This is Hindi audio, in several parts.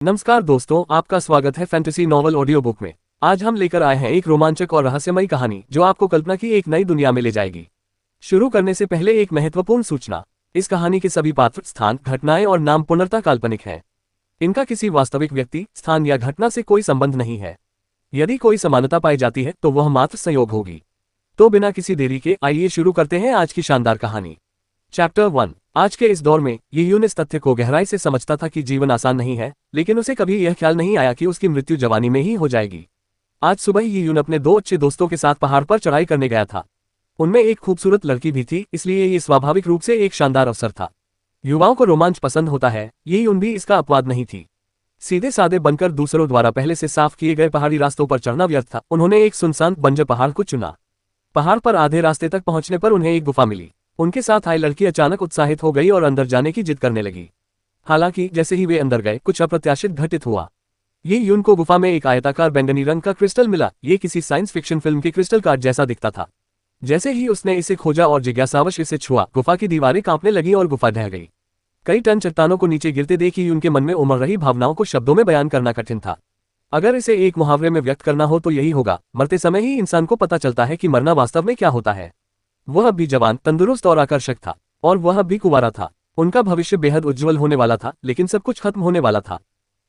नमस्कार दोस्तों, आपका स्वागत है फैंटेसी नॉवल ऑडियो बुक में। आज हम लेकर आए हैं एक रोमांचक और रहस्यमयी कहानी जो आपको कल्पना की एक नई दुनिया में ले जाएगी। शुरू करने से पहले एक महत्वपूर्ण सूचना। इस कहानी के सभी पात्र, स्थान, घटनाएं और नाम पूर्णतः काल्पनिक हैं। इनका किसी वास्तविक व्यक्ति, स्थान या घटना से कोई संबंध नहीं है। यदि कोई समानता पाई जाती है तो वह मात्र संयोग होगी। तो बिना किसी देरी के आइए शुरू करते हैं आज की शानदार कहानी। चैप्टर 1। आज के इस दौर में ये यून इस तथ्य को गहराई से समझता था कि जीवन आसान नहीं है, लेकिन उसे कभी यह ख्याल नहीं आया कि उसकी मृत्यु जवानी में ही हो जाएगी। आज सुबह ये यून अपने दो अच्छे दोस्तों के साथ पहाड़ पर चढ़ाई करने गया था। उनमें एक खूबसूरत लड़की भी थी, इसलिए ये स्वाभाविक रूप से एक शानदार अवसर था। युवाओं को रोमांच पसंद होता है, ये यून भी इसका अपवाद नहीं थी। सीधे साधे बनकर दूसरों द्वारा पहले से साफ किए गए पहाड़ी रास्तों पर चढ़ना व्यर्थ था। उन्होंने एक सुनसान बंजर पहाड़ को चुना। पहाड़ पर आधे रास्ते तक पहुंचने पर उन्हें एक गुफा मिली। उनके साथ आई लड़की अचानक उत्साहित हो गई और अंदर जाने की जिद करने लगी। हालांकि जैसे ही वे अंदर गए, कुछ अप्रत्याशित घटित हुआ। ये यून को गुफा में एक आयताकार बैंगनी रंग का क्रिस्टल मिला। ये किसी साइंस फिक्शन फिल्म के क्रिस्टल कार्ड जैसा दिखता था। जैसे ही उसने इसे खोजा और जिज्ञासावश इसे छुआ, गुफा की दीवारें कांपने लगी और गुफा ढह गई। कई टन चट्टानों को नीचे गिरते देख ही उनके मन में उमड़ रही भावनाओं को शब्दों में बयान करना कठिन था। अगर इसे एक मुहावरे में व्यक्त करना हो तो यही होगा, मरते समय ही इंसान को पता चलता है कि मरना वास्तव में क्या होता है। वह अब भी जवान, तंदुरुस्त और आकर्षक था, और वह अब भी कुंवारा था। उनका भविष्य बेहद उज्जवल होने वाला था, लेकिन सब कुछ खत्म होने वाला था।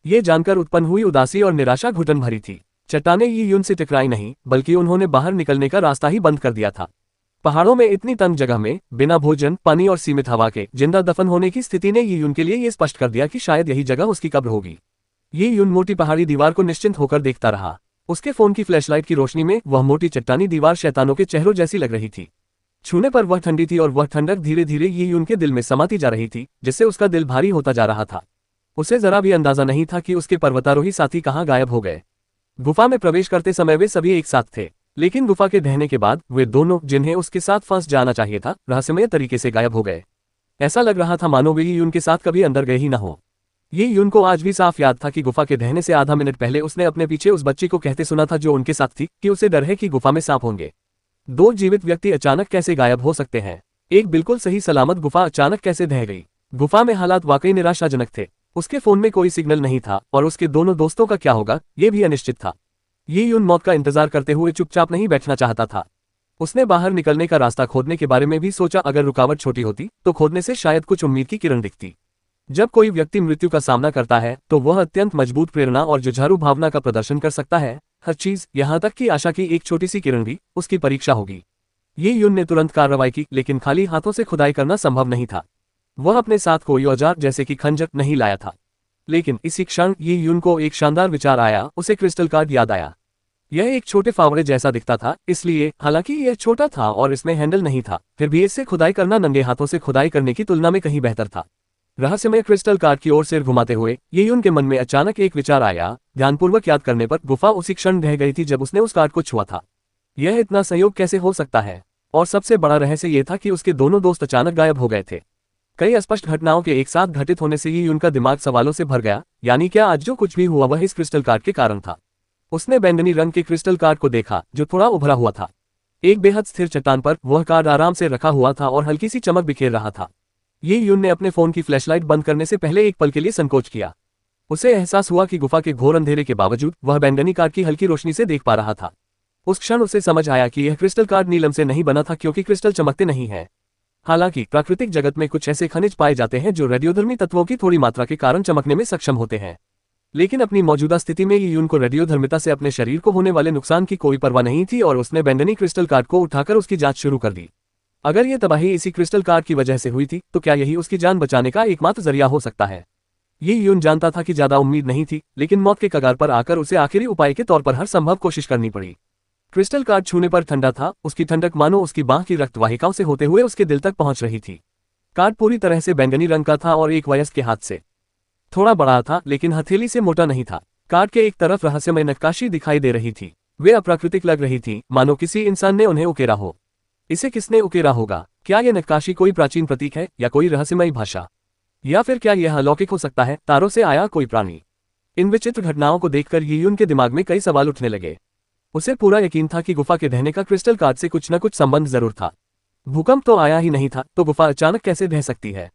ये जानकर उत्पन्न हुई उदासी और निराशा घुटन भरी थी। चट्टानें ये यून से टकराई नहीं, बल्कि उन्होंने बाहर निकलने का रास्ता ही बंद कर दिया था। पहाड़ों में इतनी तंग जगह में, बिना भोजन, पानी और सीमित हवा के जिंदा दफन होने की स्थिति ने ये यून के लिए ये स्पष्ट कर दिया कि शायद यही जगह उसकी कब्र होगी। ये यून मोटी पहाड़ी दीवार को निश्चिंत होकर देखता रहा। उसके फोन की फ्लैशलाइट की रोशनी में वह मोटी चट्टानी दीवार शैतानों के चेहरों जैसी लग रही थी। छूने पर वह ठंडी थी और वह ठंडक धीरे धीरे ये यून के दिल में समाती जा रही थी, जिससे उसका दिल भारी होता जा रहा था। उसे जरा भी अंदाजा नहीं था कि उसके पर्वतारोही साथी कहाँ गायब हो गए। गुफा में प्रवेश करते समय वे सभी एक साथ थे, लेकिन गुफा के ढहने के बाद वे दोनों, जिन्हें उसके साथ फंस जाना चाहिए था, रहस्यमय तरीके से गायब हो गए। ऐसा लग रहा था मानो वे यून के साथ कभी अंदर गए ही न हो। ये यून को आज भी साफ याद था कि गुफा के ढहने से आधा मिनट पहले उसने अपने पीछे उस बच्ची को कहते सुना था जो उनके साथ थी, कि उसे डर है कि गुफा में सांप होंगे। दो जीवित व्यक्ति अचानक कैसे गायब हो सकते हैं? एक बिल्कुल सही सलामत गुफा अचानक कैसे ढह गई? गुफा में हालात वाकई निराशाजनक थे। उसके फोन में कोई सिग्नल नहीं था, और उसके दोनों दोस्तों का क्या होगा, ये भी अनिश्चित था। ये यून मौत का इंतजार करते हुए चुपचाप नहीं बैठना चाहता था। उसने बाहर निकलने का रास्ता खोदने के बारे में भी सोचा। अगर रुकावट छोटी होती तो खोदने से शायद कुछ उम्मीद की किरण दिखती। जब कोई व्यक्ति मृत्यु का सामना करता है तो वह अत्यंत मजबूत प्रेरणा और जुझारू भावना का प्रदर्शन कर सकता है। हर चीज, यहाँ तक कि आशा की एक छोटी सी किरण भी, उसकी परीक्षा होगी। ये यून ने तुरंत कार्रवाई की, लेकिन खाली हाथों से खुदाई करना संभव नहीं था। वह अपने साथ कोई औजार जैसे कि खंजर नहीं लाया था। लेकिन इसी क्षण ये यून को एक शानदार विचार आया। उसे क्रिस्टल कार्ड याद आया। यह एक छोटे फावड़े जैसा दिखता था, इसलिए हालांकि यह छोटा था और इसमें हैंडल नहीं था, फिर भी इससे खुदाई करना नंगे हाथों से खुदाई करने की तुलना में कहीं बेहतर था। रहस्यमय क्रिस्टल कार्ड की ओर सिर घुमाते हुए ये यून के मन में अचानक एक विचार आया। ध्यानपूर्वक याद करने पर गुफा उसी क्षण ढह गई थी जब उसने उस कार्ड को छुआ था। यह इतना संयोग कैसे हो सकता है? और सबसे बड़ा रहस्य यह था कि उसके दोनों दोस्त अचानक गायब हो गए थे। कई अस्पष्ट घटनाओं के एक साथ घटित होने से ये यून का दिमाग सवालों से भर गया। यानी क्या आज जो कुछ भी हुआ वह इस क्रिस्टल कार्ड के कारण था? उसने बैंगनी रंग के क्रिस्टल कार्ड को देखा, जो थोड़ा उभरा हुआ था। एक बेहद स्थिर चट्टान पर वह कार्ड आराम से रखा हुआ था और हल्की सी चमक बिखेर रहा था। ये यून ने अपने फोन की फ्लैशलाइट बंद करने से पहले एक पल के लिए संकोच किया। उसे एहसास हुआ कि गुफा के घोर अंधेरे के बावजूद वह बैंगनी कार्ड की हल्की रोशनी से देख पा रहा था। उस क्षण उसे समझ आया कि यह क्रिस्टल कार्ड नीलम से नहीं बना था, क्योंकि क्रिस्टल चमकते नहीं हैं। हालांकि प्राकृतिक जगत में कुछ ऐसे खनिज पाए जाते हैं जो रेडियोधर्मी तत्वों की थोड़ी मात्रा के कारण चमकने में सक्षम होते हैं। लेकिन अपनी मौजूदा स्थिति में ये यून को रेडियोधर्मिता से अपने शरीर को होने वाले नुकसान की कोई परवाह नहीं थी, और उसने बैंगनी क्रिस्टल कार्ड को उठाकर उसकी जांच शुरू कर दी। अगर ये तबाही इसी क्रिस्टल कार्ड की वजह से हुई थी, तो क्या यही उसकी जान बचाने का एकमात्र जरिया हो सकता है? ये यून जानता था कि ज्यादा उम्मीद नहीं थी, लेकिन मौत के कगार पर आकर उसे आखिरी उपाय के तौर पर हर संभव कोशिश करनी पड़ी। क्रिस्टल कार्ड छूने पर ठंडा था। उसकी ठंडक मानो उसकी बांह की रक्तवाहिकाओं से होते हुए उसके दिल तक पहुंच रही थी। कार्ड पूरी तरह से बैंगनी रंग का था और एक वयस्क के हाथ से थोड़ा बड़ा था, लेकिन हथेली से मोटा नहीं था। कार्ड के एक तरफ रहस्यमय नक्काशी दिखाई दे रही थी। वे अप्राकृतिक लग रही थी, मानो किसी इंसान ने उन्हें उकेरा हो। इसे किसने उकेरा होगा? क्या यह नक्काशी कोई प्राचीन प्रतीक है, या कोई रहस्यमयी भाषा, या फिर क्या यह अलौकिक हो सकता है, तारों से आया कोई प्राणी? इन विचित्र घटनाओं को देखकर ये यून के दिमाग में कई सवाल उठने लगे। उसे पूरा यकीन था कि गुफा के ढहने का क्रिस्टल कार्ड से कुछ न कुछ संबंध जरूर था। भूकंप तो आया ही नहीं था, तो गुफा अचानक कैसे ढह सकती है?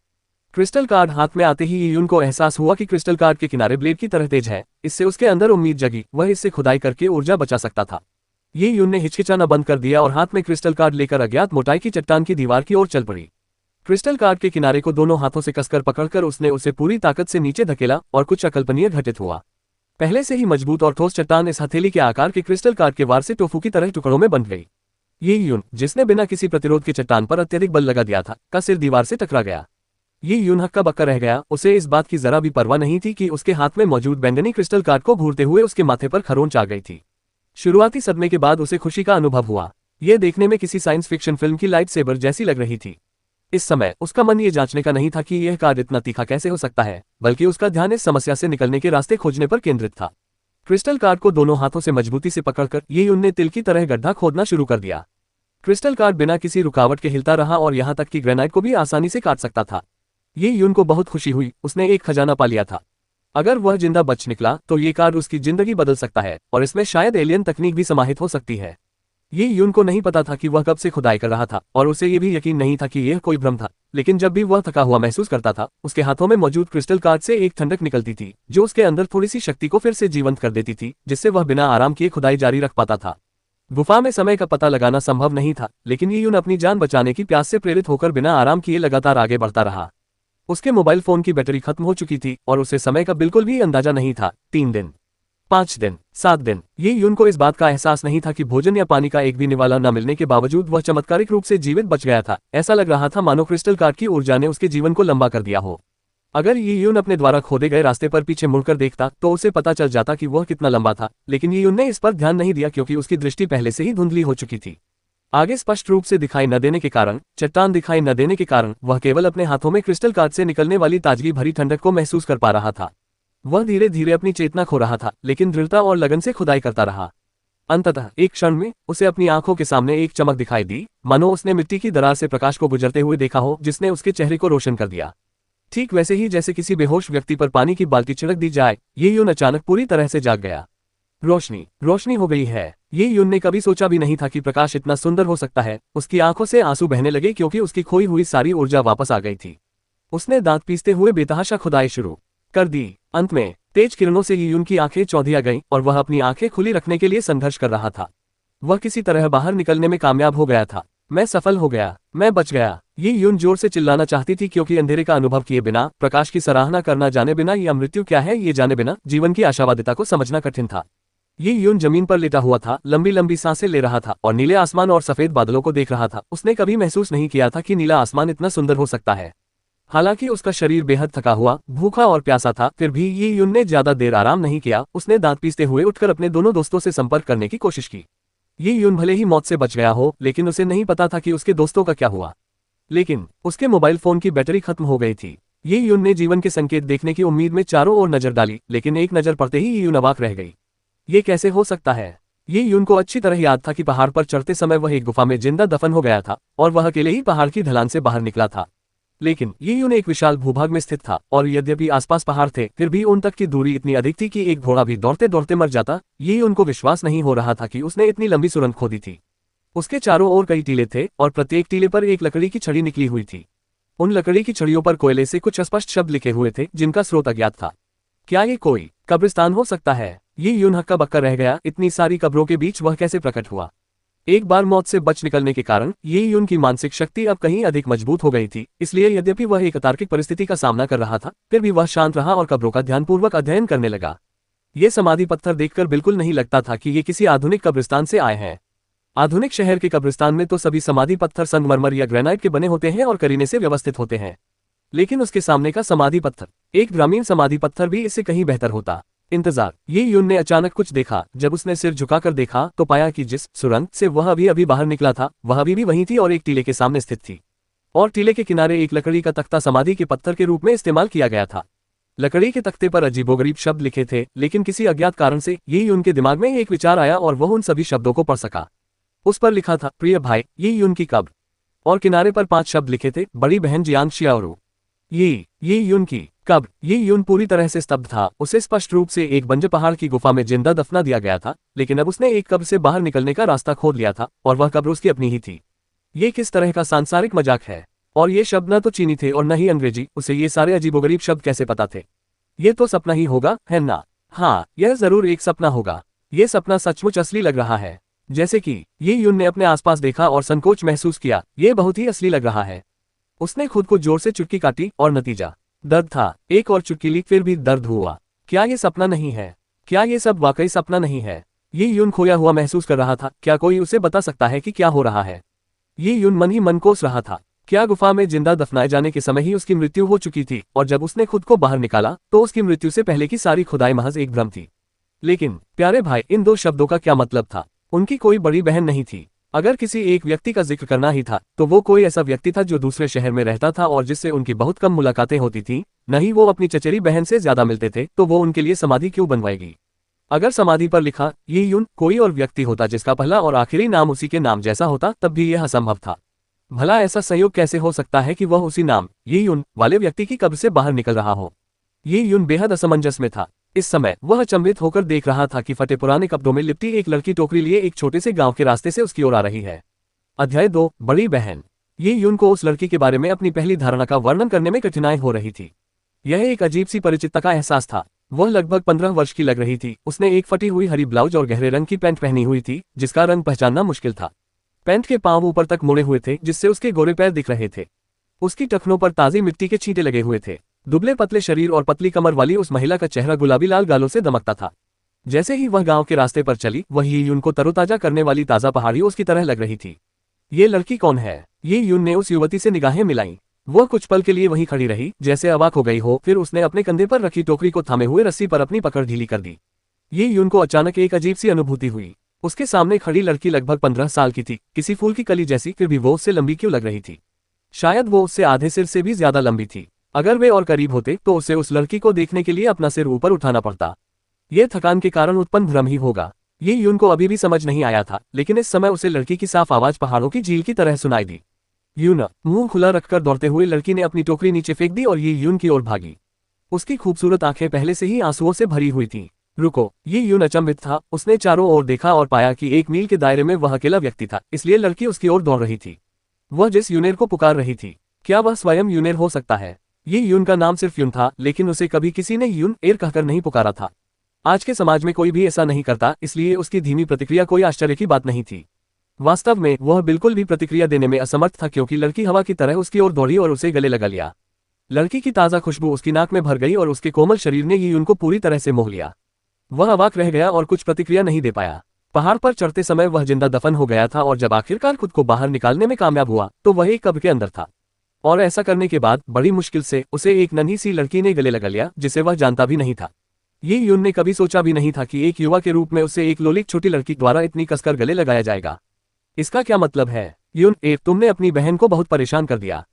क्रिस्टल कार्ड हाथ में आते ही यी यून को एहसास हुआ कि क्रिस्टल कार्ड के किनारे ब्लेड की तरह तेज है। इससे उसके अंदर उम्मीद जगी, वह इससे खुदाई करके ऊर्जा बचा सकता था। यी यून ने हिचकिचाना बंद कर दिया और हाथ में क्रिस्टल कार्ड लेकर अज्ञात मोटाई की चट्टान की दीवार की ओर चल पड़ी। क्रिस्टल कार्ड के किनारे को दोनों हाथों से कसकर पकड़कर उसने उसे पूरी ताकत से नीचे धकेला और कुछ अकल्पनीय घटित हुआ। पहले से ही मजबूत और ठोस चट्टान इस हथेली के आकार के क्रिस्टल कार्ड के वार से टोफू की तरह टुकड़ों में बंध गई। यी यून, जिसने बिना किसी प्रतिरोध के चट्टान पर अत्यधिक बल लगा दिया था, का सिर दीवार से टकरा गया। यी यून हक्का बक्का रह गया। उसे इस बात की जरा भी परवाह नहीं थी कि उसके हाथ में मौजूद बैंगनी क्रिस्टल कार्ड को घूरते हुए उसके माथे पर खरोंच आ गई थी। शुरुआती सदमे के बाद उसे खुशी का अनुभव हुआ। यह देखने में किसी साइंस फिक्शन फिल्म की लाइट सेबर जैसी लग रही थी। इस समय उसका मन ये जांचने का नहीं था कि यह कार्ड इतना तीखा कैसे हो सकता है, बल्कि उसका ध्यान इस समस्या से निकलने के रास्ते खोजने पर केंद्रित था। क्रिस्टल कार्ड को दोनों हाथों से मजबूती से पकड़कर यी यून ने तिल की तरह गड्ढा खोदना शुरू कर दिया। क्रिस्टल कार्ड बिना किसी रुकावट के हिलता रहा और यहाँ तक कि ग्रेनाइट को भी आसानी से काट सकता था। यी यून को बहुत खुशी हुई, उसने एक खजाना पा लिया था। अगर वह जिंदा बच निकला तो ये कार्ड उसकी जिंदगी बदल सकता है और इसमें शायद एलियन तकनीक भी समाहित हो सकती है। यी यून को नहीं पता था कि वह कब से खुदाई कर रहा था और उसे ये भी यकीन नहीं था कि यह कोई भ्रम था, लेकिन जब भी वह थका हुआ महसूस करता था, उसके हाथों में मौजूद क्रिस्टल कार्ड से एक ठंडक निकलती थी जो उसके अंदर थोड़ी सी शक्ति को फिर से जीवंत कर देती थी, जिससे वह बिना आराम किए खुदाई जारी रख पाता था। गुफा में समय का पता लगाना संभव नहीं था, लेकिन यी यून अपनी जान बचाने की प्यास से प्रेरित होकर बिना आराम किए लगातार आगे बढ़ता रहा। उसके मोबाइल फोन की बैटरी खत्म हो चुकी थी और उसे समय का बिल्कुल भी अंदाजा नहीं था। 3 दिन, 5 दिन, 7 दिन। यी यून को इस बात का एहसास नहीं था कि भोजन या पानी का एक भी निवाला न मिलने के बावजूद वह चमत्कारिक रूप से जीवित बच गया था। ऐसा लग रहा था मानो क्रिस्टल कार्ड की ऊर्जा ने उसके जीवन को लंबा कर दिया हो। अगर यी यून अपने द्वारा खोदे गए रास्ते पर पीछे मुड़कर देखता तो उसे पता चल जाता कि वह कितना लंबा था, लेकिन यी यून ने इस पर ध्यान नहीं दिया क्योंकि उसकी दृष्टि पहले से ही धुंधली हो चुकी थी। आगे स्पष्ट रूप से दिखाई न देने के कारण, चट्टान दिखाई न देने के कारण, वह केवल अपने हाथों में क्रिस्टल कार्ड से निकलने वाली ताजगी भरी ठंडक को महसूस कर पा रहा था। वह धीरे धीरे अपनी चेतना खो रहा था, लेकिन दृढ़ता और लगन से खुदाई करता रहा। अंततः एक क्षण में उसे अपनी आंखों के सामने एक चमक दिखाई दी, मानो उसने मिट्टी की दरार से प्रकाश को गुजरते हुए देखा हो, जिसने उसके चेहरे को रोशन कर दिया। ठीक वैसे ही जैसे किसी बेहोश व्यक्ति पर पानी की बाल्टी छिड़क दी जाए, यी यून अचानक पूरी तरह से जाग गया। रोशनी, रोशनी हो गई है। यी यून ने कभी सोचा भी नहीं था कि प्रकाश इतना सुंदर हो सकता है। उसकी आंखों से आंसू बहने लगे क्योंकि उसकी खोई हुई सारी ऊर्जा वापस आ गई थी। उसने दांत पीसते हुए बेतहाशा खुदाई शुरू कर दी। अंत में तेज किरणों से यी यून की आंखें चौंधिया गईं और वह अपनी आंखें खुली रखने के लिए संघर्ष कर रहा था। वह किसी तरह बाहर निकलने में कामयाब हो गया था। मैं सफल हो गया, मैं बच गया। यी यून जोर से चिल्लाना चाहती थी क्योंकि अंधेरे का अनुभव किए बिना, प्रकाश की सराहना करना जाने बिना या मृत्यु क्या है ये जाने बिना जीवन की आशावादिता को समझना कठिन था। यी यून जमीन पर लेटा हुआ था, लंबी लंबी सांसें ले रहा था और नीले आसमान और सफेद बादलों को देख रहा था। उसने कभी महसूस नहीं किया था कि नीला आसमान इतना सुंदर हो सकता है। हालांकि उसका शरीर बेहद थका हुआ, भूखा और प्यासा था, फिर भी यी यून ने ज्यादा देर आराम नहीं किया। उसने दांत पीसते हुए उठकर अपने दोनों दोस्तों से संपर्क करने की कोशिश की। यी यून भले ही मौत से बच गया हो, लेकिन उसे नहीं पता था कि उसके दोस्तों का क्या हुआ। लेकिन उसके मोबाइल फोन की बैटरी खत्म हो गई थी। यी यून ने जीवन के संकेत देखने की उम्मीद में चारों ओर नजर डाली, लेकिन एक नजर पड़ते ही यी यून अवाक रह गई। ये कैसे हो सकता है? यी यून को अच्छी तरह याद था कि पहाड़ पर चढ़ते समय वह एक गुफा में जिंदा दफन हो गया था और वह अकेले ही पहाड़ की ढलान से बाहर निकला था। लेकिन यी यून एक विशाल भूभाग में स्थित था और यद्यपि आसपास पहाड़ थे, फिर भी उन तक की दूरी इतनी अधिक थी कि एक घोड़ा भी दौड़ते दौड़ते मर जाता। यी यून को विश्वास नहीं हो रहा था कि उसने इतनी लंबी सुरंग खोदी थी। उसके चारों ओर कई टीले थे और प्रत्येक टीले पर एक लकड़ी की छड़ी निकली हुई थी। उन लकड़ी की छड़ियों पर कोयले से कुछ अस्पष्ट शब्द लिखे हुए थे जिनका स्रोत अज्ञात था। क्या ये कोई कब्रिस्तान हो सकता है? यी यून हक्का बक्का रह गया। इतनी सारी कब्रों के बीच वह कैसे प्रकट हुआ? एक बार मौत से बच निकलने के कारण यी यून की मानसिक शक्ति अब कहीं अधिक मजबूत हो गई थी, इसलिए यद्यपि वह एक अतार्किक परिस्थिति का सामना कर रहा था, फिर भी वह शांत रहा और कब्रों का ध्यानपूर्वक अध्ययन करने लगा। ये समाधि पत्थर देखकर बिल्कुल नहीं लगता था कि ये किसी आधुनिक कब्रिस्तान से आए हैं। आधुनिक शहर के कब्रिस्तान में तो सभी समाधि पत्थर संगमरमर या ग्रेनाइट के बने होते हैं और करीने से व्यवस्थित होते हैं, लेकिन उसके सामने का समाधि पत्थर, एक ग्रामीण समाधि पत्थर भी इससे कहीं बेहतर होता। इंतजार। यी यून ने अचानक कुछ देखा। जब उसने सिर झुकाकर देखा तो पाया कि जिस सुरंग से वह अभी अभी बाहर निकला था, वह अभी भी वहीं थी और एक टीले के सामने स्थित थी। और टीले के किनारे एक लकड़ी का तख्ता समाधि के पत्थर के रूप में इस्तेमाल किया गया था। लकड़ी के तख्ते पर अजीबोगरीब शब्द लिखे थे, लेकिन किसी अज्ञात कारण से यी यून के दिमाग में एक विचार आया और वह उन सभी शब्दों को पढ़ सका। उस पर लिखा था, प्रिय भाई यी यून की कब्र, और किनारे पर 5 शब्द लिखे थे, बड़ी बहन जियांग शियाओरू। यी यून की कब्र। यी यून पूरी तरह से स्तब्ध था। उसे स्पष्ट रूप से एक बंजर पहाड़ की गुफा में जिंदा दफना दिया गया था, लेकिन अब उसने एक कब्र से बाहर निकलने का रास्ता खोद लिया था और वह कब्र उसकी अपनी ही थी। ये किस तरह का सांसारिक मजाक है? और ये शब्द न तो चीनी थे और न ही अंग्रेजी, उसे ये सारे अजीबोगरीब शब्द कैसे पता थे? ये तो सपना ही होगा, है ना? हाँ, यह जरूर एक सपना होगा। ये सपना सचमुच असली लग रहा है। जैसे कि ये यून ने अपने आसपास देखा और संकोच महसूस किया, ये बहुत ही असली लग रहा है। उसने खुद को जोर से चुटकी काटी और नतीजा दर्द था। एक और चुटकी ली, फिर भी दर्द हुआ। क्या ये सपना नहीं है? क्या ये सब वाकई सपना नहीं है? ये यून खोया हुआ महसूस कर रहा था। क्या कोई उसे बता सकता है कि क्या हो रहा है? ये यून मन ही मन कोस रहा था। क्या गुफा में जिंदा दफनाए जाने के समय ही उसकी मृत्यु हो चुकी थी और जब उसने खुद को बाहर निकाला तो उसकी मृत्यु से पहले की सारी खुदाई महज एक भ्रम थी? लेकिन प्यारे भाई, इन दो शब्दों का क्या मतलब था? उनकी कोई बड़ी बहन नहीं थी। अगर किसी एक व्यक्ति का जिक्र करना ही था तो वो कोई ऐसा व्यक्ति था जो दूसरे शहर में रहता था और जिससे उनकी बहुत कम मुलाकातें होती थी। नहीं वो अपनी चचेरी बहन से ज्यादा मिलते थे, तो वो उनके लिए समाधि क्यों बनवाएगी? अगर समाधि पर लिखा ये यून कोई और व्यक्ति होता जिसका पहला और आखिरी नाम उसी के नाम जैसा होता, तब भी यह असंभव था। भला ऐसा संयोग कैसे हो सकता है कि वह उसी नाम ये यून वाले व्यक्ति की कब्र से बाहर निकल रहा हो? ये यून बेहद असमंजस में था। इस समय वह अचंभित होकर देख रहा था कि फटे पुराने कपड़ों में लिपटी एक लड़की टोकरी लिए एक छोटे से गांव के रास्ते से उसकी ओर आ रही है। अध्याय 2, बड़ी बहन। ये यून को उस लड़की के बारे में अपनी पहली धारणा का वर्णन करने में कठिनाई हो रही थी। यह एक अजीब सी परिचितता का एहसास था। वह लगभग 15 वर्ष की लग रही थी। उसने एक फटी हुई हरी ब्लाउज और गहरे रंग की पैंट पहनी हुई थी, जिसका रंग पहचानना मुश्किल था। पैंट के पांव ऊपर तक मुड़े हुए थे, जिससे उसके गोरे पैर दिख रहे थे। उसकी टखनों पर ताजी मिट्टी के छींटे लगे हुए थे। दुबले पतले शरीर और पतली कमर वाली उस महिला का चेहरा गुलाबी लाल गालों से दमकता था। जैसे ही वह गांव के रास्ते पर चली, वह ये यून को तरोताजा करने वाली ताजा पहाड़ियों उसकी तरह लग रही थी। ये लड़की कौन है? ये यून ने उस युवती से निगाहें मिलाईं। वह कुछ पल के लिए वहीं खड़ी रही, जैसे अवाक हो गई हो। फिर उसने अपने कंधे पर रखी टोकरी को थामे हुए रस्सी पर अपनी पकड़ ढीली कर दी। ये यून को अचानक एक अजीब सी अनुभूति हुई। उसके सामने खड़ी लड़की लगभग 15 साल की थी, किसी फूल की कली जैसी, फिर भी वो उससे लंबी क्यों लग रही थी? शायद वो उससे आधे सिर से भी ज्यादा लंबी थी। अगर वे और करीब होते तो उसे उस लड़की को देखने के लिए अपना सिर ऊपर उठाना पड़ता। ये थकान के कारण उत्पन्न भ्रम ही होगा। ये यून को अभी भी समझ नहीं आया था, लेकिन इस समय उसे लड़की की साफ आवाज पहाड़ों की झील की तरह सुनाई दी। यून, मुंह खुला रखकर दौड़ते हुए लड़की ने अपनी टोकरी नीचे फेंक दी और ये यून की ओर भागी। उसकी खूबसूरत आंखें पहले से ही आंसुओं से भरी हुई थीं। रुको, ये यून अचंभित था। उसने चारों ओर देखा और पाया कि 1 मील के दायरे में वह अकेला व्यक्ति था, इसलिए लड़की उसकी ओर दौड़ रही थी। वह जिस यूनेर को पुकार रही थी, क्या वह स्वयं यूनेर हो सकता है? ये यून का नाम सिर्फ यून था, लेकिन उसे कभी किसी ने यून एर कहकर नहीं पुकारा था। आज के समाज में कोई भी ऐसा नहीं करता, इसलिए उसकी धीमी प्रतिक्रिया कोई आश्चर्य की बात नहीं थी। वास्तव में वह बिल्कुल भी प्रतिक्रिया देने में असमर्थ था, क्योंकि लड़की हवा की तरह उसकी ओर दौड़ी और उसे गले लगा लिया। लड़की की ताज़ा खुशबू उसकी नाक में भर गई और उसके कोमल शरीर ने ये यून को पूरी तरह से मोह लिया। वह अवाक रह गया और कुछ प्रतिक्रिया नहीं दे पाया। पहाड़ पर चढ़ते समय वह जिंदा दफन हो गया था और जब आखिरकार खुद को बाहर निकालने में कामयाब हुआ तो वह एक कब्र के अंदर था। और ऐसा करने के बाद बड़ी मुश्किल से उसे एक नन्ही सी लड़की ने गले लगा लिया, जिसे वह जानता भी नहीं था। ये यून ने कभी सोचा भी नहीं था कि एक युवा के रूप में उसे एक लोलिक छोटी लड़की द्वारा इतनी कसकर गले लगाया जाएगा। इसका क्या मतलब है? यून, तुमने अपनी बहन को बहुत परेशान कर दिया।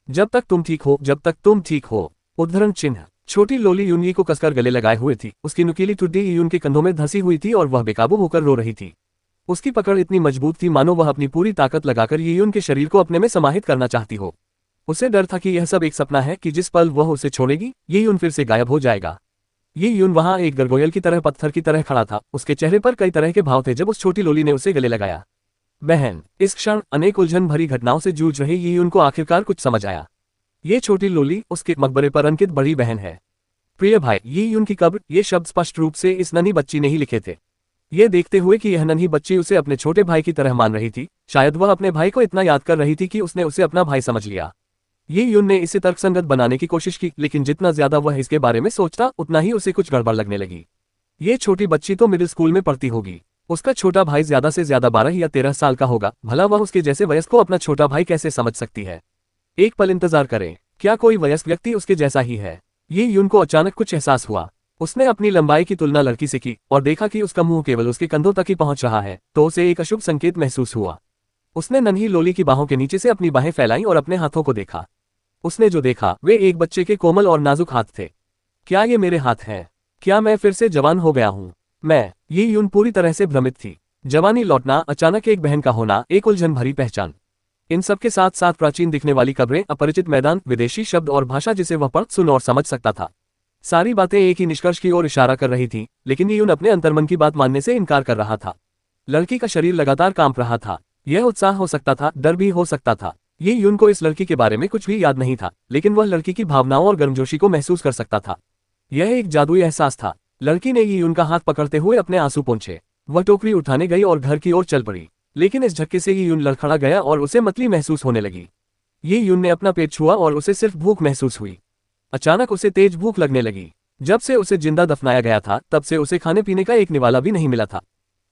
जब तक तुम ठीक हो, जब तक तुम ठीक हो। उद्धरण चिन्ह। छोटी लोली यून को कसकर गले लगाए हुए थी। उसकी नुकीली ठुड्डी यून के कंधों में धंसी हुई थी और वह बेकाबू होकर रो रही थी। उसकी पकड़ इतनी मजबूत थी मानो वह अपनी पूरी ताकत लगाकर यून के शरीर को अपने में समाहित करना चाहती हो। उसे डर था कि यह सब एक सपना है, कि जिस पल वह उसे छोड़ेगी यून फिर से गायब हो जाएगा। यून वहां एक गरगोयल की तरह पत्थर की तरह खड़ा था। उसके चेहरे पर कई तरह के भाव थे जब उस छोटी लोली ने उसे गले लगाया। बहन। इस क्षण अनेक उलझन भरी घटनाओं से जूझ रही यून को आखिरकार कुछ समझ आया। ये छोटी लोली उसके मकबरे पर अंकित बड़ी बहन है। प्रिय भाई, यून की कब्र, ये शब्द स्पष्ट रूप से इस नन्ही बच्ची ने ही लिखे थे। ये देखते हुए कि यह नन्ही बच्ची उसे अपने छोटे भाई की तरह मान रही थी, शायद वह अपने भाई को इतना याद कर रही थी कि उसने उसे अपना भाई समझ लिया। यून ने इसे तर्कसंगत बनाने की कोशिश की, लेकिन जितना ज्यादा वह इसके बारे में सोचता उतना ही उसे कुछ गड़बड़ लगने लगी। ये छोटी बच्ची तो मिडिल स्कूल में पढ़ती होगी। उसका छोटा भाई ज्यादा से ज्यादा 12 या 13 साल का होगा। भला वह उसके जैसे वयस्क को अपना छोटा भाई कैसे समझ सकती है? एक पल इंतजार करें, क्या कोई वयस्क व्यक्ति उसके जैसा ही है? यून को अचानक कुछ एहसास हुआ। उसने अपनी लंबाई की तुलना लड़की से की और देखा कि उसका मुंह केवल उसके कंधों तक ही पहुंच रहा है, तो उसे एक अशुभ संकेत महसूस हुआ। उसने नन्ही लोली की बाहों के नीचे से अपनी बाहें फैलाईं और अपने हाथों को देखा। उसने जो देखा वे एक बच्चे के कोमल और नाजुक हाथ थे। क्या ये मेरे हाथ हैं? क्या मैं फिर से जवान हो गया हूँ? यून पूरी तरह से भ्रमित थी। जवानी लौटना, अचानक एक बहन का होना, एक उलझन भरी पहचान। इन सब के साथ साथ प्राचीन दिखने वाली कब्रें, अपरिचित मैदान, विदेशी शब्द और भाषा जिसे वह पढ़ सुन और समझ सकता था। सारी बातें एक ही निष्कर्ष की ओर इशारा कर रही थीं, लेकिन यून अपने अंतर्मन की बात मानने से इनकार कर रहा था। लड़की का शरीर लगातार कांप रहा था। यह उत्साह हो सकता था, डर भी हो सकता था। ये यून को इस लड़की के बारे में कुछ भी याद नहीं था, लेकिन वह लड़की की भावनाओं और गर्मजोशी को महसूस कर सकता था। यह एक जादुई एहसास था। लड़की ने ये यून का हाथ पकड़ते हुए अपने आंसू पोंछे। वह टोकरी उठाने गई और घर की ओर चल पड़ी, लेकिन इस झटके से ये यून लड़खड़ा गया और उसे मतली महसूस होने लगी। ये यून ने अपना पेट छुआ और उसे सिर्फ भूख महसूस हुई। अचानक उसे तेज भूख लगने लगी। जब से उसे जिंदा दफनाया गया था तब से उसे खाने पीने का एक निवाला भी नहीं मिला था।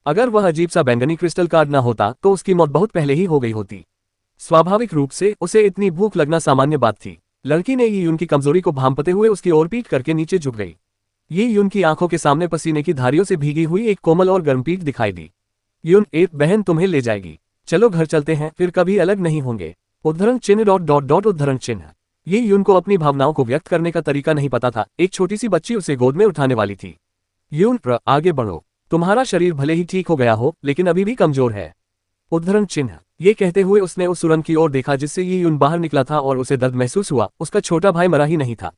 अगर वह अजीब सा बैंगनी क्रिस्टल कार्ड न होता तो उसकी मौत बहुत पहले ही हो गई होती। स्वाभाविक रूप से उसे इतनी भूख लगना सामान्य बात थी। लड़की ने ये यून की कमजोरी को भांपते हुए उसकी ओर पीट करके नीचे झुक गई। ये यून की आंखों के सामने पसीने की धारियों से भीगी हुई एक कोमल और गर्म पीठ दिखाई दी। यून, एक बहन तुम्हें ले जाएगी। चलो घर चलते हैं, फिर कभी अलग नहीं होंगे। उद्धरण चिन्ह ... उद्धरण चिन्ह। ये यून को अपनी भावनाओं को व्यक्त करने का तरीका नहीं पता था। एक छोटी सी बच्ची उसे गोद में उठाने वाली थी। यून, आगे बढ़ो। तुम्हारा शरीर भले ही ठीक हो गया हो, लेकिन अभी भी कमजोर है। उद्धरण चिन्ह। ये कहते हुए उसने उस सुरंग की ओर देखा जिससे ये यून बाहर निकला था और उसे दर्द महसूस हुआ। उसका छोटा भाई मरा ही नहीं था।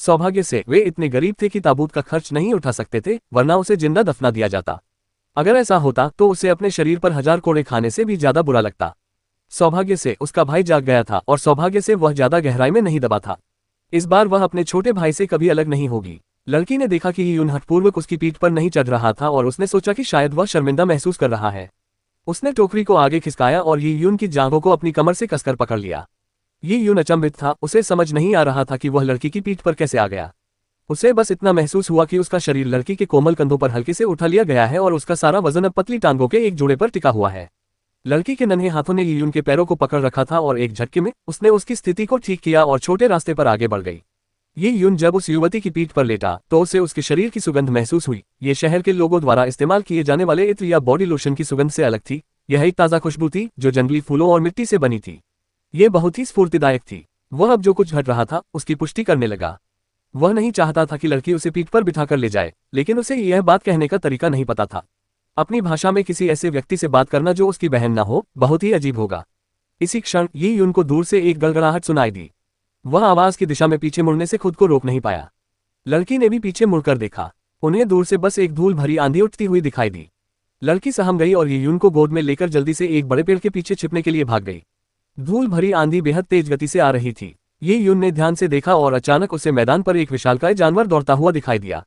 सौभाग्य से वे इतने गरीब थे कि ताबूत का खर्च नहीं उठा सकते थे, वरना उसे जिंदा दफना दिया जाता। अगर ऐसा होता तो उसे अपने शरीर पर 1000 कोड़े खाने से भी ज्यादा बुरा लगता। सौभाग्य से उसका भाई जाग गया था और सौभाग्य से वह ज्यादा गहराई में नहीं दबा था। इस बार वह अपने छोटे भाई से कभी अलग नहीं होगी। लड़की ने देखा कि यून हठपूर्वक उसकी पीठ पर नहीं चढ़ रहा था और उसने सोचा कि शायद वह शर्मिंदा महसूस कर रहा है। उसने टोकरी को आगे खिसकाया और ये यून की जांघों को अपनी कमर से कसकर पकड़ लिया। ये यून अचंभित था, उसे समझ नहीं आ रहा था कि वह लड़की की पीठ पर कैसे आ गया। उसे बस इतना महसूस हुआ कि उसका शरीर लड़की के कोमल कंधों पर हल्के से उठा लिया गया है और उसका सारा वजन अब पतली टांगों के एक जोड़े पर टिका हुआ है। लड़की के नन्हे हाथों ने यून के पैरों को पकड़ रखा था और एक झटके में उसने उसकी स्थिति को ठीक किया और छोटे रास्ते पर आगे बढ़ गई। ये यून जब उस युवती की पीठ पर लेटा तो उसे उसके शरीर की सुगंध महसूस हुई। ये शहर के लोगों द्वारा इस्तेमाल किए जाने वाले इत्र या बॉडी लोशन की सुगंध से अलग थी। यह एक ताज़ा खुशबू थी जो जंगली फूलों और मिट्टी से बनी थी। ये बहुत ही स्फूर्तिदायक थी। वह अब जो कुछ घट रहा था उसकी पुष्टि करने लगा। वह नहीं चाहता था कि लड़की उसे पीठ पर बिठाकर ले जाए, लेकिन उसे यह बात कहने का तरीका नहीं पता था। अपनी भाषा में किसी ऐसे व्यक्ति से बात करना जो उसकी बहन न हो, बहुत ही अजीब होगा। इसी क्षण ये यून को दूर से एक गड़गड़ाहट सुनाई दी। वह आवाज की दिशा में पीछे मुड़ने से खुद को रोक नहीं पाया। लड़की ने भी पीछे मुड़कर देखा। उन्हें दूर से बस एक धूल भरी आंधी उठती हुई दिखाई दी। लड़की सहम गई और ये यून को गोद में लेकर जल्दी से एक बड़े पेड़ के पीछे छिपने के लिए भाग गई। धूल भरी आंधी बेहद तेज गति से आ रही थी। ये यून ने ध्यान से देखा और अचानक उसे मैदान पर एक विशालकाय जानवर दौड़ता हुआ दिखाई दिया।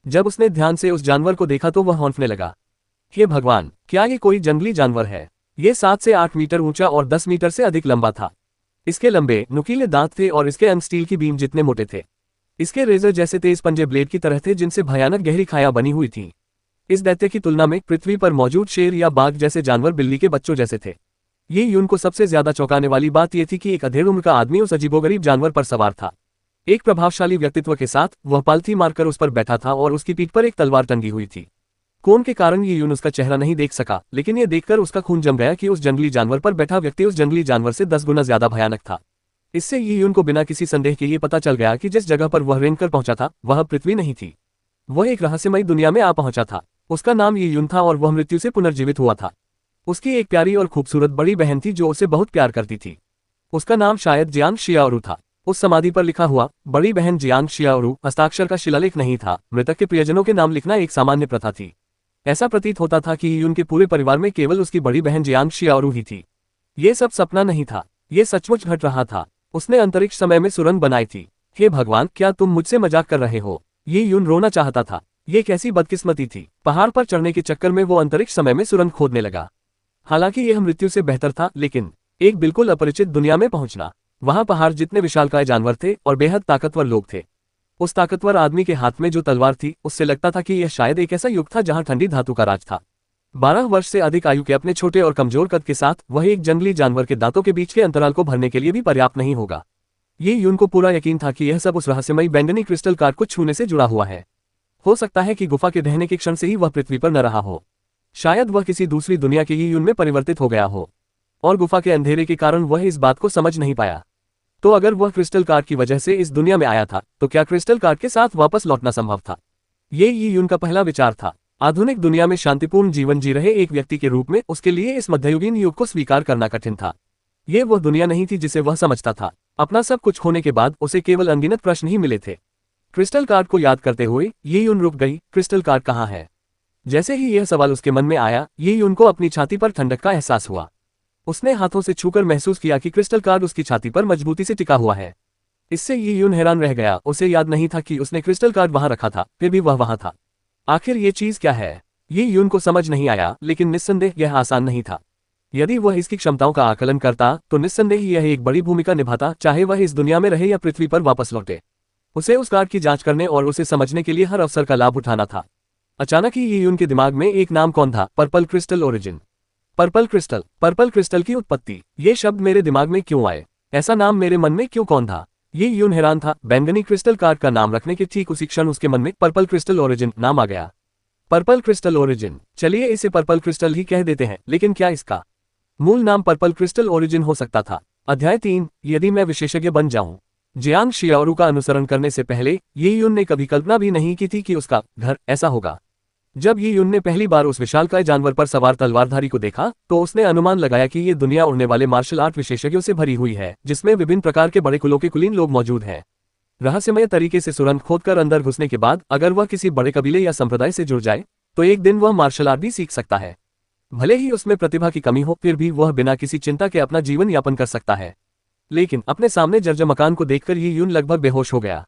जब उसने ध्यान से उस जानवर को देखा तो वह हौंफने लगा। हे भगवान, क्या ये कोई जंगली जानवर है? ये 7 से 8 मीटर ऊंचा और 10 मीटर से अधिक लंबा था। इसके लंबे नुकीले दांत थे और इसके अंग स्टील की बीम जितने मोटे थे। इसके रेजर जैसे तेज पंजे ब्लेड की तरह थे जिनसे भयानक गहरी खाया बनी हुई थी। इस दैत्य की तुलना में पृथ्वी पर मौजूद शेर या बाघ जैसे जानवर बिल्ली के बच्चों जैसे थे। ये यून को सबसे ज्यादा चौंकाने वाली बात यह थी कि एक अधेड़ उम्र का आदमी उस अजीबोगरीब जानवर पर सवार था। एक प्रभावशाली व्यक्तित्व के साथ वह पालथी मारकर उस पर बैठा था और उसकी पीठ पर एक तलवार टंगी हुई थी। कोन के कारण ये यून उसका चेहरा नहीं देख सका, लेकिन यह देखकर उसका खून जम गया कि उस जंगली जानवर पर बैठा व्यक्ति उस जंगली जानवर से 10 गुना ज्यादा भयानक था। इससे ये यून को बिना किसी संदेह के ये पता चल गया कि जिस जगह पर वह रेंग कर पहुंचा था वह पृथ्वी नहीं थी। वह एक रहस्यमयी दुनिया में आ पहुंचा था। उसका नाम ये यून था और वह मृत्यु से पुनर्जीवित हुआ था। उसकी एक प्यारी और खूबसूरत बड़ी बहन थी जो उसे बहुत प्यार करती थी। उसका नाम शायद जियांग शियाओरू था। उस समाधि पर लिखा हुआ बड़ी बहन जियांग शियाओरू हस्ताक्षर का शिलालेख नहीं था। मृतक के प्रियजनों के नाम लिखना एक सामान्य प्रथा थी। ऐसा प्रतीत होता था कि यून के पूरे परिवार में केवल उसकी बड़ी बहन जियांग शियाओरू ही थी। ये सब सपना नहीं था, ये सचमुच घट रहा था। उसने अंतरिक्ष समय में सुरंग बनाई थी। हे भगवान, क्या तुम मुझसे मजाक कर रहे हो? ये यून रोना चाहता था। ये कैसी बदकिस्मती थी। पहाड़ पर चढ़ने के चक्कर में वो अंतरिक्ष समय में सुरंग खोदने लगा। हालांकि यह मृत्यु से बेहतर था, लेकिन एक बिल्कुल अपरिचित दुनिया में पहुंचना। वहां पहाड़ जितने विशालकाय जानवर थे और बेहद ताकतवर लोग थे। उस ताकतवर आदमी के हाथ में जो तलवार थी उससे लगता था कि यह शायद एक ऐसा युग था जहां ठंडी धातु का राज था। 12 वर्ष से अधिक आयु के अपने छोटे और कमजोर कद के साथ वह एक जंगली जानवर के दांतों के बीच के अंतराल को भरने के लिए भी पर्याप्त नहीं होगा। ये यून को पूरा यकीन था कि यह सब उस रहस्यमयी बैंगनी क्रिस्टल कार्ड को छूने से जुड़ा हुआ है। हो सकता है कि गुफा के ढहने के क्षण से ही वह पृथ्वी पर न रहा हो। शायद वह किसी दूसरी दुनिया के ये यून में परिवर्तित हो गया हो और गुफा के अंधेरे के कारण वह इस बात को समझ नहीं पाया। तो अगर वह क्रिस्टल कार्ड की वजह से इस दुनिया में आया था तो क्या क्रिस्टल कार्ड के साथ वापस लौटना संभव था? ये यून का पहला विचार था। आधुनिक दुनिया में शांतिपूर्ण जीवन जी रहे एक व्यक्ति के रूप में उसके लिए इस मध्ययुगीन युग को स्वीकार करना कठिन था। ये वह दुनिया नहीं थी जिसे वह समझता था। अपना सब कुछ खोने के बाद उसे केवल अनगिनत प्रश्न ही मिले थे। क्रिस्टल कार्ड को याद करते हुए ये यून रुक गई। क्रिस्टल कार्ड कहाँ है? जैसे ही यह सवाल उसके मन में आया, ये यून को अपनी छाती पर ठंडक का एहसास हुआ। उसने हाथों से छूकर महसूस किया कि क्रिस्टल कार्ड उसकी छाती पर मजबूती से टिका हुआ है। इससे ये यून हैरान रह गया, उसे याद नहीं था कि उसने क्रिस्टल कार्ड वहां रखा था, फिर भी वह वहां था। आखिर ये चीज क्या है? ये यून को समझ नहीं आया, लेकिन निस्संदेह यह आसान नहीं था। यदि वह इसकी क्षमताओं का आकलन करता तो निस्संदेह यह एक बड़ी भूमिका निभाता, चाहे वह इस दुनिया में रहे या पृथ्वी पर वापस लौटे। उसे उस कार्ड की जांच करने और उसे समझने के लिए हर अवसर का लाभ उठाना था। अचानक ही ये यून के दिमाग में एक नाम कौन था? Purple crystal origin. Purple crystal की उत्पत्ति। ये शब्द मेरे दिमाग में क्यों आए? ऐसा नाम मेरे मन में क्यों कौन था? ये यून हैरान था। बैंगनी क्रिस्टल कार्ड का नाम रखने के ठीक उसी क्षण उसके मन में पर्पल क्रिस्टल ओरिजिन नाम आ गया। पर्पल क्रिस्टल ओरिजिन, चलिए इसे पर्पल क्रिस्टल ही कह देते हैं, लेकिन क्या इसका मूल नाम पर्पल क्रिस्टल ओरिजिन हो सकता था? अध्याय 3, यदि मैं विशेषज्ञ बन जाऊं। जियांग शियाओरू का अनुसरण करने से पहले ये यून ने कभी कल्पना भी नहीं की थी कि उसका घर ऐसा होगा। जब ये यून ने पहली बार उस विशालकाय जानवर पर सवार तलवारधारी को देखा तो उसने अनुमान लगाया कि ये दुनिया उड़ने वाले मार्शल आर्ट विशेषज्ञों से भरी हुई है, जिसमें विभिन्न प्रकार के बड़े कुलों के कुलीन लोग मौजूद हैं। रहस्यमय तरीके से सुरंग खोदकर अंदर घुसने के बाद अगर वह किसी बड़े कबीले या संप्रदाय से जुड़ जाए तो एक दिन वह मार्शल आर्ट भी सीख सकता है। भले ही उसमें प्रतिभा की कमी हो, फिर भी वह बिना किसी चिंता के अपना जीवन यापन कर सकता है। लेकिन अपने सामने जर्जर मकान को देखकर ये यून लगभग बेहोश हो गया।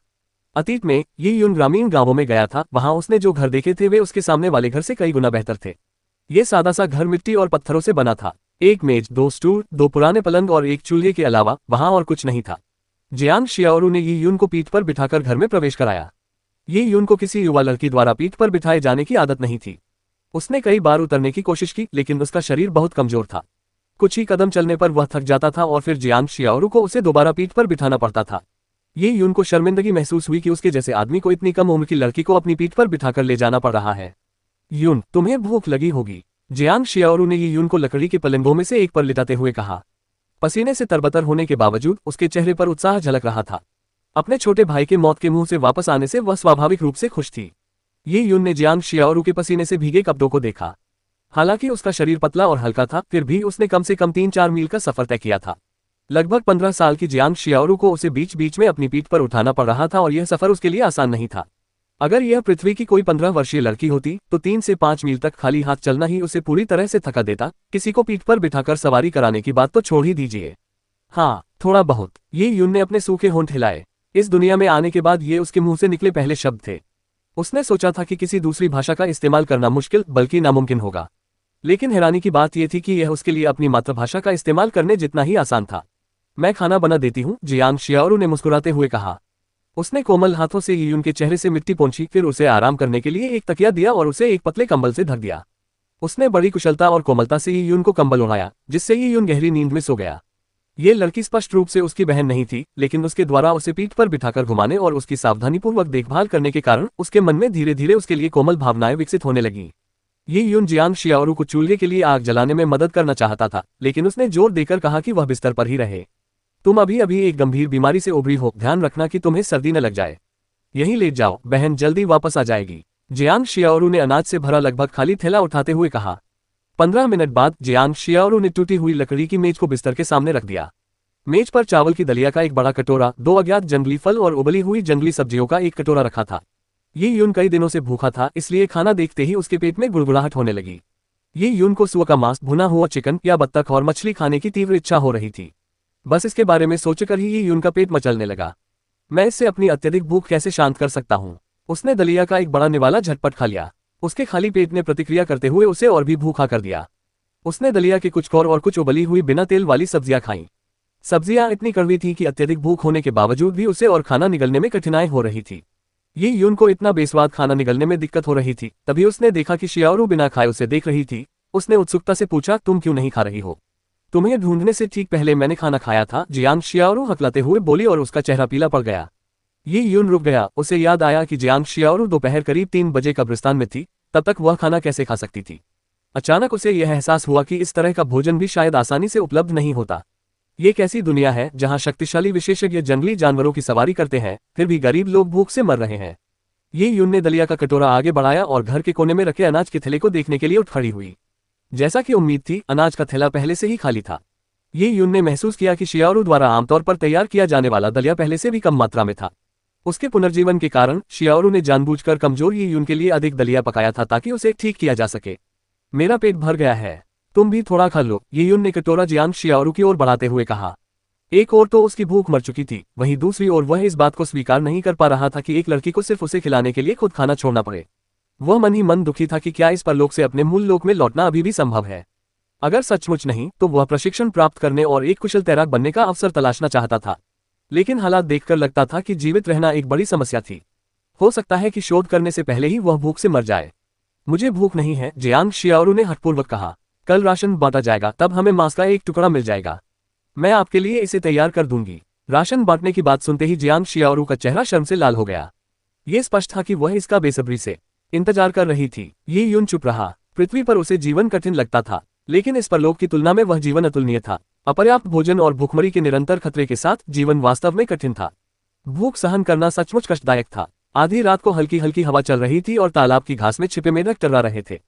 अतीत में ये यून ग्रामीण गांवों में गया था, वहां उसने जो घर देखे थे वे उसके सामने वाले घर से कई गुना बेहतर थे। ये सादा सा घर मिट्टी और पत्थरों से बना था। एक मेज, 2 स्टूल, 2 पुराने पलंग और एक चूल्हे के अलावा वहां और कुछ नहीं था। जियांग शियाओरू ने ये यून को पीठ पर बिठाकर घर में प्रवेश कराया। ये यून को किसी युवा लड़की द्वारा पीठ पर बिठाए जाने की आदत नहीं थी। उसने कई बार उतरने की कोशिश की, लेकिन उसका शरीर बहुत कमजोर था। कुछ ही कदम चलने पर वह थक जाता था और फिर जियांग शियाओरू को उसे दोबारा पीठ पर बिठाना पड़ता था। ये यून को शर्मिंदगी महसूस हुई कि उसके जैसे आदमी को इतनी कम उम्र की लड़की को अपनी पीठ पर बिठाकर ले जाना पड़ रहा है। यून, तुम्हें भूख लगी होगी। जियांग शियाओरू ने ये यून को लकड़ी के पलंगों में से एक पर लिटाते हुए कहा। पसीने से तरबतर होने के बावजूद उसके चेहरे पर उत्साह झलक रहा था। अपने छोटे भाई के मौत के मुंह से वापस आने से वह स्वाभाविक रूप से खुश थी। ये यून ने जियांग शियाओरू के पसीने से भीगे कपड़ों को देखा। हालांकि उसका शरीर पतला और हल्का था, फिर भी उसने कम से कम 3-4 मील का सफर तय किया था। लगभग 15 साल की जियांग शियाओरू को उसे बीच बीच में अपनी पीठ पर उठाना पड़ रहा था और यह सफर उसके लिए आसान नहीं था। अगर यह पृथ्वी की कोई 15 वर्षीय लड़की होती तो 3 से 5 मील तक खाली हाथ चलना ही उसे पूरी तरह से थका देता। किसी को पीठ पर बिठाकर सवारी कराने की बात तो छोड़ ही दीजिए। हाँ, थोड़ा बहुत। ये यून ने अपने सूखे होंठ हिलाए। इस दुनिया में आने के बाद ये उसके मुंह से निकले पहले शब्द थे। उसने सोचा था कि किसी दूसरी भाषा का इस्तेमाल करना मुश्किल बल्कि नामुमकिन होगा, लेकिन हैरानी की बात यह थी कि यह उसके लिए अपनी मातृभाषा का इस्तेमाल करने जितना ही आसान था। मैं खाना बना देती हूँ, जियांग शियाओरू ने मुस्कुराते हुए कहा। उसने कोमल हाथों से यून के चेहरे से मिट्टी पोंछी, फिर उसे आराम करने के लिए एक तकिया दिया और उसे एक पतले कंबल से ढक दिया। उसने बड़ी कुशलता और कोमलता से यून को कंबल उड़ाया, जिससे यून गहरी नींद में सो गया। ये लड़की स्पष्ट रूप से उसकी बहन नहीं थी, लेकिन उसके द्वारा उसे पीठ पर बिठाकर घुमाने और उसकी सावधानीपूर्वक देखभाल करने के कारण उसके मन में धीरे धीरे उसके लिए कोमल भावनाएं विकसित होने लगीं। ये यून जियांग शियाओरू को चूल्हे के लिए आग जलाने में मदद करना चाहता था, लेकिन उसने जोर देकर कहा कि वह बिस्तर पर ही रहे। तुम अभी अभी एक गंभीर बीमारी से उभरी हो, ध्यान रखना कि तुम्हें सर्दी न लग जाए। यहीं लेट जाओ, बहन जल्दी वापस आ जाएगी। जियांग शियाओरू ने अनाज से भरा लगभग खाली थैला उठाते हुए कहा। 15 मिनट बाद जियांग शियाओरू ने टूटी हुई लकड़ी की मेज को बिस्तर के सामने रख दिया। मेज पर चावल की दलिया का एक बड़ा कटोरा, 2 अज्ञात जंगली फल और उबली हुई जंगली सब्जियों का एक कटोरा रखा था। ये यून कई दिनों से भूखा था, इसलिए खाना देखते ही उसके पेट में गुड़गुड़ाहट होने लगी। ये यून को सुअर का मांस, भुना हुआ चिकन या बत्तख और मछली खाने की तीव्र इच्छा हो रही थी। बस इसके बारे में सोचकर ही ये यून का पेट मचलने लगा। मैं इससे अपनी अत्यधिक भूख कैसे शांत कर सकता हूँ? उसने दलिया का एक बड़ा निवाला झटपट खा लिया। उसके खाली पेट ने प्रतिक्रिया करते हुए उसे और भी भूखा कर दिया। उसने दलिया के कुछ कौर और कुछ उबली हुई बिना तेल वाली सब्जियां खाईं। सब्जियां इतनी कड़वी थी कि अत्यधिक भूख होने के बावजूद भी उसे और खाना निगलने में कठिनाई हो रही थी। ये यून को इतना बेस्वाद खाना निगलने में दिक्कत हो रही थी। तभी उसने देखा कि शियाओरू बिना खाए उसे देख रही थी। उसने उत्सुकता से पूछा, तुम क्यों नहीं खा रही हो? तुम्हें ढूंढने से ठीक पहले मैंने खाना खाया था, जियांग शियाओरू हकलाते हुए बोली और उसका चेहरा पीला पड़ गया। ये यून रुक गया। उसे याद आया कि जियांग शियाओरू दोपहर करीब 3 बजे कब्रिस्तान में थी, तब तक वह खाना कैसे खा सकती थी। अचानक उसे यह एहसास हुआ कि इस तरह का भोजन भी शायद आसानी से उपलब्ध नहीं होता। ये कैसी दुनिया है जहां शक्तिशाली विशेषज्ञ जंगली जानवरों की सवारी करते हैं, फिर भी गरीब लोग भूख से मर रहे हैं। ये यून ने दलिया का कटोरा आगे बढ़ाया और घर के कोने में रखे अनाज के थैले को देखने के लिए उठ खड़ी हुई। जैसा कि उम्मीद थी, अनाज का थैला पहले से ही खाली था। ये यून ने महसूस किया कि शियाओरू द्वारा आमतौर पर तैयार किया जाने वाला दलिया पहले से भी कम मात्रा में था। उसके पुनर्जीवन के कारण शियाओरू ने जानबूझकर कमजोर ये यून के लिए अधिक दलिया पकाया था ताकि उसे ठीक किया जा सके। मेरा पेट भर गया है। तुम भी थोड़ा खा लो, ये युन ने कटोरा जियांग शियाओरू की ओर बढ़ाते हुए कहा। एक ओर तो उसकी भूख मर चुकी थी, वहीं दूसरी ओर वह इस बात को स्वीकार नहीं कर पा रहा था कि एक लड़की को सिर्फ उसे खिलाने के लिए खुद खाना छोड़ना पड़े। वह मन ही मन दुखी था कि क्या इस परलोक से अपने मूल लोक में लौटना अभी भी संभव है। अगर सचमुच नहीं तो वह प्रशिक्षण प्राप्त करने और एक कुशल तैराक बनने का अवसर तलाशना चाहता था। लेकिन हालात देखकर लगता था कि जीवित रहना एक बड़ी समस्या थी। हो सकता है कि शोध करने से पहले ही वह भूख से मर जाए। मुझे भूख नहीं है, जियांग शियाओरू ने हठपूर्वक कहा। कल राशन बांटा जाएगा, तब हमें मांस का एक टुकड़ा मिल जाएगा। मैं आपके लिए इसे तैयार कर दूंगी। राशन बांटने की बात सुनते ही जियांग शियाओरू का चेहरा शर्म से लाल हो गया। ये स्पष्ट था कि वह इसका बेसब्री से इंतजार कर रही थी। ये यून चुप रहा। पृथ्वी पर उसे जीवन कठिन लगता था, लेकिन इस परलोक की तुलना में वह जीवन अतुलनीय था। अपर्याप्त भोजन और भूखमरी के निरंतर खतरे के साथ जीवन वास्तव में कठिन था। भूख सहन करना सचमुच कष्टदायक था। आधी रात को हल्की हल्की हवा चल रही थी और तालाब की घास में छिपे मेढक टर्रा रहे थे।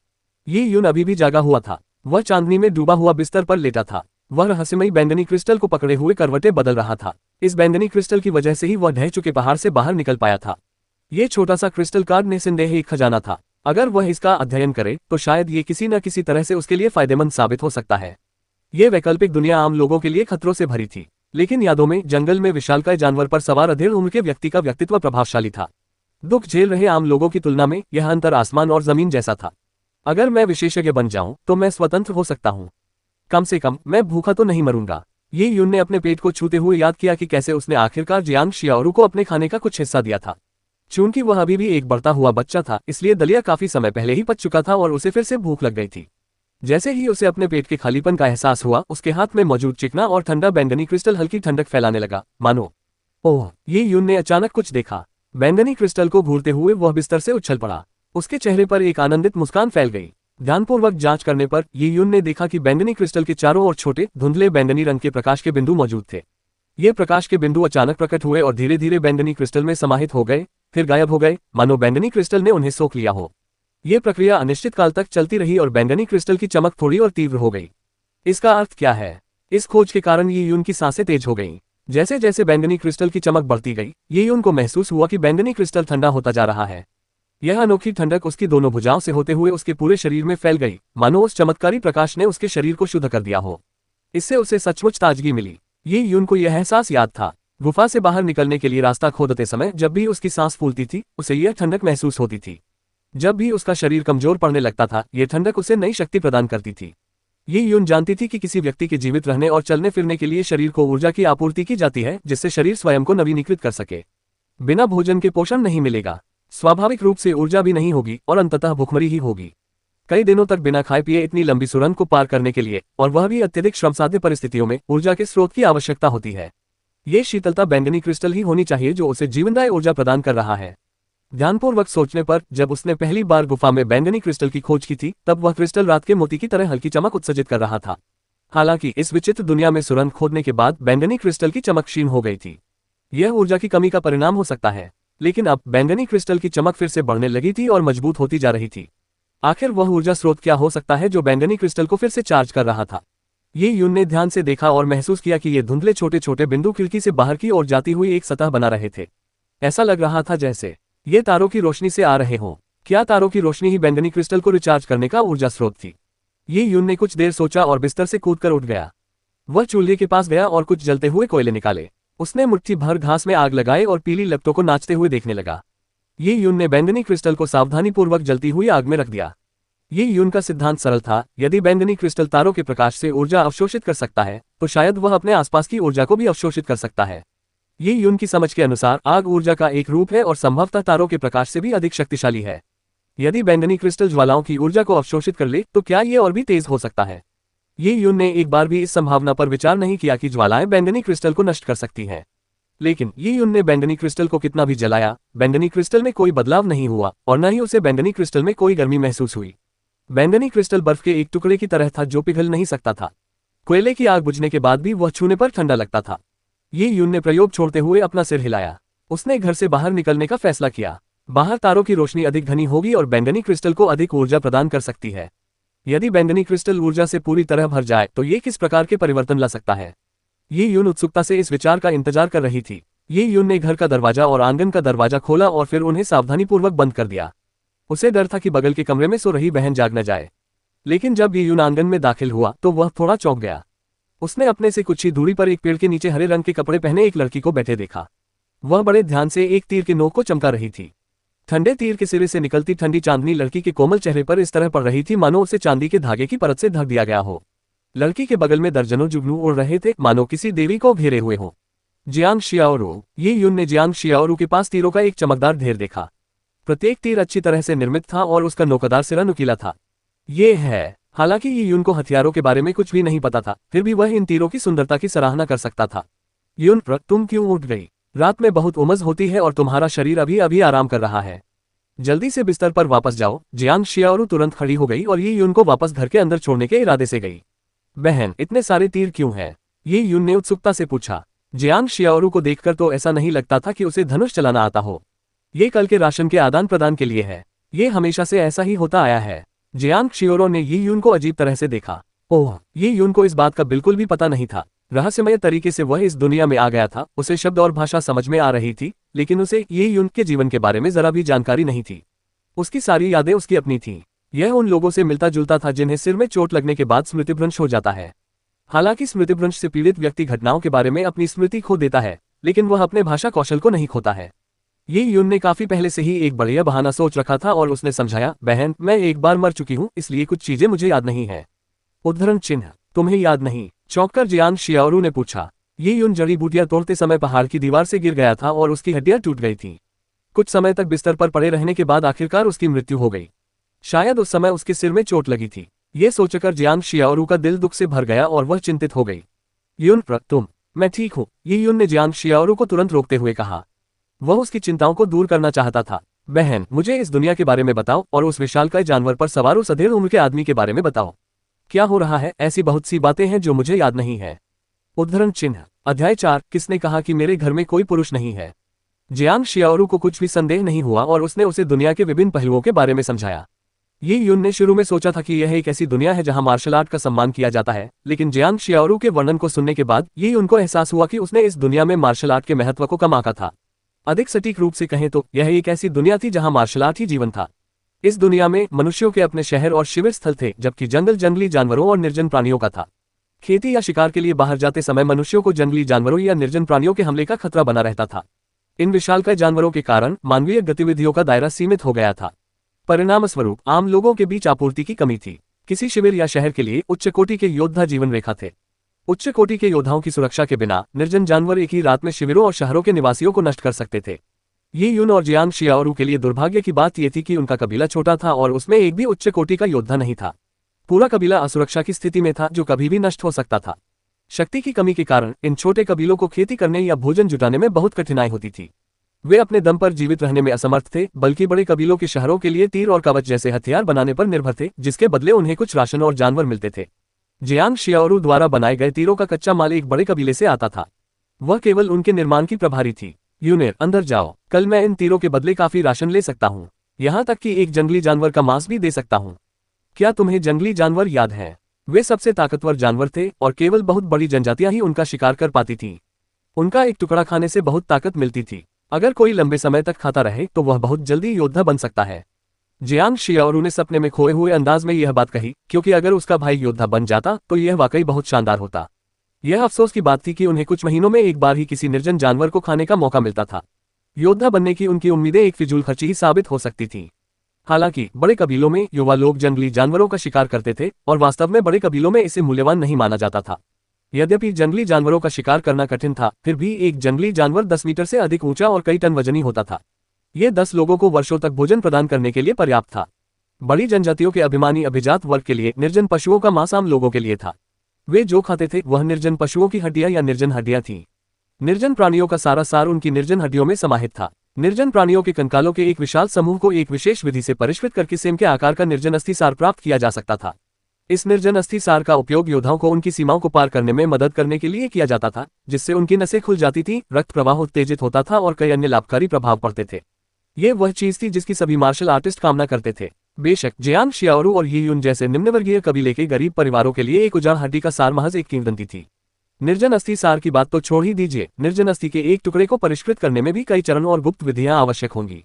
ये यून अभी भी जागा हुआ था। वह चांदनी में डूबा हुआ बिस्तर पर लेटा था। वह रहस्यमयी बैंगनी क्रिस्टल को पकड़े हुए करवटें बदल रहा था। इस बैंगनी क्रिस्टल की वजह से ही वह ढह चुके पहाड़ से बाहर निकल पाया था। ये छोटा सा क्रिस्टल कार्ड निस्संदेह एक खजाना था। अगर वह इसका अध्ययन करे तो शायद ये किसी न किसी तरह से उसके लिए फायदेमंद साबित हो सकता है। ये वैकल्पिक दुनिया आम लोगों के लिए खतरों से भरी थी, लेकिन यादों में जंगल में विशालकाय जानवर पर सवार अधेड़ उम्र के व्यक्ति का व्यक्तित्व प्रभावशाली था। दुख झेल रहे आम लोगों की तुलना में यह अंतर आसमान और जमीन जैसा था। अगर मैं विशेषज्ञ बन जाऊं तो मैं स्वतंत्र हो सकता हूं। कम से कम मैं भूखा तो नहीं मरूंगा। ये यून ने अपने पेट को छूते हुए याद किया कि कैसे उसने आखिरकार जियांग शियाओरू को अपने खाने का कुछ हिस्सा दिया था। चूंकि वह अभी भी एक बढ़ता हुआ बच्चा था, इसलिए दलिया काफी समय पहले ही पच चुका था और उसे फिर से भूख लग गई थी। जैसे ही उसे अपने पेट के खालीपन का एहसास हुआ, उसके हाथ में मौजूद चिकना और ठंडा बैंगनी क्रिस्टल हल्की ठंडक फैलाने लगा, मानो। ओह, ये यून ने अचानक कुछ देखा। बैंगनी क्रिस्टल को घूरते हुए वह बिस्तर से उछल पड़ा। उसके चेहरे पर एक आनंदित मुस्कान फैल गई। ध्यानपूर्वक जांच करने पर ये यून ने देखा कि बैंगनी क्रिस्टल के चारों ओर छोटे धुंधले बैंगनी रंग के प्रकाश के बिंदु मौजूद थे। ये प्रकाश के बिंदु अचानक प्रकट हुए और धीरे धीरे बैंगनी क्रिस्टल में समाहित हो गए, फिर गायब हो गए, मानो बैंगनी क्रिस्टल ने उन्हें सोख लिया हो। ये प्रक्रिया अनिश्चित काल तक चलती रही और बैंगनी क्रिस्टल की चमक थोड़ी और तीव्र हो गई। इसका अर्थ क्या है? इस खोज के कारण ये यून की सांसें तेज हो गईं। जैसे जैसे बैंगनी क्रिस्टल की चमक बढ़ती गई, ये यून को महसूस हुआ कि बैंगनी क्रिस्टल ठंडा होता जा रहा है। यह अनोखी ठंडक उसकी दोनों भुजाओं से होते हुए उसके पूरे शरीर में फैल गई, मानो उस चमत्कारी प्रकाश ने उसके शरीर को शुद्ध कर दिया हो। इससे उसे सचमुच ताजगी मिली। ये यून को यह एहसास याद था। गुफा से बाहर निकलने के लिए रास्ता खोदते समय जब भी उसकी सांस फूलती थी, उसे यह ठंडक महसूस होती थी। जब भी उसका शरीर कमजोर पड़ने लगता था, यह ठंडक उसे नई शक्ति प्रदान करती थी। ये यून जानती थी कि किसी व्यक्ति के जीवित रहने और चलने फिरने के लिए शरीर को ऊर्जा की आपूर्ति की जाती है, जिससे शरीर स्वयं को नवीनीकृत कर सके। बिना भोजन के पोषण नहीं मिलेगा, स्वाभाविक रूप से ऊर्जा भी नहीं होगी और अंततः भूखमरी ही होगी। कई दिनों तक बिना खाए पिए इतनी लंबी सुरंग को पार करने के लिए, और वह भी अत्यधिक श्रमसाध्य परिस्थितियों में, ऊर्जा के स्रोत की आवश्यकता होती है। ये शीतलता बैंगनी क्रिस्टल ही होनी चाहिए जो उसे जीवनदायी ऊर्जा प्रदान कर रहा है। ध्यानपूर्वक सोचने पर जब उसने पहली बार गुफा में बैंगनी क्रिस्टल की खोज की थी, तब वह क्रिस्टल रात के मोती की तरह हल्की चमक उत्सर्जित कर रहा था। हालांकि इस विचित्र दुनिया में सुरंग खोदने के बाद बैंगनी क्रिस्टल की चमक क्षीण हो गई थी। यह ऊर्जा की कमी का परिणाम हो सकता है, लेकिन अब बैंगनी क्रिस्टल की चमक फिर से बढ़ने लगी थी और मजबूत होती जा रही थी। आखिर वह ऊर्जा स्रोत क्या हो सकता है जो बैंगनी क्रिस्टल को फिर से चार्ज कर रहा था? ये यून ने ध्यान से देखा और महसूस किया कि ये धुंधले छोटे छोटे बिंदु खिड़की से बाहर की ओर जाती हुई एक सतह बना रहे थे। ऐसा लग रहा था जैसे ये तारों की रोशनी से आ रहे हों। क्या तारों की रोशनी ही बैंगनी क्रिस्टल को रिचार्ज करने का ऊर्जा स्रोत थी? ये यून ने कुछ देर सोचा और बिस्तर से कूदकर उठ गया। वह चूल्हे के पास गया और कुछ जलते हुए कोयले निकाले। उसने मुट्ठी भर घास में आग लगाई और पीली लपटों को नाचते हुए देखने लगा। ये यून ने बैंगनी क्रिस्टल को सावधानीपूर्वक जलती हुई आग में रख दिया। ये यून का सिद्धांत सरल था, यदि बैंगनी क्रिस्टल तारों के प्रकाश से ऊर्जा अवशोषित कर सकता है, तो शायद वह अपने आसपास की ऊर्जा को भी अवशोषित कर सकता है। ये यून की समझ के अनुसार आग ऊर्जा का एक रूप है और संभवतः तारों के प्रकाश से भी अधिक शक्तिशाली है। यदि बैंगनी क्रिस्टल ज्वालाओं की ऊर्जा को अवशोषित कर ले, तो क्या ये और भी तेज हो सकता है? ये यून ने एक बार भी इस संभावना पर विचार नहीं किया कि ज्वालाएं बैंगनी क्रिस्टल को नष्ट कर सकती हैं। लेकिन ये यून ने बैंगनी क्रिस्टल को कितना भी जलाया, बैंगनी क्रिस्टल में कोई बदलाव नहीं हुआ और न ही उसे बैंगनी क्रिस्टल में कोई गर्मी महसूस हुई। बैंगनी क्रिस्टल बर्फ के एक टुकड़े की तरह था जो पिघल नहीं सकता था। कोयले की आग बुझने के बाद भी वह छूने पर ठंडा लगता था। ये यून ने प्रयोग छोड़ते हुए अपना सिर हिलाया। उसने घर से बाहर निकलने का फैसला किया। बाहर तारों की रोशनी अधिक घनी होगी और बैंगनी क्रिस्टल को अधिक ऊर्जा प्रदान कर सकती है। यदि बैंगनी क्रिस्टल ऊर्जा से पूरी तरह भर जाए तो ये किस प्रकार के परिवर्तन ला सकता है? ये यून उत्सुकता से इस विचार का इंतजार कर रही थी। ये यून ने घर का दरवाजा और आंगन का दरवाजा खोला और फिर उन्हें सावधानीपूर्वक बंद कर दिया। उसे डर था कि बगल के कमरे में सो रही बहन जाग न जाए। लेकिन जब ये यून आंगन में दाखिल हुआ तो वह थोड़ा चौंक गया। उसने अपने से कुछ ही दूरी पर एक पेड़ के नीचे हरे रंग के कपड़े पहने एक लड़की को बैठे देखा। वह बड़े ध्यान से एक तीर के नोक को चमका रही थी। ठंडे तीर के सिरे से निकलती ठंडी चांदनी लड़की के कोमल चेहरे पर इस तरह पड़ रही थी मानो उसे चांदी के धागे की परत से ढक दिया गया हो। लड़की के बगल में दर्जनों जुगनू उड़ रहे थे मानो किसी देवी को घेरे हुए हो। जियांग शियाओरू, ये यून ने जियांग शियाओरू के पास तीरों का एक चमकदार ढेर देखा। प्रत्येक तीर अच्छी तरह से निर्मित था और उसका नोकदार सिरा नुकीला था। ये है, हालांकि ये यून को हथियारों के बारे में कुछ भी नहीं पता था, फिर भी वह इन तीरों की सुंदरता की सराहना कर सकता था। यून, तुम क्यों उठ गई? रात में बहुत उमस होती है और तुम्हारा शरीर अभी अभी आराम कर रहा है। जल्दी से बिस्तर पर वापस जाओ। जियांग शियाओरू तुरंत खड़ी हो गई और ये यून को वापस घर के अंदर छोड़ने के इरादे से गई। बहन, इतने सारे तीर क्यों हैं? ये यून ने उत्सुकता से पूछा। जियांग शियाओरू को देखकर तो ऐसा नहीं लगता था कि उसे धनुष चलाना आता हो। ये कल के राशन के आदान प्रदान के लिए है। ये हमेशा से ऐसा ही होता आया है। जियांग शियाओरू ने ये यून को अजीब तरह से देखा। ओह, ये यून को इस बात का बिल्कुल भी पता नहीं था। रहस्यमय तरीके से वह इस दुनिया में आ गया था। उसे शब्द और भाषा समझ में आ रही थी, लेकिन उसे ये यून के जीवन के बारे में जरा भी जानकारी नहीं थी। उसकी सारी यादें उसकी अपनी थीं। यह उन लोगों से मिलता जुलता था जिन्हें सिर में चोट लगने के बाद स्मृतिभ्रंश हो जाता है। हालांकि स्मृतिभ्रंश से पीड़ित व्यक्ति घटनाओं के बारे में अपनी स्मृति खो देता है, लेकिन वह अपने भाषा कौशल को नहीं खोता है। ये यून ने काफी पहले से ही एक बढ़िया बहाना सोच रखा था और उसने समझाया, बहन, मैं एक बार मर चुकी हूँ, इसलिए कुछ चीजें मुझे याद नहीं है। उद्धरण चिन्ह, तुम्हें याद नहीं? चौंककर जियांग शियाओरू ने पूछा। ये यून जड़ी बूटियां तोड़ते समय पहाड़ की दीवार से गिर गया था और उसकी हड्डियां टूट गई थीं। कुछ समय तक बिस्तर पर पड़े रहने के बाद आखिरकार उसकी मृत्यु हो गई। शायद उस समय उसके सिर में चोट लगी थी। ये सोचकर जियांग शियाओरू का दिल दुख से भर गया और वह चिंतित हो गई। यून, मैं ठीक हूँ, ये यून ने जियांग शियाओरू को तुरंत रोकते हुए कहा। वह उसकी चिंताओं को दूर करना चाहता था। बहन, मुझे इस दुनिया के बारे में बताओ और उस विशालकाय जानवर पर सवार उस अधेड़ उम्र के आदमी के बारे में बताओ। क्या हो रहा है? ऐसी बहुत सी बातें हैं जो मुझे याद नहीं है। उद्धरण चिन्ह, अध्याय 4, किसने कहा कि मेरे घर में कोई पुरुष नहीं है? जियांग शियाओरू को कुछ भी संदेह नहीं हुआ और उसने उसे दुनिया के विभिन्न पहलुओं के बारे में समझाया। ये यून ने शुरू में सोचा था कि यह एक ऐसी दुनिया है जहां मार्शल आर्ट का सम्मान किया जाता है, लेकिन जियांग शियाओरू के वर्णन को सुनने के बाद ये उनको एहसास हुआ कि उसने इस दुनिया में मार्शल आर्ट के महत्व को कम आंका था। अधिक सटीक रूप से कहें तो यह एक ऐसी दुनिया थी जहां मार्शल आर्ट ही जीवन था। इस दुनिया में मनुष्यों के अपने शहर और शिविर स्थल थे, जबकि जंगल जंगली जानवरों और निर्जन प्राणियों का था। खेती या शिकार के लिए बाहर जाते समय मनुष्यों को जंगली जानवरों या निर्जन प्राणियों के हमले का खतरा बना रहता था। इन विशालकाय जानवरों के कारण मानवीय गतिविधियों का दायरा सीमित हो गया था। परिणामस्वरूप आम लोगों के बीच आपूर्ति की कमी थी। किसी शिविर या शहर के लिए उच्च कोटि के योद्धा जीवन रेखा थे। उच्च कोटि के योद्धाओं की सुरक्षा के बिना निर्जन जानवर एक ही रात में शिविरों और शहरों के निवासियों को नष्ट कर सकते थे। ये यून और जियांग शियाओरू के लिए दुर्भाग्य की बात यह थी कि उनका कबीला छोटा था और उसमें एक भी उच्च कोटि का योद्धा नहीं था। पूरा कबीला असुरक्षा की स्थिति में था जो कभी भी नष्ट हो सकता था। शक्ति की कमी के कारण इन छोटे कबीलों को खेती करने या भोजन जुटाने में बहुत कठिनाई होती थी। वे अपने दम पर जीवित रहने में असमर्थ थे, बल्कि बड़े कबीलों के शहरों के लिए तीर और कवच जैसे हथियार बनाने पर निर्भर थे, जिसके बदले उन्हें कुछ राशन और जानवर मिलते थे। जियांग शियाओरू द्वारा बनाए गए तीरों का कच्चा माल एक बड़े कबीले से आता था। वह केवल उनके निर्माण की प्रभारी थी। यूनेर, अंदर जाओ, कल मैं इन तीरों के बदले काफी राशन ले सकता हूँ। यहाँ तक कि एक जंगली जानवर का मांस भी दे सकता हूँ। क्या तुम्हें जंगली जानवर याद हैं? वे सबसे ताकतवर जानवर थे और केवल बहुत बड़ी जनजातियां ही उनका शिकार कर पाती थीं। उनका एक टुकड़ा खाने से बहुत ताकत मिलती थी। अगर कोई लंबे समय तक खाता रहे तो वह बहुत जल्दी योद्धा बन सकता है। जियांग शियाओरू ने सपने में खोए हुए अंदाज में यह बात कही, क्योंकि अगर उसका भाई योद्धा बन जाता तो यह वाकई बहुत शानदार होता। यह अफसोस की बात थी कि उन्हें कुछ महीनों में एक बार ही किसी निर्जन जानवर को खाने का मौका मिलता था। योद्धा बनने की उनकी उम्मीदें एक फिजूल खर्ची ही साबित हो सकती थीं। हालांकि बड़े कबीलों में युवा लोग जंगली जानवरों का शिकार करते थे और वास्तव में बड़े कबीलों में इसे मूल्यवान नहीं माना जाता था। यद्यपि जंगली जानवरों का शिकार करना कठिन था, फिर भी एक जंगली जानवर 10 मीटर से अधिक ऊंचा और कई टन वजनी होता था। यह 10 लोगों को वर्षों तक भोजन प्रदान करने के लिए पर्याप्त था। बड़ी जनजातियों के अभिमानी अभिजात वर्ग के लिए निर्जन पशुओं का मांस आम लोगों के लिए था। वे जो खाते थे वह निर्जन पशुओं की हड्डियां या निर्जन हड्डियां थीं। निर्जन प्राणियों का सारा सार उनकी निर्जन हड्डियों में समाहित था। निर्जन प्राणियों के कंकालों के एक विशाल समूह को एक विशेष विधि से परिष्कृत करके सेम के आकार का निर्जन अस्थि सार प्राप्त किया जा सकता था। इस निर्जन अस्थि सार का उपयोग योद्धाओं को उनकी सीमाओं को पार करने में मदद करने के लिए किया जाता था, जिससे उनकी नसें खुल जाती थीं, रक्त प्रवाह उत्तेजित होता था और कई अन्य लाभकारी प्रभाव पड़ते थे। ये वह चीज थी जिसकी सभी मार्शल आर्टिस्ट कामना करते थे। बेशक जियांग शियाओरू और ये यून जैसे निम्नवर्गीय कबीले के गरीब परिवारों के लिए एक उजाड़ हड्डी का सार महज एक किंवदंती थी। निर्जन अस्थि सार की बात तो छोड़ ही दीजिए, निर्जन अस्थि के एक टुकड़े को परिष्कृत करने में भी कई चरण और गुप्त विधियां आवश्यक होंगी।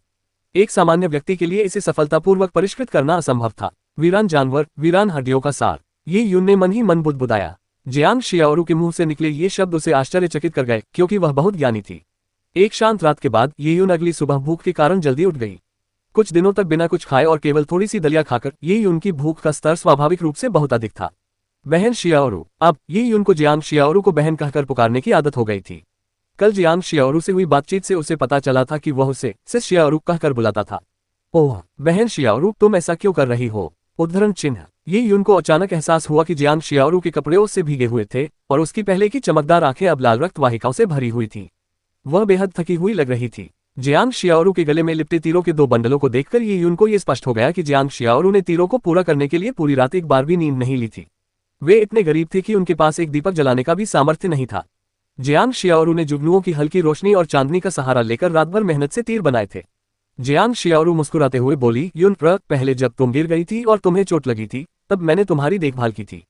एक सामान्य व्यक्ति के लिए इसे सफलतापूर्वक परिष्कृत करना असंभव था। वीरान जानवर, वीरान हड्डियों का सार। ये यून ने मन ही मन बुदबुदाया। जियांग शियाओरू के मुंह से निकले ये शब्द उसे आश्चर्यचकित कर गए, क्योंकि वह बहुत ज्ञानी थी। एक शांत रात के बाद ये यून अगली सुबह भूख के कारण जल्दी उठ गई। कुछ दिनों तक बिना कुछ खाए और केवल थोड़ी सी दलिया खाकर ये यून की भूख का स्तर स्वाभाविक रूप से बहुत अधिक था। बहन शियाओरू। अब ये यून को जियांग शियाओरू को बहन कहकर पुकारने की आदत हो गई थी। कल जियांग शियाओरू से हुई बातचीत से उसे पता चला था कि वह उसे सिस शियाओरू कहकर बुलाता था। ओह बहन शियाओरू, तुम ऐसा क्यों कर रही हो? उद्धरण चिन्ह। ये यून को अचानक एहसास हुआ कि जियांग शियाओरू के कपड़े उससे भीगे हुए थे और उसकी पहले की चमकदार आंखें अब लाल रक्त वाहिकाओं से भरी हुई थीं। वह बेहद थकी हुई लग रही थी। जियांग शियाओरू के गले में लिपटे तीरों के 2 बंडलों को देखकर ये यून को ये स्पष्ट हो गया कि जियांग शियाओरू ने तीरों को पूरा करने के लिए पूरी रात एक बार भी नींद नहीं ली थी। वे इतने गरीब थे कि उनके पास एक दीपक जलाने का भी सामर्थ्य नहीं था। जियांग शियाओरू ने जुगनुओं की हल्की रोशनी और चांदनी का सहारा लेकर रात भर मेहनत से तीर बनाए थे। जियांग शियाओरू मुस्कुराते हुए बोली, यून पहले जब तुम गिर गई थी और तुम्हें चोट लगी थी तब मैंने तुम्हारी देखभाल की थी।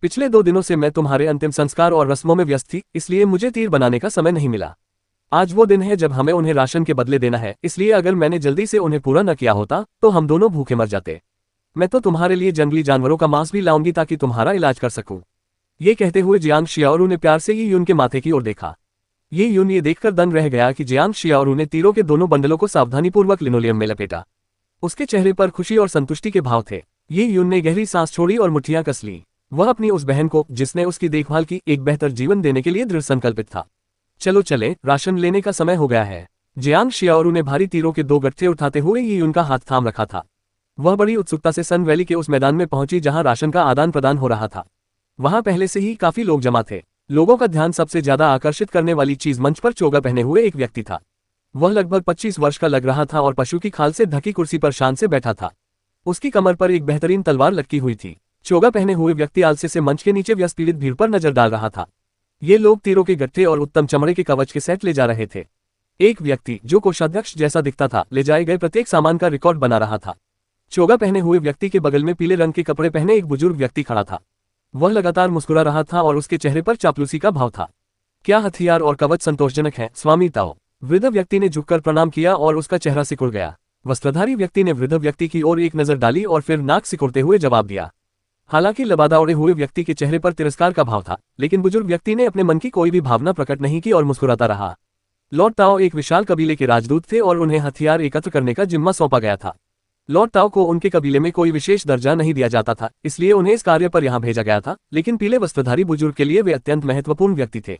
पिछले 2 दिनों से मैं तुम्हारे अंतिम संस्कार और रस्मों में व्यस्त थी, इसलिए मुझे तीर बनाने का समय नहीं मिला। आज वो दिन है जब हमें उन्हें राशन के बदले देना है, इसलिए अगर मैंने जल्दी से उन्हें पूरा न किया होता तो हम दोनों भूखे मर जाते। मैं तो तुम्हारे लिए जंगली जानवरों का मांस भी लाऊंगी ताकि तुम्हारा इलाज कर सकूं। ये कहते हुए जियांग शियाओरू ने प्यार से ये यून के माथे की ओर देखा। ये यून ये देखकर दंग रह गया कि जियांग शियाओरू ने तीरों के दोनों बंडलों को सावधानीपूर्वक लिनोलियम में लपेटा। उसके चेहरे पर खुशी और संतुष्टि के भाव थे। ये यून ने गहरी सांस छोड़ी और मुट्ठियां कस ली। वह अपनी उस बहन को, जिसने उसकी देखभाल की, एक बेहतर जीवन देने के लिए दृढ़ संकल्पित था। चलो चले, राशन लेने का समय हो गया है। जियांग शियाओरू ने भारी तीरों के 2 गट्ठे उठाते हुए ये यून का हाथ थाम रखा था। वह बड़ी उत्सुकता से सन वैली के उस मैदान में पहुंची जहां राशन का आदान प्रदान हो रहा था। वहां पहले से ही काफी लोग जमा थे। लोगों का ध्यान सबसे ज्यादा आकर्षित करने वाली चीज मंच पर चोगा पहने हुए एक व्यक्ति था। वह लगभग 25 वर्ष का लग रहा था और पशु की खाल से ढकी कुर्सी पर शान से बैठा था। उसकी कमर पर एक बेहतरीन तलवार लटकी हुई थी। चोगा पहने हुए व्यक्ति आलसे से मंच के नीचे व्यस्त पीड़ित भीड़ पर नजर डाल रहा था। ये लोग तीरों के गट्ठे और उत्तम चमड़े के कवच के सेट ले जा रहे थे। एक व्यक्ति, जो कोषाध्यक्ष जैसा दिखता था, ले जाए गए प्रत्येक सामान का रिकॉर्ड बना रहा था। चोगा पहने हुए व्यक्ति के बगल में पीले रंग के कपड़े पहने एक बुजुर्ग व्यक्ति खड़ा था। वह लगातार मुस्कुरा रहा था और उसके चेहरे पर चापलूसी का भाव था। क्या हथियार और कवच संतोषजनक है, स्वामी ताओ? वृद्ध व्यक्ति ने झुककर प्रणाम किया और उसका चेहरा सिकुड़ गया। वस्त्रधारी व्यक्ति ने वृद्ध व्यक्ति की ओर एक नजर डाली और फिर नाक सिकुड़ते हुए जवाब दिया। हालांकि लबादा ओढ़े हुए व्यक्ति के चेहरे पर तिरस्कार का भाव था, लेकिन बुजुर्ग व्यक्ति ने अपने मन की कोई भी भावना प्रकट नहीं की और मुस्कुराता रहा। लॉर्ड ताओ एक विशाल कबीले के राजदूत थे और उन्हें हथियार एकत्र करने का जिम्मा सौंपा गया था। लॉर्ड ताओ को उनके कबीले में कोई विशेष दर्जा नहीं दिया जाता था, इसलिए उन्हें इस कार्य पर यहाँ भेजा गया था, लेकिन पीले वस्त्रधारी बुजुर्ग के लिए वे अत्यंत महत्वपूर्ण व्यक्ति थे।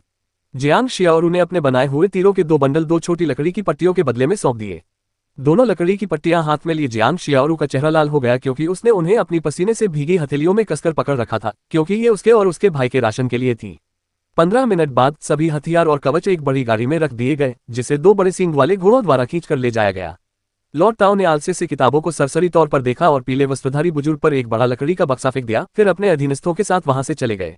जियांग शियाओरू ने अपने बनाए हुए तीरों के 2 बंडल 2 छोटी लकड़ी की पट्टियों के बदले में सौंप दिए। दोनों लकड़ी की पट्टियां हाथ में लिए जियांग शियाओरू का चेहरा लाल हो गया, क्योंकि उसने उन्हें अपनी पसीने से भीगी हथेलियों में कसकर पकड़ रखा था, क्योंकि ये उसके और उसके भाई के राशन के लिए थी। 15 मिनट बाद सभी हथियार और कवच एक बड़ी गाड़ी में रख दिए गए, जिसे 2 बड़े सींग वाले घोड़ों द्वारा खींचकर ले जाया गया। लॉर्ड ताओ ने आलसे से किताबों को सरसरी तौर पर देखा और पीले वस्त्रधारी बुजुर्ग पर एक बड़ा लकड़ी का बक्सा फेंक दिया, फिर अपने अधीनस्थों के साथ वहां से चले गए।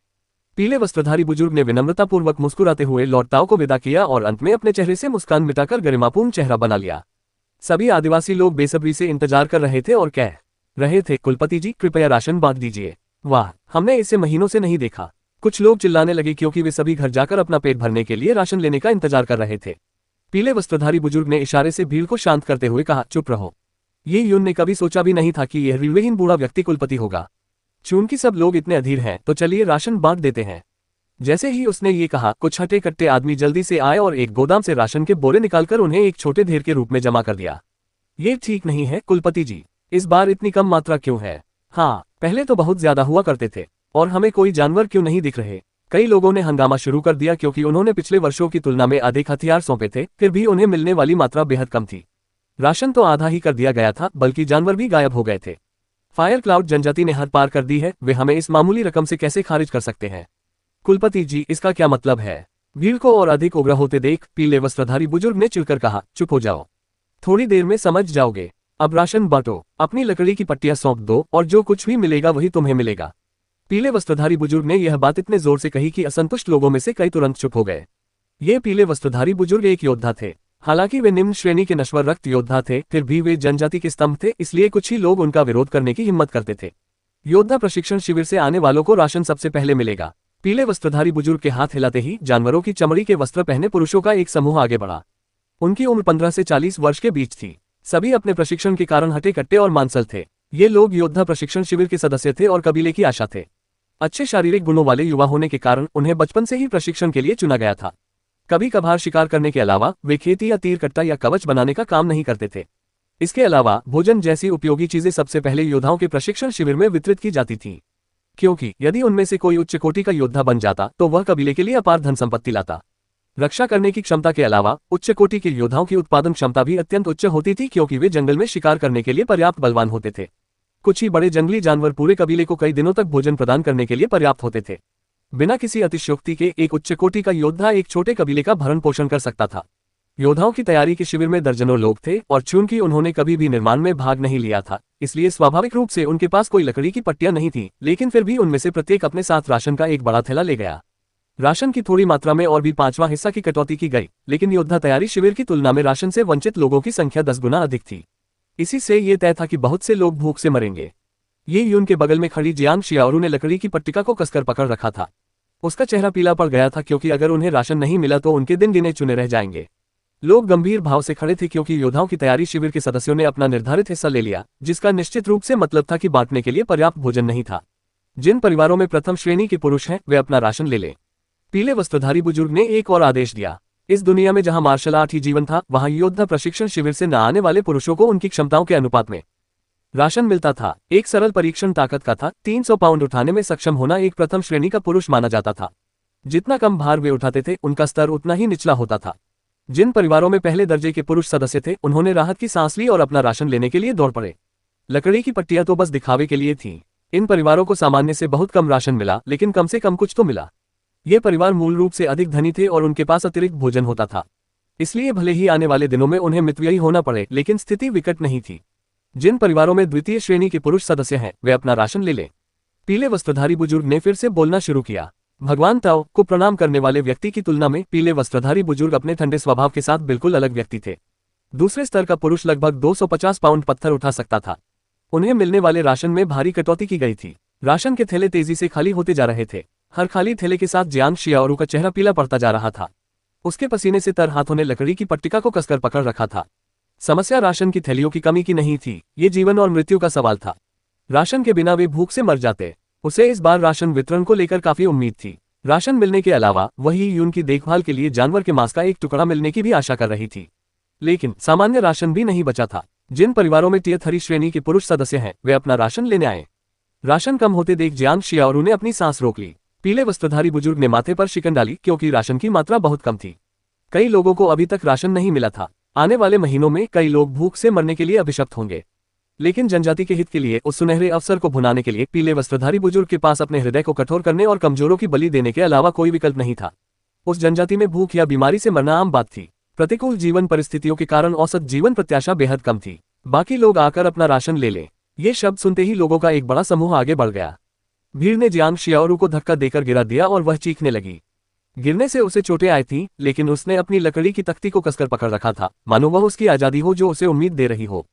पीले वस्त्रधारी बुजुर्ग ने विनम्रतापूर्वक मुस्कुराते हुए लॉर्ड ताओ को विदा किया और अंत में अपने चेहरे से मुस्कान मिटाकर गरिमापूर्ण चेहरा बना लिया। सभी आदिवासी लोग बेसब्री से इंतजार कर रहे थे और कह रहे थे, कुलपति जी, कृपया राशन बांट दीजिए। वाह, हमने इसे महीनों से नहीं देखा। कुछ लोग चिल्लाने लगे, क्योंकि वे सभी घर जाकर अपना पेट भरने के लिए राशन लेने का इंतजार कर रहे थे। पीले वस्त्रधारी बुजुर्ग ने इशारे से भीड़ को शांत करते हुए कहा, चुप रहो। ये यून ने कभी सोचा भी नहीं था कि यह रीढ़हीन बूढ़ा व्यक्ति कुलपति होगा। चूंकि सब लोग इतने अधीर हैं, तो चलिए राशन बांट देते हैं। जैसे ही उसने ये कहा, कुछ हटे कट्टे आदमी जल्दी से आए और एक गोदाम से राशन के बोरे निकालकर उन्हें एक छोटे ढेर के रूप में जमा कर दिया। ये ठीक नहीं है कुलपति जी, इस बार इतनी कम मात्रा क्यों है? हाँ, पहले तो बहुत ज्यादा हुआ करते थे। और हमें कोई जानवर क्यों नहीं दिख रहे? कई लोगों ने हंगामा शुरू कर दिया, क्योंकि उन्होंने पिछले वर्षों की तुलना में अधिक हथियार सौंपे थे, फिर भी उन्हें मिलने वाली मात्रा बेहद कम थी। राशन तो आधा ही कर दिया गया था, बल्कि जानवर भी गायब हो गए थे। फायर क्लाउड जनजाति ने हद पार कर दी है, वे हमें इस मामूली रकम से कैसे खारिज कर सकते हैं? कुलपति जी, इसका क्या मतलब है? भीड़ को और अधिक उग्र होते देख पीले वस्त्रधारी बुजुर्ग ने चिढ़कर कहा, चुप हो जाओ, थोड़ी देर में समझ जाओगे। अब राशन बांटो, अपनी लकड़ी की पट्टियां सौंप दो और जो कुछ भी मिलेगा वही तुम्हें मिलेगा। पीले वस्त्रधारी बुजुर्ग ने यह बात इतने जोर से कही कि असंतुष्ट लोगों में से कई तुरंत चुप हो गए। ये पीले वस्त्रधारी बुजुर्ग एक योद्धा थे। हालांकि वे निम्न श्रेणी के नश्वर रक्त योद्धा थे, फिर भी वे जनजाति के स्तंभ थे, इसलिए कुछ ही लोग उनका विरोध करने की हिम्मत करते थे। योद्धा प्रशिक्षण शिविर से आने वालों को राशन सबसे पहले मिलेगा। पीले वस्त्रधारी बुजुर्ग के हाथ हिलाते ही जानवरों की चमड़ी के वस्त्र पहने पुरुषों का एक समूह आगे बढ़ा। उनकी उम्र 15 से 40 वर्ष के बीच थी। सभी अपने प्रशिक्षण के कारण हटे कट्टे और मांसल थे। ये लोग योद्धा प्रशिक्षण शिविर के सदस्य थे और कबीले की आशा थे। अच्छे शारीरिक गुणों वाले युवा होने के कारण उन्हें बचपन से ही प्रशिक्षण के लिए चुना गया था। कभी कभार शिकार करने के अलावा वे खेती या तीर कट्टा या कवच बनाने का काम नहीं करते थे। इसके अलावा भोजन जैसी उपयोगी चीजें सबसे पहले योद्धाओं के प्रशिक्षण शिविर में वितरित की जाती थीं, क्योंकि यदि उनमें से कोई उच्च कोटि का योद्धा बन जाता तो वह कबीले के लिए अपार धन संपत्ति लाता। रक्षा करने की क्षमता के अलावा उच्च कोटि के योद्धाओं की उत्पादन क्षमता भी अत्यंत उच्च होती थी, क्योंकि वे जंगल में शिकार करने के लिए पर्याप्त बलवान होते थे। कुछ ही बड़े जंगली जानवर पूरे कबीले को कई दिनों तक भोजन प्रदान करने के लिए पर्याप्त होते थे। बिना किसी अतिशयोक्ति के एक उच्च कोटि का योद्धा एक छोटे कबीले का भरण पोषण कर सकता था। योद्धाओं की तैयारी के शिविर में दर्जनों लोग थे और चूंकि उन्होंने कभी भी निर्माण में भाग नहीं लिया था, इसलिए स्वाभाविक रूप से उनके पास कोई लकड़ी की पट्टियां नहीं थी। लेकिन फिर भी उनमें से प्रत्येक अपने साथ राशन का एक बड़ा थैला ले गया। राशन की थोड़ी मात्रा में और भी 5वां हिस्सा की कटौती की गई, लेकिन योद्धा तैयारी शिविर की तुलना में राशन से वंचित लोगों की संख्या 10 गुना अधिक थी। इसी से ये तय था कि बहुत से लोग भूख से मरेंगे। ये यून के बगल में खड़ी जियांग शियाओरू ने लकड़ी की पट्टिका को कसकर पकड़ रखा था। उसका चेहरा पीला पड़ गया था, क्योंकि अगर उन्हें राशन नहीं मिला तो उनके दिन गिने चुने रह जाएंगे। लोग गंभीर भाव से खड़े थे, क्योंकि योद्धाओं की तैयारी शिविर के सदस्यों ने अपना निर्धारित हिस्सा ले लिया, जिसका निश्चित रूप से मतलब था कि बांटने के लिए पर्याप्त भोजन नहीं था। जिन परिवारों में प्रथम श्रेणी के पुरुष हैं वे अपना राशन ले लें। पीले वस्त्रधारी बुजुर्ग ने एक और आदेश दिया। इस दुनिया में जहां मार्शल आर्ट ही जीवन था, वहां योद्धा प्रशिक्षण शिविर से न आने वाले पुरुषों को उनकी क्षमताओं के अनुपात में राशन मिलता था। एक सरल परीक्षण ताकत का था। 300 पाउंड उठाने में सक्षम होना एक प्रथम श्रेणी का पुरुष माना जाता था। जितना कम भार वे उठाते थे, उनका स्तर उतना ही निचला होता था। जिन परिवारों में पहले दर्जे के पुरुष सदस्य थे, उन्होंने राहत की सांस ली और अपना राशन लेने के लिए दौड़ पड़े। लकड़ी की पट्टियां तो बस दिखावे के लिए थीं। इन परिवारों को सामान्य से बहुत कम राशन मिला, लेकिन कम से कम कुछ तो मिला। ये परिवार मूल रूप से अधिक धनी थे और उनके पास अतिरिक्त भोजन होता था। इसलिए भले ही आने वाले दिनों में उन्हें मितव्ययी होना पड़े, लेकिन स्थिति विकट नहीं थी। जिन परिवारों में द्वितीय श्रेणी के पुरुष सदस्य हैं, वे अपना राशन ले लें। पीले वस्त्रधारी बुजुर्ग ने फिर से बोलना शुरू किया। भगवान ताओ को प्रणाम करने वाले व्यक्ति की तुलना में पीले वस्त्रधारी बुजुर्ग अपने ठंडे स्वभाव के साथ बिल्कुल अलग व्यक्ति थे। दूसरे स्तर का पुरुष लगभग 250 पाउंड पत्थर उठा सकता था। उन्हें मिलने वाले राशन में भारी कटौती की गई थी। राशन के थैले तेजी से खाली होते जा रहे थे। हर खाली थैले के साथ जियांग शियाओरू का चेहरा पीला पड़ता जा रहा था। उसके पसीने से तर हाथों ने लकड़ी की पट्टिका को कसकर पकड़ रखा था। समस्या राशन की थैलियों की कमी की नहीं थी, ये जीवन और मृत्यु का सवाल था। राशन के बिना वे भूख से मर जाते। उसे इस बार राशन वितरण को लेकर काफी उम्मीद थी। राशन मिलने के अलावा वही यून की देखभाल के लिए जानवर के मांस का एक टुकड़ा मिलने की भी आशा कर रही थी। लेकिन सामान्य राशन भी नहीं बचा था। जिन परिवारों में टियर 3 श्रेणी के पुरुष सदस्य हैं, वे अपना राशन लेने आए। राशन कम होते देख जियांग शियाओरू ने अपनी सांस रोक ली। पीले वस्त्रधारी बुजुर्ग ने माथे पर शिकन डाली, क्योंकि राशन की मात्रा बहुत कम थी। कई लोगों को अभी तक राशन नहीं मिला था। आने वाले महीनों में कई लोग भूख से मरने के लिए अभिशप्त होंगे। लेकिन जनजाति के हित के लिए उस सुनहरे अवसर को भुनाने के लिए पीले वस्त्रधारी बुजुर्ग के पास अपने हृदय को कठोर करने और कमजोरों की बलि देने के अलावा कोई विकल्प नहीं था। उस जनजाति में भूख या बीमारी से मरना आम बात थी। प्रतिकूल जीवन परिस्थितियों के कारण औसत जीवन प्रत्याशा बेहद कम थी। बाकी लोग आकर अपना राशन ले लें। ये शब्द सुनते ही लोगों का एक बड़ा समूह आगे बढ़ गया। भीड़ ने जियांग शियाओरू को धक्का देकर गिरा दिया और वह चीखने लगी। गिरने से उसे चोटें आई थीं, लेकिन उसने अपनी लकड़ी की तख्ती को कसकर पकड़ रखा था, मानो वह उसकी आजादी हो जो उसे उम्मीद दे रही हो।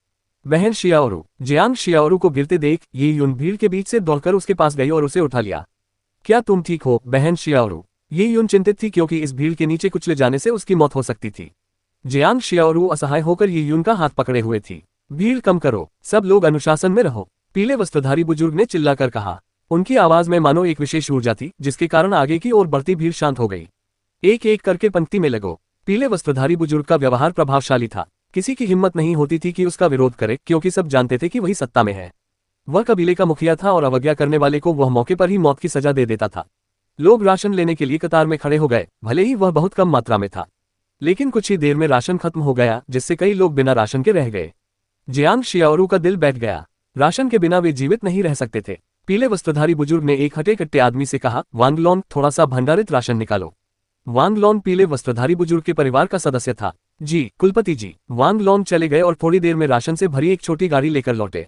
बहन शियाओरू। जियांग शियाओरू को गिरते देख ये यून भीड़ के बीच से दौड़कर उसके पास गई और उसे उठा लिया। क्या तुम ठीक हो, बहन शियाओरू? ये यून चिंतित थी, क्योंकि इस भीड़ के नीचे कुचले जाने से उसकी मौत हो सकती थी। जियांग शियाओरू असहाय होकर ये यून का हाथ पकड़े हुए थी। भीड़ कम करो, सब लोग अनुशासन में रहो, पीले वस्त्रधारी बुजुर्ग ने चिल्लाकर कहा। उनकी आवाज में मानो एक विशेष ऊर्जा थी, जिसके कारण आगे की ओर बढ़ती भीड़ शांत हो गई। एक एक करके पंक्ति में लगो। पीले वस्त्रधारी बुजुर्ग का व्यवहार प्रभावशाली था। किसी की हिम्मत नहीं होती थी कि उसका विरोध करे, क्योंकि सब जानते थे कि वही सत्ता में है। वह कबीले का मुखिया था और अवज्ञा करने वाले को वह मौके पर ही मौत की सजा दे देता था। लोग राशन लेने के लिए कतार में खड़े हो गए, भले ही वह बहुत कम मात्रा में था। लेकिन कुछ ही देर में राशन खत्म हो गया, जिससे कई लोग बिना राशन के रह गए। जियांग शियाओरू का दिल बैठ गया। राशन के बिना वे जीवित नहीं रह सकते थे। पीले वस्त्रधारी बुजुर्ग ने एक हटे कट्टे आदमी से कहा, वांगलोन, थोड़ा सा भंडारित राशन निकालो। वांगलोन पीले वस्त्रधारी बुजुर्ग के परिवार का सदस्य था। जी कुलपति जी। वांगलोन चले गए और थोड़ी देर में राशन से भरी एक छोटी गाड़ी लेकर लौटे।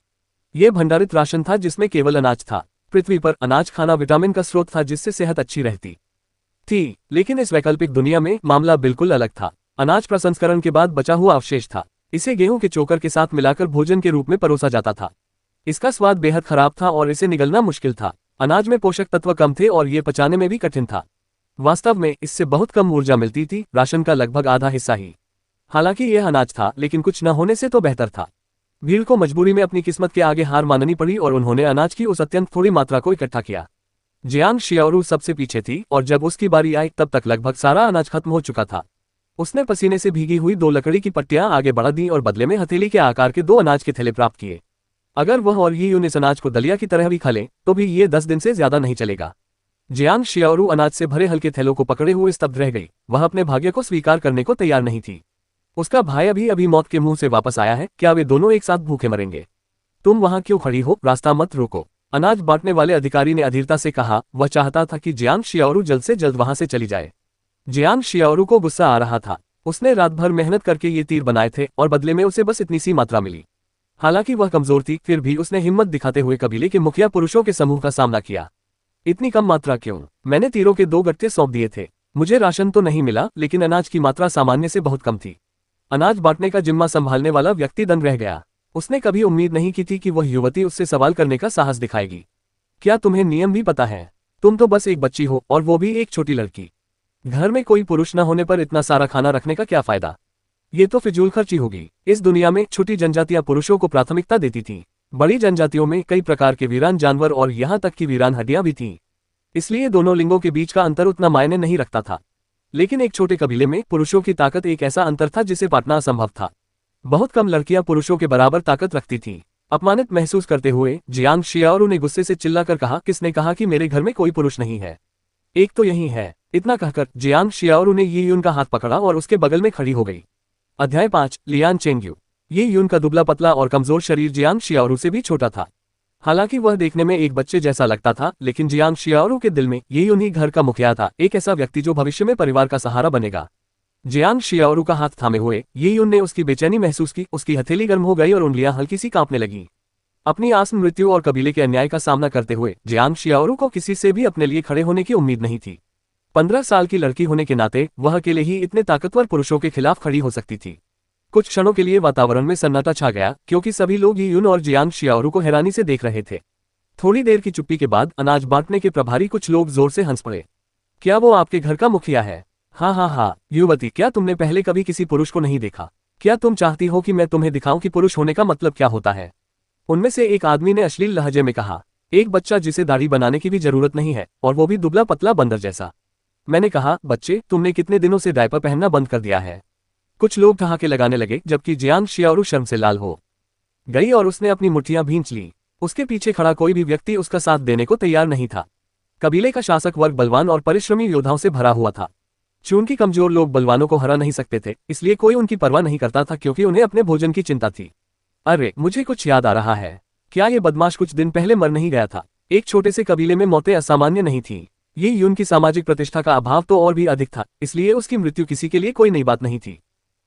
ये भंडारित राशन था, जिसमें केवल अनाज था। पृथ्वी पर अनाज खाना विटामिन का स्रोत था, जिससे सेहत अच्छी रहती थी। लेकिन इस वैकल्पिक दुनिया में मामला बिल्कुल अलग था। अनाज प्रसंस्करण के बाद बचा हुआ अवशेष था। इसे गेहूं के चोकर के साथ मिलाकर भोजन के रूप में परोसा जाता था। इसका स्वाद बेहद खराब था और इसे निगलना मुश्किल था। अनाज में पोषक तत्व कम थे और ये पचाने में भी कठिन था। वास्तव में इससे बहुत कम ऊर्जा मिलती थी, राशन का लगभग आधा हिस्सा ही। हालांकि यह अनाज था, लेकिन कुछ न होने से तो बेहतर था। भीड़ को मजबूरी में अपनी किस्मत के आगे हार माननी पड़ी और उन्होंने अनाज की उस अत्यंत थोड़ी मात्रा को इकट्ठा किया। जियांग शियाओरू सबसे पीछे थी और जब उसकी बारी आई तब तक लगभग सारा अनाज खत्म हो चुका था। उसने पसीने से भीगी हुई 2 लकड़ी की पट्टियां आगे बढ़ा दी और बदले में हथेली के आकार के 2 अनाज के थैले प्राप्त किए। अगर वह और ये इस अनाज को दलिया की तरह भी खा लें तो भी ये 10 दिन से ज्यादा नहीं चलेगा। जियांग शियाओरू अनाज से भरे हल्के थैलों को पकड़े हुए स्तब्ध रह गई। वह अपने भाग्य को स्वीकार करने को तैयार नहीं थी। उसका भाई अभी अभी मौत के मुंह से वापस आया है, क्या वे दोनों एक साथ भूखे मरेंगे? तुम वहां क्यों खड़ी हो? रास्ता मत रोको, अनाज बांटने वाले अधिकारी ने अधीरता से कहा। वह चाहता था कि जियांग शियाओरू जल्द से जल्द वहां से चली जाए। जियांग शियाओरू को गुस्सा आ रहा था। उसने रात भर मेहनत करके ये तीर बनाए थे और बदले में उसे बस इतनी सी मात्रा मिली। हालांकि वह कमजोर थी, फिर भी उसने हिम्मत दिखाते हुए कबीले के मुखिया पुरुषों के समूह का सामना किया। इतनी कम मात्रा क्यों? मैंने तीरों के 2 गट्टे सौंप दिए थे। मुझे राशन तो नहीं मिला, लेकिन अनाज की मात्रा सामान्य से बहुत कम थी। अनाज बांटने का जिम्मा संभालने वाला व्यक्ति दंग रह गया। उसने कभी उम्मीद नहीं की थी कि वह युवती उससे सवाल करने का साहस दिखाएगी। क्या तुम्हें नियम भी पता है? तुम तो बस एक बच्ची हो और वो भी एक छोटी लड़की। घर में कोई पुरुष न होने पर इतना सारा खाना रखने का क्या फायदा? ये तो फिजूल खर्ची होगी। इस दुनिया में छोटी जनजातियां पुरुषों को प्राथमिकता देती थीं। बड़ी जनजातियों में कई प्रकार के वीरान जानवर और यहाँ तक कि वीरान हड्डियां भी थीं। इसलिए दोनों लिंगों के बीच का अंतर उतना मायने नहीं रखता था। लेकिन एक छोटे कबीले में पुरुषों की ताकत एक ऐसा अंतर था जिसे पाटना असंभव था। बहुत कम लड़कियां पुरुषों के बराबर ताकत रखती थीं। अपमानित महसूस करते हुए जियांग शियाओरू ने गुस्से से चिल्लाकर कहा, किसने कहा कि मेरे घर में कोई पुरुष नहीं है? एक तो यही है। इतना कहकर जियांग शियाओरू ने ये यून का हाथ पकड़ा और उसके बगल में खड़ी हो गई। अध्याय 5 लियान चेंग्यू। ये यून का दुबला पतला और कमजोर शरीर जियांग शियाओरू से भी छोटा था। हालांकि वह देखने में एक बच्चे जैसा लगता था, लेकिन जियांग शियाओरू के दिल में ये यून ही घर का मुखिया था, एक ऐसा व्यक्ति जो भविष्य में परिवार का सहारा बनेगा। जियांग शियाओरू का हाथ थामे हुए ये यून ने उसकी बेचैनी महसूस की। उसकी हथेली गर्म हो गई और उंगलियां हल्की सी कांपने लगी। अपनी आस्म मृत्यु और कबीले के अन्याय का सामना करते हुए जियांग शियाओरू को किसी से भी अपने लिए खड़े होने की उम्मीद नहीं थी। 15 साल की लड़की होने के नाते वह अकेले ही इतने ताकतवर पुरुषों के खिलाफ खड़ी हो सकती थी। कुछ क्षणों के लिए वातावरण में सन्नाटा छा गया, क्योंकि सभी लोग ये यून और जियांग शियाओरू को हैरानी से देख रहे थे। थोड़ी देर की चुप्पी के बाद अनाज बांटने के प्रभारी कुछ लोग जोर से हंस पड़े। क्या वो आपके घर का मुखिया है? हाँ, युवती, क्या तुमने पहले कभी किसी पुरुष को नहीं देखा? क्या तुम चाहती हो कि मैं तुम्हें दिखाऊं कि पुरुष होने का मतलब क्या होता है? उनमें से एक आदमी ने अश्लील लहजे में कहा। एक बच्चा जिसे दाढ़ी बनाने की भी जरूरत नहीं है, और वो भी दुबला पतला बंदर जैसा। मैंने कहा, बच्चे, तुमने कितने दिनों से डायपर पहनना बंद कर दिया है? कुछ लोग ठहाके लगाने लगे, जबकि जियांग शियाओरू शर्म से लाल हो गई और उसने अपनी मुट्ठियां भींच ली। उसके पीछे खड़ा कोई भी व्यक्ति उसका साथ देने को तैयार नहीं था। कबीले का शासक वर्ग बलवान और परिश्रमी योद्धाओं से भरा हुआ था। चूंकि कमजोर लोग बलवानों को हरा नहीं सकते थे, इसलिए कोई उनकी परवाह नहीं करता था, क्योंकि उन्हें अपने भोजन की चिंता थी। अरे, मुझे कुछ याद आ रहा है। क्या ये बदमाश कुछ दिन पहले मर नहीं गया था? एक छोटे से कबीले में मौतें असामान्य नहीं थीं। ये यून की सामाजिक प्रतिष्ठा का अभाव तो और भी अधिक था, इसलिए उसकी मृत्यु किसी के लिए कोई नई बात नहीं थी।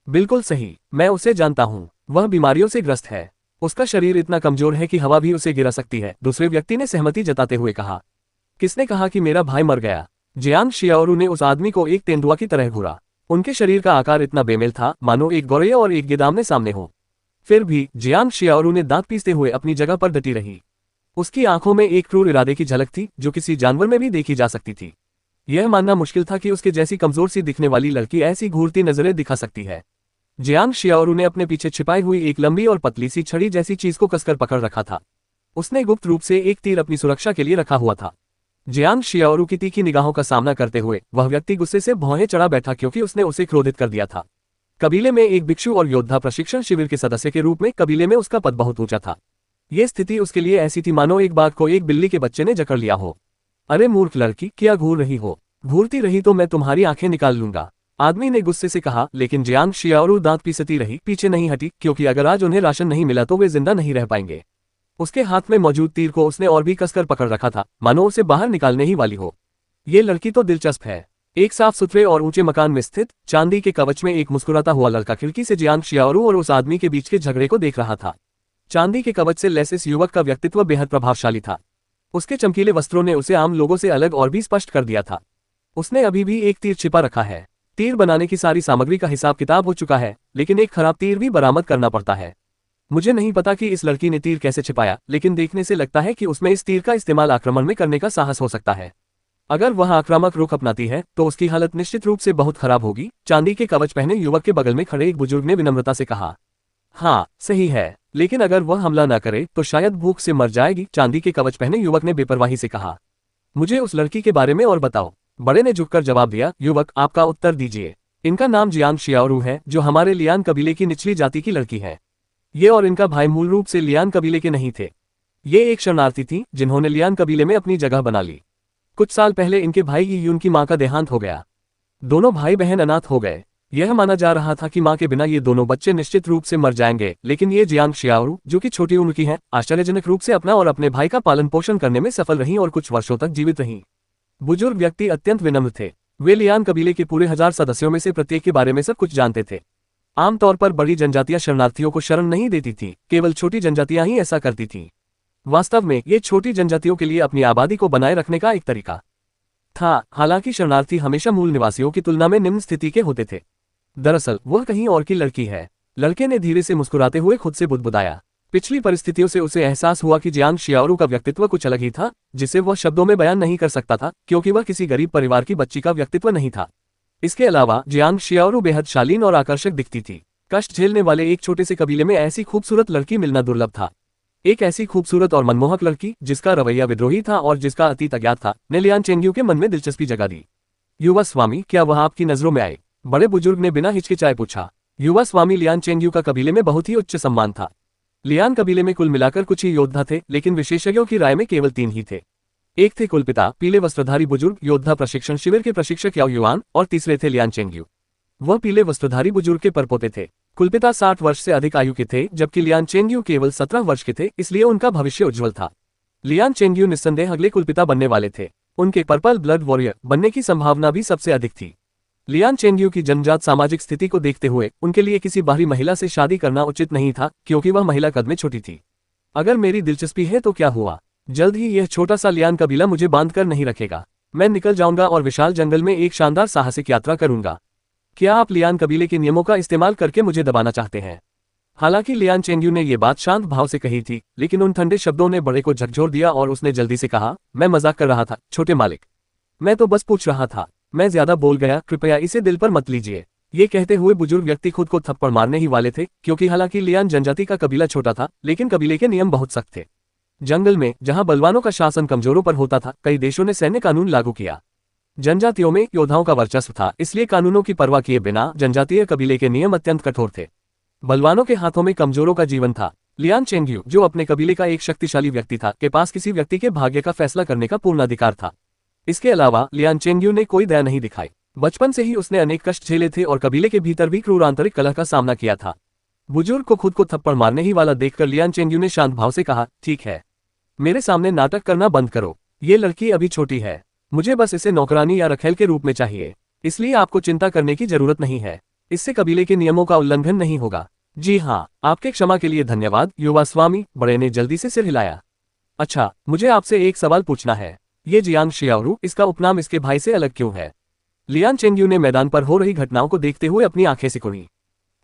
बिल्कुल सही, मैं उसे जानता हूँ। वह बीमारियों से ग्रस्त है। उसका शरीर इतना कमजोर है कि हवा भी उसे गिरा सकती है, दूसरे व्यक्ति ने सहमति जताते हुए कहा। किसने कहा कि मेरा भाई मर गया? जियांग शियाओरू ने उस आदमी को एक तेंदुआ की तरह घूरा। उनके शरीर का आकार इतना बेमेल था, मानो एक गौरैया और एक गिद्ध आमने सामने हो। फिर भी जियांग शियाओरू ने दांत पीसते हुए अपनी जगह पर डटी रही। उसकी आंखों में एक क्रूर इरादे की झलक थी, जो किसी जानवर में भी देखी जा सकती थी। यह मानना मुश्किल था कि उसके जैसी कमजोर सी दिखने वाली लड़की ऐसी घूरती नजरें दिखा सकती है। जियांग शियाओरू ने अपने पीछे छिपाई हुई एक लंबी और पतली सी छड़ी जैसी चीज को कसकर पकड़ रखा था। उसने गुप्त रूप से एक तीर अपनी सुरक्षा के लिए रखा हुआ था। जियांग शियाओरू की तीखी निगाहों का सामना करते हुए वह व्यक्ति गुस्से से भौहें चढ़ा बैठा, क्योंकि उसने उसे क्रोधित कर दिया था। कबीले में एक भिक्षु और योद्धा प्रशिक्षण शिविर के सदस्य के रूप में कबीले में उसका पद बहुत ऊंचा था। यह स्थिति उसके लिए ऐसी थी मानो एक बाघ को एक बिल्ली के बच्चे ने जकड़ लिया हो। अरे मूर्ख लड़की, क्या घूर रही हो? घूरती रही तो मैं तुम्हारी आंखें निकाल लूंगा, आदमी ने गुस्से से कहा। लेकिन जियांग शियाओरू दांत पीसती रही, पीछे नहीं हटी, क्योंकि अगर आज उन्हें राशन नहीं मिला तो वे जिंदा नहीं रह पाएंगे। उसके हाथ में मौजूद तीर को उसने और भी कसकर पकड़ रखा था, मानो उसे बाहर निकालने ही वाली हो। ये लड़की तो दिलचस्प है। एक साफ सुथरे और ऊंचे मकान में स्थित चांदी के कवच में एक मुस्कुराता हुआ लड़का खिड़की से जियांग शियाओरू और उस आदमी के बीच के झगड़े को देख रहा था। चांदी के कवच से लैस इस युवक का व्यक्तित्व बेहद प्रभावशाली था। उसके चमकीले वस्त्रों ने उसे आम लोगों से अलग और भी स्पष्ट कर दिया था। उसने अभी भी एक तीर छिपा रखा है। तीर बनाने की सारी सामग्री का हिसाब किताब हो चुका है, लेकिन एक खराब तीर भी बरामद करना पड़ता है। मुझे नहीं पता कि इस लड़की ने तीर कैसे छिपाया, लेकिन देखने से लगता है कि उसमें इस तीर का इस्तेमाल आक्रमण में करने का साहस हो सकता है। अगर वह आक्रामक रुख अपनाती है तो उसकी हालत निश्चित रूप से बहुत खराब होगी। चांदी के कवच पहने युवक के बगल में खड़े एक बुजुर्ग ने विनम्रता से कहा। हाँ सही है, लेकिन अगर वह हमला न करे तो शायद भूख से मर जाएगी, चांदी के कवच पहने युवक ने बेपरवाही से कहा। मुझे उस लड़की के बारे में और बताओ। बड़े ने झुककर जवाब दिया, युवक आपका उत्तर दीजिए। इनका नाम जियांग शियाओरू है, जो हमारे लियान कबीले की निचली जाति की लड़की है। ये और इनका भाई मूल रूप से लियान कबीले के नहीं थे। ये एक शरणार्थी थी जिन्होंने लियान कबीले में अपनी जगह बना ली। कुछ साल पहले इनके भाई यीयून की मां का देहांत हो गया। दोनों भाई बहन अनाथ हो गए। यह माना जा रहा था कि मां के बिना ये दोनों बच्चे निश्चित रूप से मर जाएंगे, लेकिन ये जियांग शियाओरू, जो कि छोटी उम्र की है, आश्चर्यजनक रूप से अपना और अपने भाई का पालन पोषण करने में सफल रहीं और कुछ वर्षों तक जीवित रहीं। बुजुर्ग व्यक्ति अत्यंत विनम्र थे। वे लियान कबीले के पूरे 1000 सदस्यों में से प्रत्येक के बारे में सब कुछ जानते थे। आमतौर पर बड़ी जनजातियां शरणार्थियों को शरण नहीं देती थी, केवल छोटी जनजातियां ही ऐसा करती थीं। वास्तव में ये छोटी जनजातियों के लिए अपनी आबादी को बनाए रखने का एक तरीका था। हालांकि शरणार्थी हमेशा मूल निवासियों की तुलना में निम्न स्थिति के होते थे। दरअसल वह कहीं और की लड़की है। लड़के ने धीरे से मुस्कुराते हुए खुद से बुदबुदाया। पिछली परिस्थितियों से उसे एहसास हुआ कि जियांग शियाओरू का व्यक्तित्व कुछ अलग ही था, जिसे वह शब्दों में बयान नहीं कर सकता था, क्योंकि वह किसी गरीब परिवार की बच्ची का व्यक्तित्व नहीं था। इसके अलावा जियांग शियाओरू बेहद शालीन और आकर्षक दिखती थी। कष्ट झेलने वाले एक छोटे से कबीले में ऐसी खूबसूरत लड़की मिलना दुर्लभ था। एक ऐसी खूबसूरत और मनमोहक लड़की जिसका रवैया विद्रोही था और जिसका अतीत अज्ञात था, ने लियान चेंग्यू के मन में दिलचस्पी जगा दी। युवा स्वामी, क्या वह आपकी नजरों में आए? बड़े बुजुर्ग ने बिना हिचकिचाए पूछा। युवा स्वामी लियान चेंग्यू का कबीले में बहुत ही उच्च सम्मान था। लियान कबीले में कुल मिलाकर कुछ ही योद्धा थे, लेकिन विशेषज्ञों की राय में केवल 3 ही थे। एक थे कुलपिता, पीले वस्त्रधारी बुजुर्ग योद्धा प्रशिक्षण शिविर के प्रशिक्षक याओ युआन, और तीसरे थे लियान चेंग्यू। वह पीले वस्त्रधारी बुजुर्ग के परपोते थे। कुलपिता 60 वर्ष से अधिक आयु के थे, जबकि लियान चेंग्यू केवल 17 वर्ष के थे, इसलिए उनका भविष्य उज्जवल था। लियान चेंग्यू निस्संदेह अगले कुलपिता बनने वाले थे। उनके पर्पल ब्लड वॉरियर बनने की संभावना भी सबसे अधिक थी। लियान चेंग्यू की जन्मजात सामाजिक स्थिति को देखते हुए उनके लिए किसी बाहरी महिला से शादी करना उचित नहीं था, क्योंकि वह महिला कद में छोटी थी। अगर मेरी दिलचस्पी है तो क्या हुआ, जल्द ही यह छोटा सा लियान कबीला मुझे बांधकर नहीं रखेगा। मैं निकल जाऊंगा और विशाल जंगल में एक शानदार साहसिक यात्रा करूंगा। क्या आप लियान कबीले के नियमों का इस्तेमाल करके मुझे दबाना चाहते हैं? हालांकि लियान चेंग्यू ने यह बात शांत भाव से कही थी, लेकिन उन ठंडे शब्दों ने बड़े को झकझोर दिया और उसने जल्दी से कहा, मैं मजाक कर रहा था छोटे मालिक। मैं तो बस पूछ रहा था। मैं ज्यादा बोल गया, कृपया इसे दिल पर मत लीजिए। ये कहते हुए बुजुर्ग व्यक्ति खुद को थप्पड़ मारने ही वाले थे, क्योंकि हालांकि लियान जनजाति का कबीला छोटा था, लेकिन कबीले के नियम बहुत सख्त थे। जंगल में जहां बलवानों का शासन कमजोरों पर होता था, कई देशों ने सैन्य कानून लागू किया। जनजातियों में योद्धाओं का वर्चस्व था, इसलिए कानूनों की परवाह किए बिना जनजातीय कबीले के नियम अत्यंत कठोर थे। बलवानों के हाथों में कमजोरों का जीवन था। लियान चेंग्यू, जो अपने कबीले का एक शक्तिशाली व्यक्ति था, के पास किसी व्यक्ति के भाग्य का फैसला करने का पूर्ण अधिकार था। इसके अलावा लियान चेंग्यू ने कोई दया नहीं दिखाई। बचपन से ही उसने अनेक कष्ट झेले थे और कबीले के भीतर भी क्रूर आंतरिक कलह का सामना किया था। बुजुर्ग को खुद को थप्पड़ मारने ही वाला देखकर लियान चेंग्यू ने शांत भाव से कहा, ठीक है, मेरे सामने नाटक करना बंद करो। ये लड़की अभी छोटी है, मुझे बस इसे नौकरानी या रखेल के रूप में चाहिए, इसलिए आपको चिंता करने की जरूरत नहीं है। इससे कबीले के नियमों का उल्लंघन नहीं होगा। जी हाँ, आपके क्षमा के लिए धन्यवाद युवा स्वामी, बड़े ने जल्दी से सिर हिलाया। अच्छा, मुझे आपसे एक सवाल पूछना है। ये जियांग शियाओरू, इसका उपनाम इसके भाई से अलग क्यों है? लियान चेंग्यू ने मैदान पर हो रही घटनाओं को देखते हुए अपनी आंखें सिकुड़ी।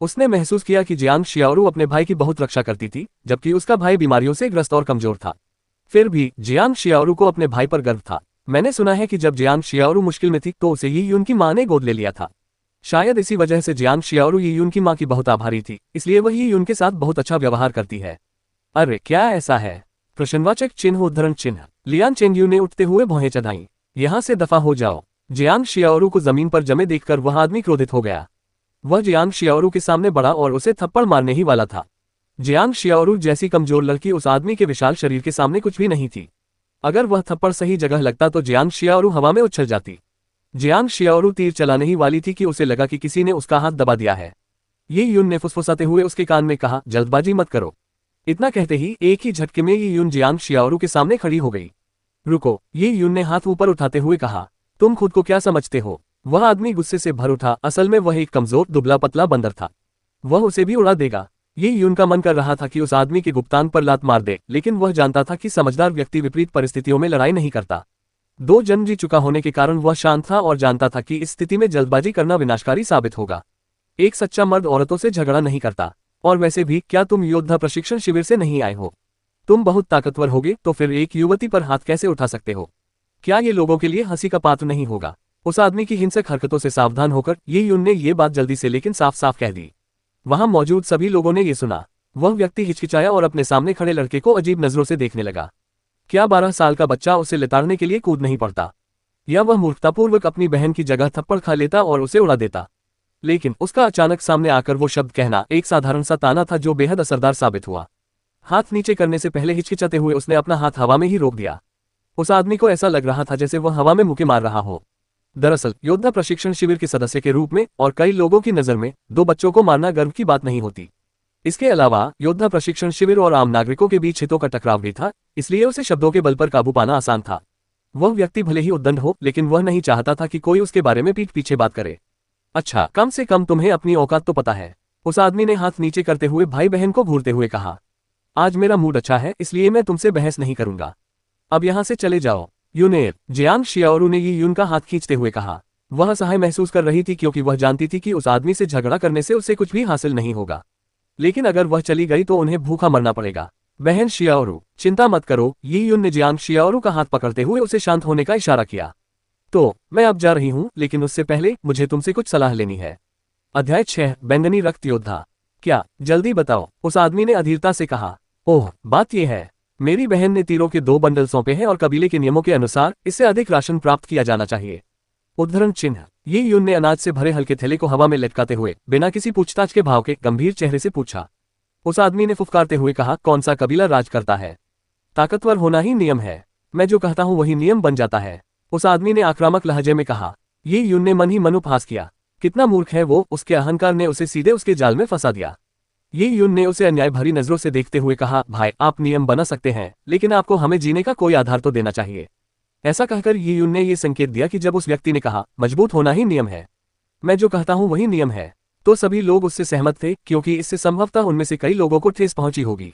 उसने महसूस किया कि जियांग शियाओरू अपने भाई की बहुत रक्षा करती थी, जबकि उसका भाई बीमारियों से ग्रस्त और कमजोर था। फिर भी जियांग शियाओरू को अपने भाई पर गर्व था। मैंने सुना है कि जब जियांग शियाओरू मुश्किल में थी तो उसे यीयून की मां ने गोद ले लिया था। शायद इसी वजह से जियांग शियाओरू यीयून की मां की बहुत आभारी थी, इसलिए वह यीयून के साथ बहुत अच्छा व्यवहार करती है। अरे क्या ऐसा है? प्रश्नवाचक चिन्ह उद्धरण चिन्ह। लियान चेंग्यू ने उठते हुए भौहें चढ़ाईं। यहां से दफा हो जाओ। जियांग शियाओरू को जमीन पर जमे देखकर वह आदमी क्रोधित हो गया। वह जियांग शियाओरू के सामने बढ़ा और उसे थप्पड़ मारने ही वाला था। जियांग शियाओरू जैसी कमजोर लड़की उस आदमी के विशाल शरीर के सामने कुछ भी नहीं थी। अगर वह थप्पड़ सही जगह लगता तो जियांग शियाओरू हवा में उछल जाती। जियांग शियाओरू तीर चलाने ही वाली थी कि उसे लगा कि किसी ने उसका हाथ दबा दिया है। ये यून ने फुसफुसाते हुए उसके कान में कहा, जल्दबाजी मत करो। इतना कहते ही एक ही झटके में ये यून जियांग शियाओरू के सामने खड़ी हो गई। रुको, ये यून ने हाथ ऊपर उठाते हुए कहा, तुम खुद को क्या समझते हो? वह आदमी गुस्से से भर उठा। असल में वह एक कमजोर दुबला पतला बंदर था। वह उसे भी उड़ा देगा। ये यून का मन कर रहा था कि उस आदमी के गुप्तांग पर लात मार दे, लेकिन वह जानता था कि समझदार व्यक्ति विपरीत परिस्थितियों में लड़ाई नहीं करता। 2 जन्म जी चुका होने के कारण वह शांत था और जानता था कि इस स्थिति में जल्दबाजी करना विनाशकारी साबित होगा। एक सच्चा मर्द औरतों से झगड़ा नहीं करता। और वैसे भी क्या तुम योद्धा प्रशिक्षण शिविर से नहीं आए हो? तुम बहुत ताकतवर होगे तो फिर एक युवती पर हाथ कैसे उठा सकते हो? क्या ये लोगों के लिए हंसी का पात्र नहीं होगा? उस आदमी की हिंसक हरकतों से सावधान होकर ये यून ने ये बात जल्दी से लेकिन साफ साफ कह दी। वहां मौजूद सभी लोगों ने ये सुना। वह व्यक्ति हिचकिचाया और अपने सामने खड़े लड़के को अजीब नजरों से देखने लगा। क्या 12 साल का बच्चा उसे लिताड़ने के लिए कूद नहीं पड़ता? या वह मूर्खतापूर्वक अपनी बहन की जगह थप्पड़ खा लेता और उसे उड़ा देता? लेकिन उसका अचानक सामने आकर वो शब्द कहना एक साधारण सा ताना था जो बेहद असरदार साबित हुआ। हाथ नीचे करने से पहले हिचकिचाते हुए उसने अपना हाथ हवा में ही रोक दिया। उस आदमी को ऐसा लग रहा था जैसे वह हवा में मुक्के मार रहा हो। दरअसल योद्धा प्रशिक्षण शिविर के सदस्य के रूप में और कई लोगों की नज़र में 2 बच्चों को मारना गर्व की बात नहीं होती। इसके अलावा योद्धा प्रशिक्षण शिविर और आम नागरिकों के बीच हितों का टकराव भी था, इसलिए उसे शब्दों के बल पर काबू पाना आसान था। वह व्यक्ति भले ही उद्दंड हो, लेकिन वह नहीं चाहता था कि कोई उसके बारे में पीठ पीछे बात करे। अच्छा, कम से कम तुम्हें अपनी औकात तो पता है, उस आदमी ने हाथ नीचे करते हुए भाई बहन को घूरते हुए कहा। आज मेरा मूड अच्छा है, इसलिए मैं तुमसे बहस नहीं करूंगा। अब यहां से चले जाओ। यूनेर जियांग शियाओरू ने ये यून का हाथ खींचते हुए कहा। वह असहाय महसूस कर रही थी क्योंकि वह जानती थी कि उस आदमी से झगड़ा करने से उसे कुछ भी हासिल नहीं होगा, लेकिन अगर वह चली गई तो उन्हें भूखा मरना पड़ेगा। बहन शियाओरू, चिंता मत करो, ये यून ने जियांग शियाओरू का हाथ पकड़ते हुए उसे शांत होने का इशारा किया। तो मैं अब जा रही हूं, लेकिन उससे पहले मुझे तुमसे कुछ सलाह लेनी है। अध्याय 6 बैंगनी रक्त योद्धा। क्या? जल्दी बताओ, उस आदमी ने अधीरता से कहा। ओह, बात यह है, मेरी बहन ने तीरों के 2 बंडल सौंपे हैं और कबीले के नियमों के अनुसार इससे अधिक राशन प्राप्त किया जाना चाहिए। उद्धरण चिन्ह। ये यून ने अनाज से भरे हल्के थैले को हवा में लटकाते हुए बिना किसी पूछताछ के भाव के गंभीर चेहरे से पूछा। उस आदमी ने फुफकारते हुए कहा, कौन सा कबीला राज करता है? ताकतवर होना ही नियम है। मैं जो कहता हूं वही नियम बन जाता है, उस आदमी ने आक्रामक लहजे में कहा। ये यून ने मन ही मन उपहास किया। कितना मूर्ख है वो, उसके अहंकार ने उसे सीधे उसके जाल में फंसा दिया। ये यून ने उसे अन्याय भरी नजरों से देखते हुए कहा, भाई आप नियम बना सकते हैं, लेकिन आपको हमें जीने का कोई आधार तो देना चाहिए। ऐसा कहकर ये यून ने यह संकेत दिया कि जब उस व्यक्ति ने कहा, मजबूत होना ही नियम है, मैं जो कहता हूं वही नियम है, तो सभी लोग उससे सहमत थे, क्योंकि इससे संभवतः उनमें से कई लोगों को ठेस पहुंची होगी।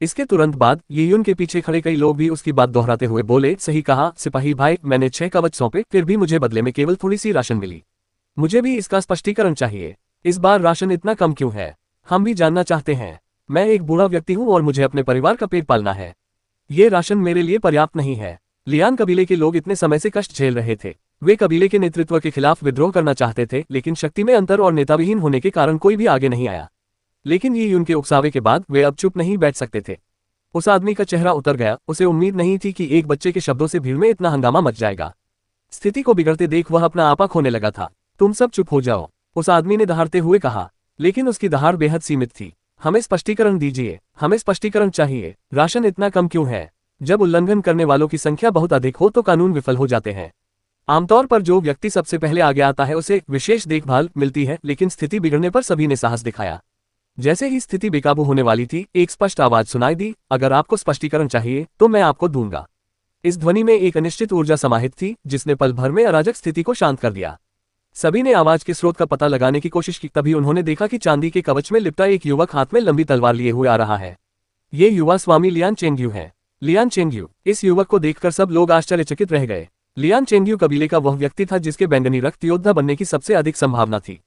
इसके तुरंत बाद ये यून के पीछे खड़े कई लोग भी उसकी बात दोहराते हुए बोले, सही कहा सिपाही भाई, मैंने 6 कवच सौंपे, फिर भी मुझे बदले में केवल थोड़ी सी राशन मिली। मुझे भी इसका स्पष्टीकरण चाहिए। इस बार राशन इतना कम क्यों है? हम भी जानना चाहते हैं। मैं एक बूढ़ा व्यक्ति हूं और मुझे अपने परिवार का पेट पालना है। ये राशन मेरे लिए पर्याप्त नहीं है। लियान कबीले के लोग इतने समय से कष्ट झेल रहे थे। वे कबीले के नेतृत्व के खिलाफ विद्रोह करना चाहते थे, लेकिन शक्ति में अंतर और नेताविहीन होने के कारण कोई भी आगे नहीं आया। लेकिन ये उनके उकसावे के बाद वे अब चुप नहीं बैठ सकते थे। उस आदमी का चेहरा उतर गया। उसे उम्मीद नहीं थी कि एक बच्चे के शब्दों से भीड़ में इतना हंगामा मच जाएगा। स्थिति को बिगड़ते देख वह अपना आपा खोने लगा था। तुम सब चुप हो जाओ, उस आदमी ने दहाड़ते हुए कहा। लेकिन उसकी दहाड़ बेहद सीमित थी। हमें स्पष्टीकरण दीजिए, हमें स्पष्टीकरण चाहिए। राशन इतना कम क्यों है? जब उल्लंघन करने वालों की संख्या बहुत अधिक हो तो कानून विफल हो जाते हैं। आमतौर पर जो व्यक्ति सबसे पहले आगे आता है उसे विशेष देखभाल मिलती है, लेकिन स्थिति बिगड़ने पर सभी ने साहस दिखाया। जैसे ही स्थिति बेकाबू होने वाली थी, एक स्पष्ट आवाज सुनाई दी, अगर आपको स्पष्टीकरण चाहिए तो मैं आपको दूंगा। इस ध्वनि में एक अनिश्चित ऊर्जा समाहित थी, जिसने पल भर में अराजक स्थिति को शांत कर दिया। सभी ने आवाज के स्रोत का पता लगाने की कोशिश की, तभी उन्होंने देखा कि चांदी के कवच में लिपटा एक युवक हाथ में लंबी तलवार लिए हुए आ रहा है। ये युवा स्वामी लियान चेंग्यू है। लियान चेंग्यू। इस युवक को देखकर सब लोग आश्चर्यचकित रह गए। लियान चेंग्यू कबीले का वह व्यक्ति था जिसके बैंगनी रक्त योद्धा बनने की सबसे अधिक संभावना थी।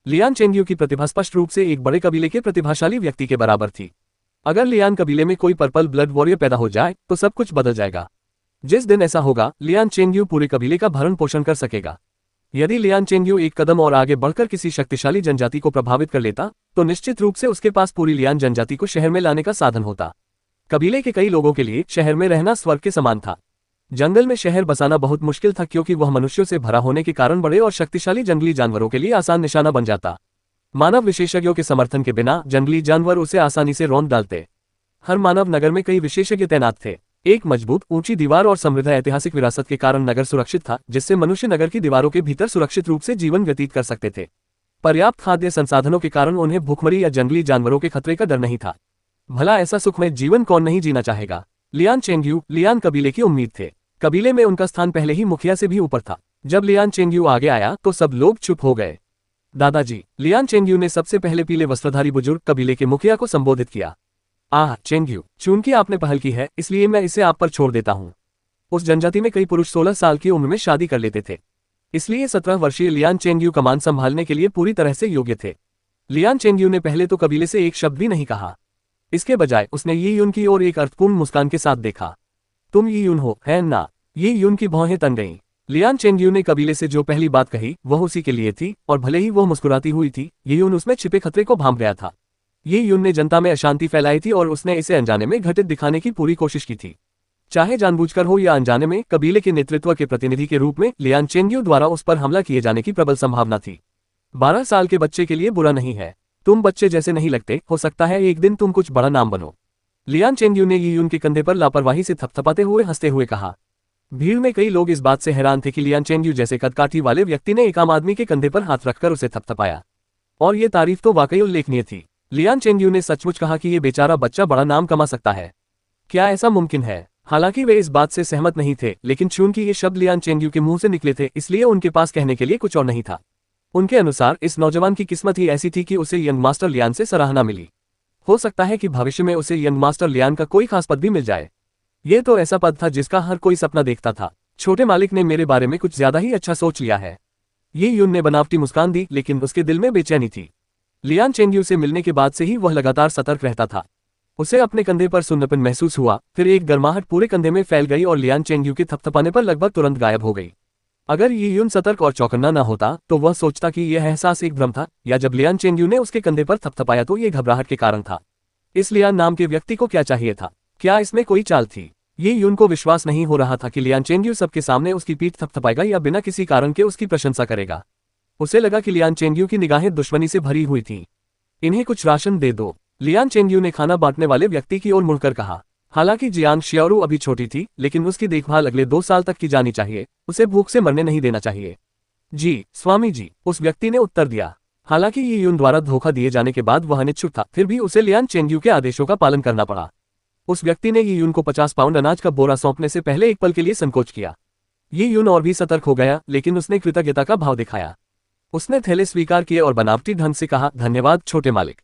लियान चेंग्यू की प्रतिभा स्पष्ट रूप से एक बड़े कबीले के प्रतिभाशाली व्यक्ति के बराबर थी। अगर लियान कबीले में कोई पर्पल ब्लड वॉरियर पैदा हो जाए तो सब कुछ बदल जाएगा। जिस दिन ऐसा होगा, लियान चेंग्यू पूरे कबीले का भरण पोषण कर सकेगा। यदि लियान चेंग्यू एक कदम और आगे बढ़कर किसी शक्तिशाली जनजाति को प्रभावित कर लेता, तो निश्चित रूप से उसके पास पूरी लियान जनजाति को शहर में लाने का साधन होता। कबीले के कई लोगों के लिए शहर में रहना स्वर्ग के समान था। जंगल में शहर बसाना बहुत मुश्किल था, क्योंकि वह मनुष्यों से भरा होने के कारण बड़े और शक्तिशाली जंगली जानवरों के लिए आसान निशाना बन जाता। मानव विशेषज्ञों के समर्थन के बिना जंगली जानवर उसे आसानी से रौंद डालते। हर मानव नगर में कई विशेषज्ञ तैनात थे। एक मजबूत ऊंची दीवार और समृद्ध ऐतिहासिक विरासत के कारण नगर सुरक्षित था, जिससे मनुष्य नगर की दीवारों के भीतर सुरक्षित रूप से जीवन व्यतीत कर सकते थे। पर्याप्त खाद्य संसाधनों के कारण उन्हें भूखमरी या जंगली जानवरों के खतरे का डर नहीं था। भला ऐसा सुखमय जीवन कौन नहीं जीना चाहेगा? लियान चेंग्यू लियान कबीले की उम्मीद थे। कबीले में उनका स्थान पहले ही मुखिया से भी ऊपर था। जब लियान चेंग्यू आगे आया तो सब लोग चुप हो गए। दादाजी, लियान चेंग्यू ने सबसे पहले पीले वस्त्रधारी बुजुर्ग कबीले के मुखिया को संबोधित किया। आह चेंग्यू, चूंकि आपने पहल की है, इसलिए मैं इसे आप पर छोड़ देता हूं। उस जनजाति में कई पुरुष 16 साल की उम्र में शादी कर लेते थे, इसलिए 17 वर्षीय लियान चेंग्यू कमान संभालने के लिए पूरी तरह से योग्य थे। लियान चेंग्यू ने पहले तो कबीले से एक शब्द भी नहीं कहा। इसके बजाय उसने ये यून की ओर एक अर्थपूर्ण मुस्कान के साथ देखा। तुम ये यून हो, है ना? ये यून की भौहें तन गईं। लियान चेंगयू ने कबीले से जो पहली बात कही वह उसी के लिए थी, और भले ही वह मुस्कुराती हुई थी, ये यून उसमें छिपे खतरे को भांप गया था। ये यून ने जनता में अशांति फैलाई थी और उसने इसे अनजाने में घटित दिखाने की पूरी कोशिश की थी। चाहे जानबूझकर हो या अनजाने में, कबीले के नेतृत्व के प्रतिनिधि के रूप में लियान चेंगयू द्वारा उस पर हमला किए जाने की प्रबल संभावना थी। 12 साल के बच्चे के लिए बुरा नहीं है। तुम बच्चे जैसे नहीं लगते, हो सकता है एक दिन तुम कुछ बड़ा नाम बनो। लियान चेंगयू ने यी यून के कंधे पर लापरवाही से थपथपाते हुए हंसते हुए कहा। भीड़ में कई लोग इस बात से हैरान थे कि लियान चेंगयू जैसे कदकाठी वाले व्यक्ति ने एक आम आदमी के कंधे पर हाथ रखकर उसे थपथपाया, और ये तारीफ तो वाकई उल्लेखनीय थी। लियान चेंगयू ने सचमुच कहा कि ये बेचारा बच्चा बड़ा नाम कमा सकता है। क्या ऐसा मुमकिन है? हालांकि वे इस बात से सहमत नहीं थे, लेकिन चूंकि ये शब्द लियान चेंगयू के मुंह से निकले थे, इसलिए उनके पास कहने के लिए कुछ और नहीं था। उनके अनुसार इस नौजवान की किस्मत ही ऐसी थी कि उसे यंग मास्टर लियान से सराहना मिली। हो सकता है कि भविष्य में उसे यंग मास्टर लियान का कोई खास पद भी मिल जाए। ये तो ऐसा पद था जिसका हर कोई सपना देखता था। छोटे मालिक ने मेरे बारे में कुछ ज्यादा ही अच्छा सोच लिया है। ये यून ने बनावटी मुस्कान दी, लेकिन उसके दिल में बेचैनी थी। लियान चेंगयू से मिलने के बाद से ही वह लगातार सतर्क रहता था। उसे अपने कंधे पर सुन्नपन महसूस हुआ, फिर एक गर्माहट पूरे कंधे में फैल गई और लियान चेंगयू के थपथपाने पर लगभग तुरंत गायब हो गई। अगर ये यून सतर्क और चौकन्ना न होता तो वह सोचता कि यह एहसास एक भ्रम था, या जब लियान चेंगयू ने उसके कंधे पर थपथपाया तो ये घबराहट के कारण था। इस लियान नाम के व्यक्ति को क्या चाहिए था? क्या इसमें कोई चाल थी? ये यून को विश्वास नहीं हो रहा था कि लियान चेंगयू सबके सामने उसकी पीठ थपथपाएगा या बिना किसी कारण के उसकी प्रशंसा करेगा। उसे लगा कि लियान चेंगयू की निगाहें दुश्मनी से भरी हुई थीं। इन्हें कुछ राशन दे दो, लियान चेंगयू ने खाना बांटने वाले व्यक्ति की ओर मुड़कर कहा। हालांकि जियांग शियारू अभी छोटी थी, लेकिन उसकी देखभाल अगले 2 साल तक की जानी चाहिए। उसे भूख से मरने नहीं देना चाहिए। जी स्वामी जी, उस व्यक्ति ने उत्तर दिया। हालांकि ये यून द्वारा धोखा दिए जाने के बाद वह अनिच्छुक था, फिर भी उसे लियान चेंगयू के आदेशों का पालन करना पड़ा। उस व्यक्ति ने ये यून को 50 पाउंड अनाज का बोरा सौंपने से पहले एक पल के लिए संकोच किया। ये यून और भी सतर्क हो गया, लेकिन उसने कृतज्ञता का भाव दिखाया। उसने थैले स्वीकार किए और बनावटी ढंग से कहा, धन्यवाद छोटे मालिक।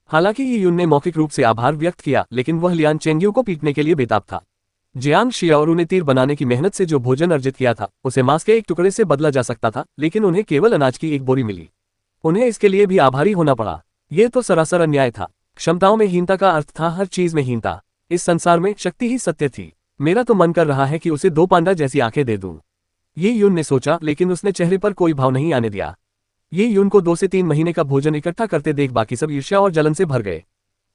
हालांकि ये यून ने मौखिक रूप से आभार व्यक्त किया, लेकिन वह लियान चेंगयू को पीटने के लिए बेताब था। जियांग शियाओरू ने तीर बनाने की मेहनत से जो भोजन अर्जित किया था, उसे मांस के एक टुकड़े से बदला जा सकता था, लेकिन उन्हें केवल अनाज की एक बोरी मिली। उन्हें इसके लिए भी आभारी होना पड़ा। यह तो सरासर अन्याय था। क्षमताओं में हीनता का अर्थ था हर चीज में हीनता। इस संसार में शक्ति ही सत्य थी। मेरा तो मन कर रहा है कि उसे 2 पांडा जैसी आंखें दे दूं। ये यून ने सोचा, लेकिन उसने चेहरे पर कोई भाव नहीं आने दिया। ये यून को 2 से 3 महीने का भोजन इकट्ठा करते देख बाकी सब ईर्ष्या और जलन से भर गए।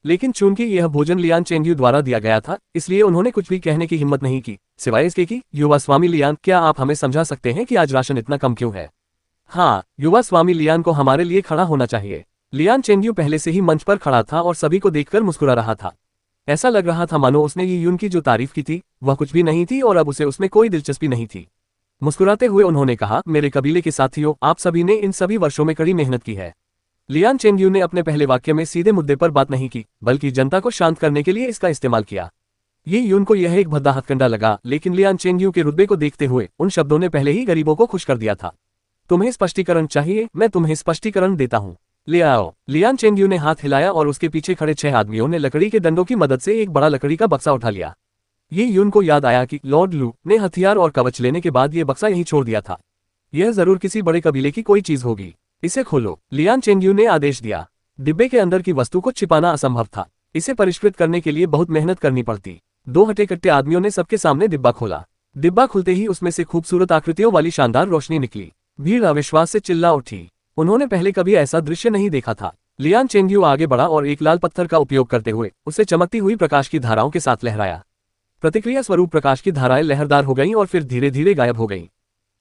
लेकिन चूंकि यह भोजन लियान चेंगयू द्वारा दिया गया था, इसलिए उन्होंने कुछ भी कहने की हिम्मत नहीं की, सिवाय इसके कि युवा स्वामी लियान, क्या आप हमें समझा सकते हैं कि आज राशन इतना कम क्यों है? हाँ, युवा स्वामी लियान को हमारे लिए खड़ा होना चाहिए। लियान चेंगयू पहले से ही मंच पर खड़ा था और सभी को देखकर मुस्कुरा रहा था। ऐसा लग रहा था मानो उसने ये यून की जो तारीफ की थी वह कुछ भी नहीं थी और अब उसे उसमें कोई दिलचस्पी नहीं थी। मुस्कुराते हुए उन्होंने कहा, मेरे कबीले के साथियों, आप सभी ने इन सभी वर्षों में कड़ी मेहनत की है। लियान चेंगयू ने अपने पहले वाक्य में सीधे मुद्दे पर बात नहीं की, बल्कि जनता को शांत करने के लिए इसका इस्तेमाल किया। ये यून को यह एक भद्दा हथकंडा लगा, लेकिन लियान चेंगयू के रुतबे को देखते हुए उन शब्दों ने पहले ही गरीबों को खुश कर दिया था। तुम्हें स्पष्टीकरण चाहिए? मैं तुम्हें स्पष्टीकरण देता हूँ, ले आओ। लियान चेंगयू ने हाथ हिलाया और उसके पीछे खड़े 6 आदमियों ने लकड़ी के डंडों की मदद से एक बड़ा लकड़ी का बक्सा उठा लिया। ये यून को याद आया कि लॉर्ड लू ने हथियार और कवच लेने के बाद ये बक्सा यहीं छोड़ दिया था। यह जरूर किसी बड़े कबीले की कोई चीज होगी। इसे खोलो, लियान चेंगयू ने आदेश दिया। डिब्बे के अंदर की वस्तु को छिपाना असंभव था। इसे परिष्कृत करने के लिए बहुत मेहनत करनी पड़ती। 2 हटे-कट्टे आदमियों ने सबके सामने डिब्बा खोला। डिब्बा खुलते ही उसमें से खूबसूरत आकृतियों वाली शानदार रोशनी निकली। भीड़ अविश्वास से चिल्ला उठी। उन्होंने पहले कभी ऐसा दृश्य नहीं देखा था। लियान चेंगयू आगे बढ़ा और एक लाल पत्थर का उपयोग करते हुए उसे चमकती हुई प्रकाश की धाराओं के साथ लहराया। प्रतिक्रिया स्वरूप प्रकाश की धाराएं लहरदार हो गईं और फिर धीरे धीरे गायब हो गईं।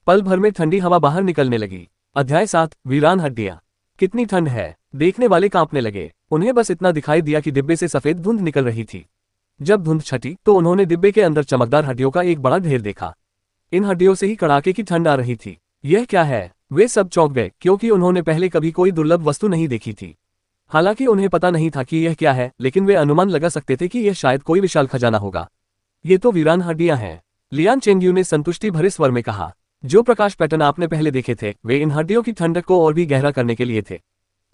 पल भर में ठंडी हवा बाहर निकलने लगी। अध्याय 7, वीरान हड्डियां। कितनी ठंड है! देखने वाले कांपने लगे। उन्हें बस इतना दिखाई दिया कि डिब्बे से सफेद धुंध निकल रही थी। जब धुंध छटी तो उन्होंने डिब्बे के अंदर चमकदार हड्डियों का एक बड़ा ढेर देखा। इन हड्डियों से ही कड़ाके की ठंड आ रही थी। यह क्या है? वे सब चौंक गए, क्योंकि उन्होंने पहले कभी कोई दुर्लभ वस्तु नहीं देखी थी। हालांकि उन्हें पता नहीं था कि यह क्या है, लेकिन वे अनुमान लगा सकते थे कि यह शायद कोई विशाल खजाना होगा। ये तो वीरान हड्डियां हैं, लियान चेंगयू ने संतुष्टि भरे स्वर में कहा। जो प्रकाश पैटर्न आपने पहले देखे थे वे इन हड्डियों की ठंडक को और भी गहरा करने के लिए थे।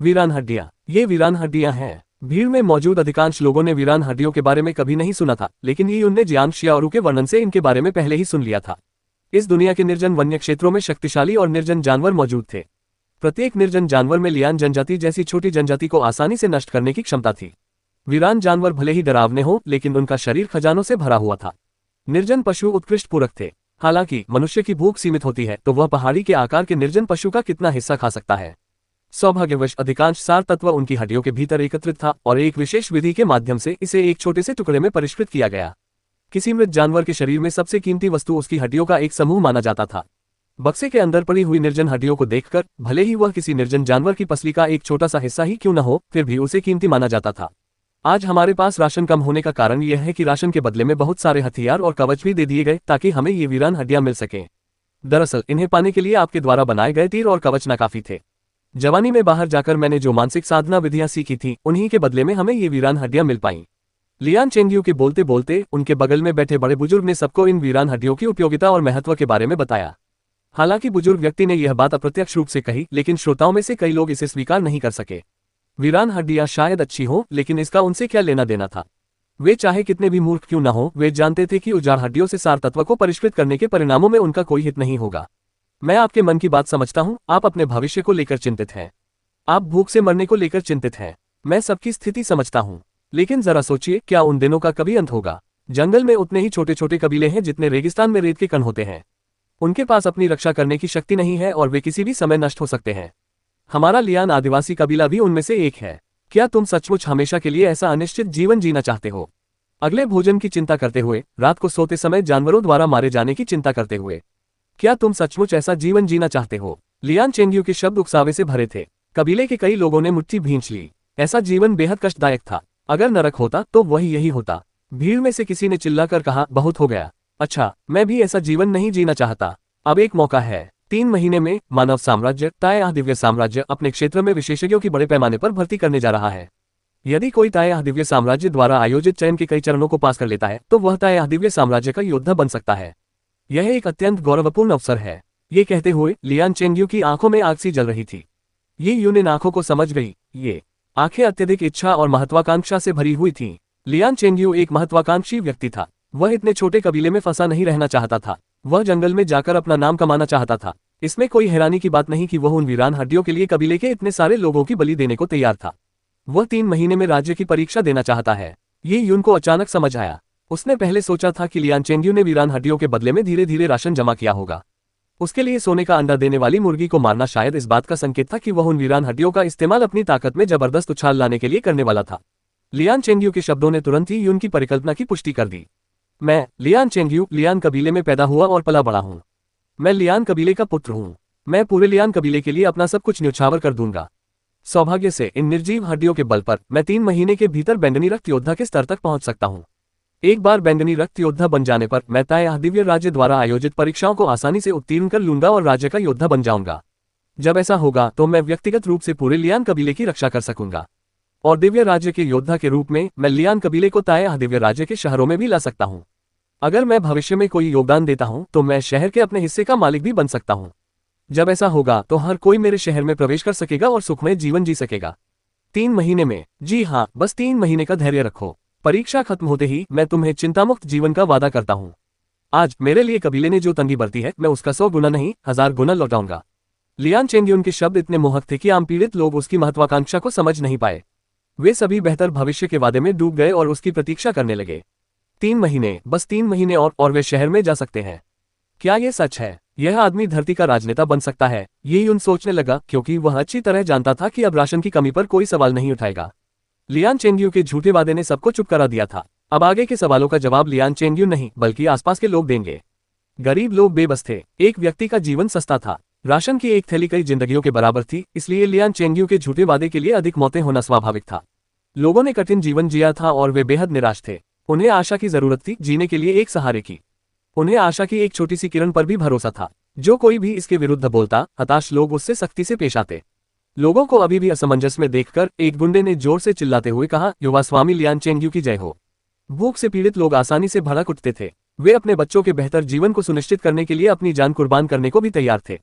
वीरान हड्डियां, ये वीरान हड्डियां हैं। भीड़ में मौजूद अधिकांश लोगों ने वीरान हड्डियों के बारे में कभी नहीं सुना था, लेकिन ये उनने जियांग शियाओरू के वर्णन से इनके बारे में पहले ही सुन लिया था। इस दुनिया के निर्जन वन्य क्षेत्रों में शक्तिशाली और निर्जन जानवर मौजूद थे। प्रत्येक निर्जन जानवर में लियान जनजाति जैसी छोटी जनजाति को आसानी से नष्ट करने की क्षमता थी। वीरान जानवर भले ही डरावने हो, लेकिन उनका शरीर खजानों से भरा हुआ था। निर्जन पशु उत्कृष्ट पूरक थे। हालांकि मनुष्य की भूख सीमित होती है तो वह पहाड़ी के आकार के निर्जन पशु का कितना हिस्सा खा सकता है। सौभाग्यवश अधिकांश सार तत्व उनकी हड्डियों के भीतर एकत्रित था और एक विशेष विधि के माध्यम से इसे एक छोटे से टुकड़े में परिष्कृत किया गया। किसी मृत जानवर के शरीर में सबसे कीमती वस्तु उसकी हड्डियों का एक समूह माना जाता था। बक्से के अंदर पड़ी हुई निर्जन हड्डियों को देखकर भले ही वह किसी निर्जन जानवर की पसली का एक छोटा सा हिस्सा ही क्यों न हो, फिर भी उसे कीमती माना जाता था। आज हमारे पास राशन कम होने का कारण यह है कि राशन के बदले में बहुत सारे हथियार और कवच भी दे दिए गए ताकि हमें ये वीरान हड्डियां मिल सकें। दरअसल इन्हें पाने के लिए आपके द्वारा बनाए गए तीर और कवच नाकाफी थे। जवानी में बाहर जाकर मैंने जो मानसिक साधना विधियां सीखी थी उन्हीं के बदले में हमें ये वीरान हड्डियां मिल पाईं। लियान चेंगयू के बोलते बोलते उनके बगल में बैठे बड़े बुजुर्ग ने सबको इन वीरान हड्डियों की उपयोगिता और महत्व के बारे में बताया। हालांकि बुजुर्ग व्यक्ति ने यह बात अप्रत्यक्ष रूप से कही, लेकिन श्रोताओं में से कई लोग इसे स्वीकार नहीं कर सके। वीरान हड्डियां शायद अच्छी हो, लेकिन इसका उनसे क्या लेना देना था। वे चाहे कितने भी मूर्ख क्यों न हो, वे जानते थे कि उजाड़ हड्डियों से सार तत्व को परिष्कृत करने के परिणामों में उनका कोई हित नहीं होगा। मैं आपके मन की बात समझता हूं। आप अपने भविष्य को लेकर चिंतित हैं। आप भूख से मरने को लेकर चिंतित हैं। मैं सबकी स्थिति समझता हूं, लेकिन जरा सोचिए, क्या उन दिनों का कभी अंत होगा। जंगल में उतने ही छोटे छोटे कबीले हैं जितने रेगिस्तान में रेत के कण होते हैं। उनके पास अपनी रक्षा करने की शक्ति नहीं है और वे किसी भी समय नष्ट हो सकते हैं। हमारा लियान आदिवासी कबीला भी उनमें से एक है। क्या तुम सचमुच हमेशा के लिए ऐसा अनिश्चित जीवन जीना चाहते हो? अगले भोजन की चिंता करते हुए, रात को सोते समय जानवरों द्वारा मारे जाने की चिंता करते हुए, क्या तुम सचमुच ऐसा जीवन जीना चाहते हो? लियान चेंगयू के शब्द उकसावे से भरे थे। कबीले के कई लोगों ने मुट्ठी भींच ली। ऐसा जीवन बेहद कष्टदायक था। अगर नरक होता तो वही यही होता। भीड़ में से किसी ने चिल्लाकर कहा, बहुत हो गया। अच्छा, मैं भी ऐसा जीवन नहीं जीना चाहता। अब एक मौका है। 3 महीने में मानव साम्राज्य ताया दिव्य साम्राज्य अपने क्षेत्र में विशेषज्ञों की बड़े पैमाने पर भर्ती करने जा रहा है। यदि कोई ताया दिव्य साम्राज्य द्वारा आयोजित चयन के कई चरणों को पास कर लेता है तो वह ताया दिव्य साम्राज्य का योद्धा बन सकता है। यह एक अत्यंत गौरवपूर्ण अवसर है। ये कहते हुए लियान चेंगयू की आंखों में आग सी जल रही थी। ये यून इन आंखों को समझ गई। ये आंखें अत्यधिक इच्छा और महत्वाकांक्षा से भरी हुई थीं। लियान चेंगयू एक महत्वाकांक्षी व्यक्ति था। वह इतने छोटे कबीले में फंसा नहीं रहना चाहता था। वह जंगल में जाकर अपना नाम कमाना चाहता था। इसमें कोई हैरानी की बात नहीं कि वह उन वीरान हड्डियों के लिए कबीले के इतने सारे लोगों की बलि देने को तैयार था। वह 3 महीने में राज्य की परीक्षा देना चाहता है। ये यून को अचानक समझ आया। उसने पहले सोचा था कि लियान चेंगयू ने वीरान हड्डियों के बदले में धीरे धीरे राशन जमा किया होगा। उसके लिए सोने का अंडा देने वाली मुर्गी को मारना शायद इस बात का संकेत था कि वह उन वीरान हड्डियों का इस्तेमाल अपनी ताकत में जबरदस्त उछाल लाने के लिए करने वाला था। लियान चेंगयू के शब्दों ने तुरंत ही यून की परिकल्पना की पुष्टि कर दी। मैं लियान चेंगयू लियान कबीले में पैदा हुआ और पला बड़ा हूँ। मैं लियान कबीले का पुत्र हूँ। मैं पूरे लियान कबीले के लिए अपना सब कुछ न्यौछावर कर दूंगा। सौभाग्य से इन निर्जीव हड्डियों के बल पर मैं 3 महीने के भीतर बैंगनी रक्त योद्धा के स्तर तक पहुंच सकता हूं। एक बार बैंगनी रक्त योद्धा बन जाने पर मैं ताया दिव्य राज्य द्वारा आयोजित परीक्षाओं को आसानी से उत्तीर्ण कर लूंगा और राज्य का योद्धा बन जाऊंगा। जब ऐसा होगा तो मैं व्यक्तिगत रूप से पूरे लियान कबीले की रक्षा कर सकूंगा और दिव्य राज्य के योद्धा के रूप में मैं लियान कबीले को ताया दिव्य राज्य के शहरों में भी ला सकता हूँ। अगर मैं भविष्य में कोई योगदान देता हूँ तो मैं शहर के अपने हिस्से का मालिक भी बन सकता हूँ। जब ऐसा होगा तो हर कोई मेरे शहर में प्रवेश कर सकेगा और सुखमय जीवन जी सकेगा। 3 महीने में, जी हाँ, बस 3 महीने का धैर्य रखो। परीक्षा खत्म होते ही मैं तुम्हें चिंतामुक्त जीवन का वादा करता हूँ। आज मेरे लिए कबीले ने जो तंगी बरती है मैं उसका 100 गुना नहीं 1000 गुना लौटाऊंगा। लियान चेंगयू के शब्द इतने मोहक थे कि आम पीड़ित लोग उसकी महत्वाकांक्षा को समझ नहीं पाए। वे सभी बेहतर भविष्य के वादे में डूब गए और उसकी प्रतीक्षा करने लगे। 3 महीने, बस 3 महीने और वे शहर में जा सकते हैं। क्या ये सच है? यह आदमी धरती का राजनेता बन सकता है, ये यून सोचने लगा, क्योंकि वह अच्छी तरह जानता था कि अब राशन की कमी पर कोई सवाल नहीं उठाएगा। लियान चेंगयू के झूठे वादे ने सबको चुप करा दिया था। अब आगे के सवालों का जवाब लियान चेंगयू नहीं बल्कि आसपास के लोग देंगे। गरीब लोग बेबस थे। एक व्यक्ति का जीवन सस्ता था। राशन की एक थैली कई जिंदगियों के बराबर थी, इसलिए लियान चेंगयू के झूठे वादे के लिए अधिक मौतें होना स्वाभाविक था। लोगों ने कठिन जीवन जिया था और वे बेहद निराश थे। उन्हें आशा की जरूरत थी, जीने के लिए एक सहारे की। उन्हें आशा की एक छोटी सी किरण पर भी भरोसा था। जो कोई भी इसके विरुद्ध बोलता, हताश लोग उससे सख्ती से पेश आते। लोगों को अभी भी असमंजस में देखकर एक गुंडे ने जोर से चिल्लाते हुए कहा, युवा स्वामी लियान चेंगयू की जय हो। भूख से पीड़ित लोग आसानी से भड़क उठते थे। वे अपने बच्चों के बेहतर जीवन को सुनिश्चित करने के लिए अपनी जान कुर्बान करने को भी तैयार थे।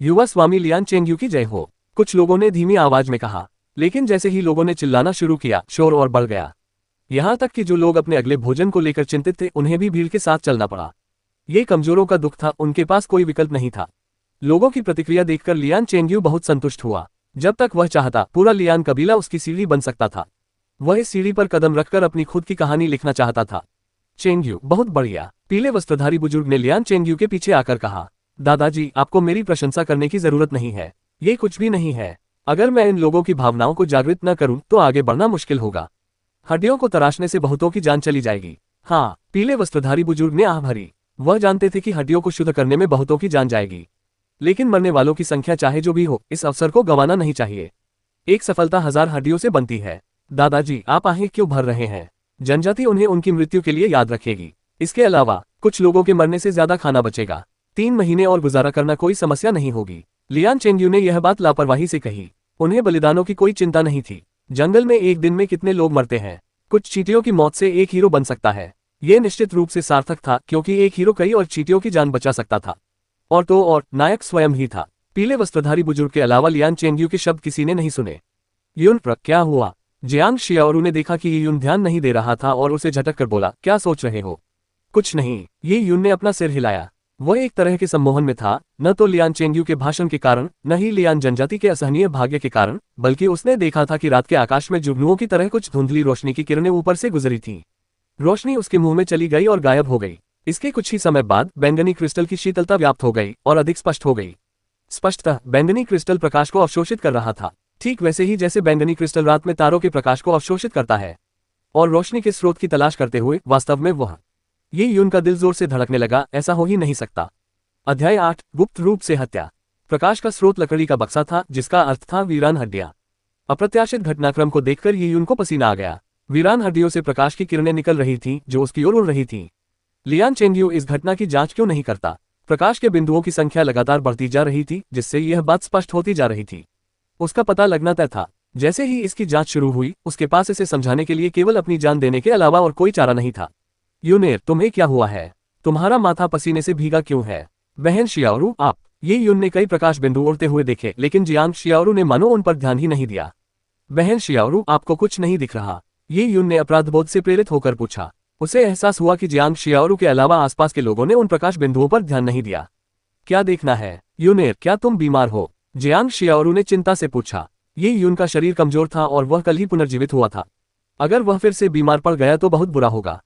युवा स्वामी लियान चेंगयू की जय हो, कुछ लोगों ने धीमी आवाज में कहा। लेकिन जैसे ही लोगों ने चिल्लाना शुरू किया, शोर और बढ़ गया। यहाँ तक कि जो लोग अपने अगले भोजन को लेकर चिंतित थे उन्हें भी भीड़ के साथ चलना पड़ा। ये कमजोरों का दुख था, उनके पास कोई विकल्प नहीं था। लोगों की प्रतिक्रिया देखकर लियान चेंगयू बहुत संतुष्ट हुआ। जब तक वह चाहता, पूरा लियान कबीला उसकी सीढ़ी बन सकता था। वह इस सीढ़ी पर कदम रखकर अपनी खुद की कहानी लिखना चाहता था। चेंगयू, बहुत बढ़िया, पीले वस्त्रधारी बुजुर्ग ने लियान चेंगयू के पीछे आकर कहा। दादाजी, आपको मेरी प्रशंसा करने की जरूरत नहीं है, ये कुछ भी नहीं है। अगर मैं इन लोगों की भावनाओं को जागृत न करूं तो आगे बढ़ना मुश्किल होगा। हड्डियों को तराशने से बहुतों की जान चली जाएगी। हाँ, पीले वस्त्रधारी बुजुर्ग ने आह भरी। वह जानते थे कि हड्डियों को शुद्ध करने में बहुतों की जान जाएगी, लेकिन मरने वालों की संख्या चाहे जो भी हो, इस अवसर को गंवाना नहीं चाहिए। एक सफलता 1000 हड्डियों से बनती है। दादाजी, आप आहें क्यों भर रहे हैं? जनजाति उन्हें उनकी मृत्यु के लिए याद रखेगी। इसके अलावा कुछ लोगों के मरने से ज्यादा खाना बचेगा। 3 महीने और गुजारा करना कोई समस्या नहीं होगी। लियान चेंगयू ने यह बात लापरवाही से कही। उन्हें बलिदानों की कोई चिंता नहीं थी। जंगल में एक दिन में कितने लोग मरते हैं। कुछ चींटियों की मौत से एक हीरो बन सकता है। यह निश्चित रूप से सार्थक था, क्योंकि एक हीरो कई और चींटियों की जान बचा सकता था। और तो और नायक स्वयं ही था। पीले वस्त्रधारी बुजुर्ग के अलावा लियान चेंगयू के शब्द किसी ने नहीं सुने। युन, क्या हुआ? जियांग शियाओरू ने देखा कि युन ध्यान नहीं दे रहा था और उसे झटक कर बोला, क्या सोच रहे हो? कुछ नहीं, ये युन ने अपना सिर हिलाया। वह एक तरह के सम्मोहन में था, न तो लियान चेंगयू के भाषण के कारण, न ही लियान जनजाति के असहनीय भाग्य के कारण, बल्कि उसने देखा था कि रात के आकाश में जुगनुओं की तरह कुछ धुंधली रोशनी की किरणें ऊपर से गुजरी थीं। रोशनी उसके मुंह में चली गई और गायब हो गई। इसके कुछ ही समय बाद बैंगनी क्रिस्टल की शीतलता व्याप्त हो गई और अधिक स्पष्ट हो गई। स्पष्टतः बैंगनी क्रिस्टल प्रकाश को अवशोषित कर रहा था, ठीक वैसे ही जैसे बैंगनी क्रिस्टल रात में तारों के प्रकाश को अवशोषित करता है। और रोशनी के स्रोत की तलाश करते हुए वास्तव में वह ये युन का दिल जोर से धड़कने लगा। ऐसा हो ही नहीं सकता। अध्याय 8, गुप्त रूप से हत्या। प्रकाश का स्रोत लकड़ी का बक्सा था, जिसका अर्थ था वीरान हड्डियां। अप्रत्याशित घटनाक्रम को देखकर ये युन को पसीना आ गया। वीरान हड्डियों से प्रकाश की किरणें निकल रही थीं, जो उसकी ओर उड़ रही थीं। लियान चेंगयू इस घटना की जांच क्यों नहीं करता? प्रकाश के बिंदुओं की संख्या लगातार बढ़ती जा रही थी, जिससे यह बात स्पष्ट होती जा रही थी। उसका पता लगना तय था। जैसे ही इसकी जांच शुरू हुई, उसके पास इसे समझाने के लिए केवल अपनी जान देने के अलावा और कोई चारा नहीं था। यूनेर, तुम्हें क्या हुआ है? तुम्हारा माथा पसीने से भीगा क्यों है? बहन शियाओरू, आप। ये युन ने कई प्रकाश बिंदु उड़ते हुए देखे, लेकिन जियांग शियाओरू ने मानो उन पर ध्यान ही नहीं दिया। बहन शियाओरू, आपको कुछ नहीं दिख रहा? ये युन ने अपराधबोध से प्रेरित होकर पूछा। उसे एहसास हुआ कि जियांग शियाओरू के अलावा आसपास के लोगों ने उन प्रकाश बिंदुओं पर ध्यान नहीं दिया। क्या देखना है? यूनेर, क्या तुम बीमार हो? जियांग शियाओरू ने चिंता से पूछा। ये युन का शरीर कमजोर था और वह कल ही पुनर्जीवित हुआ था। अगर वह फिर से बीमार पड़ गया तो बहुत बुरा होगा।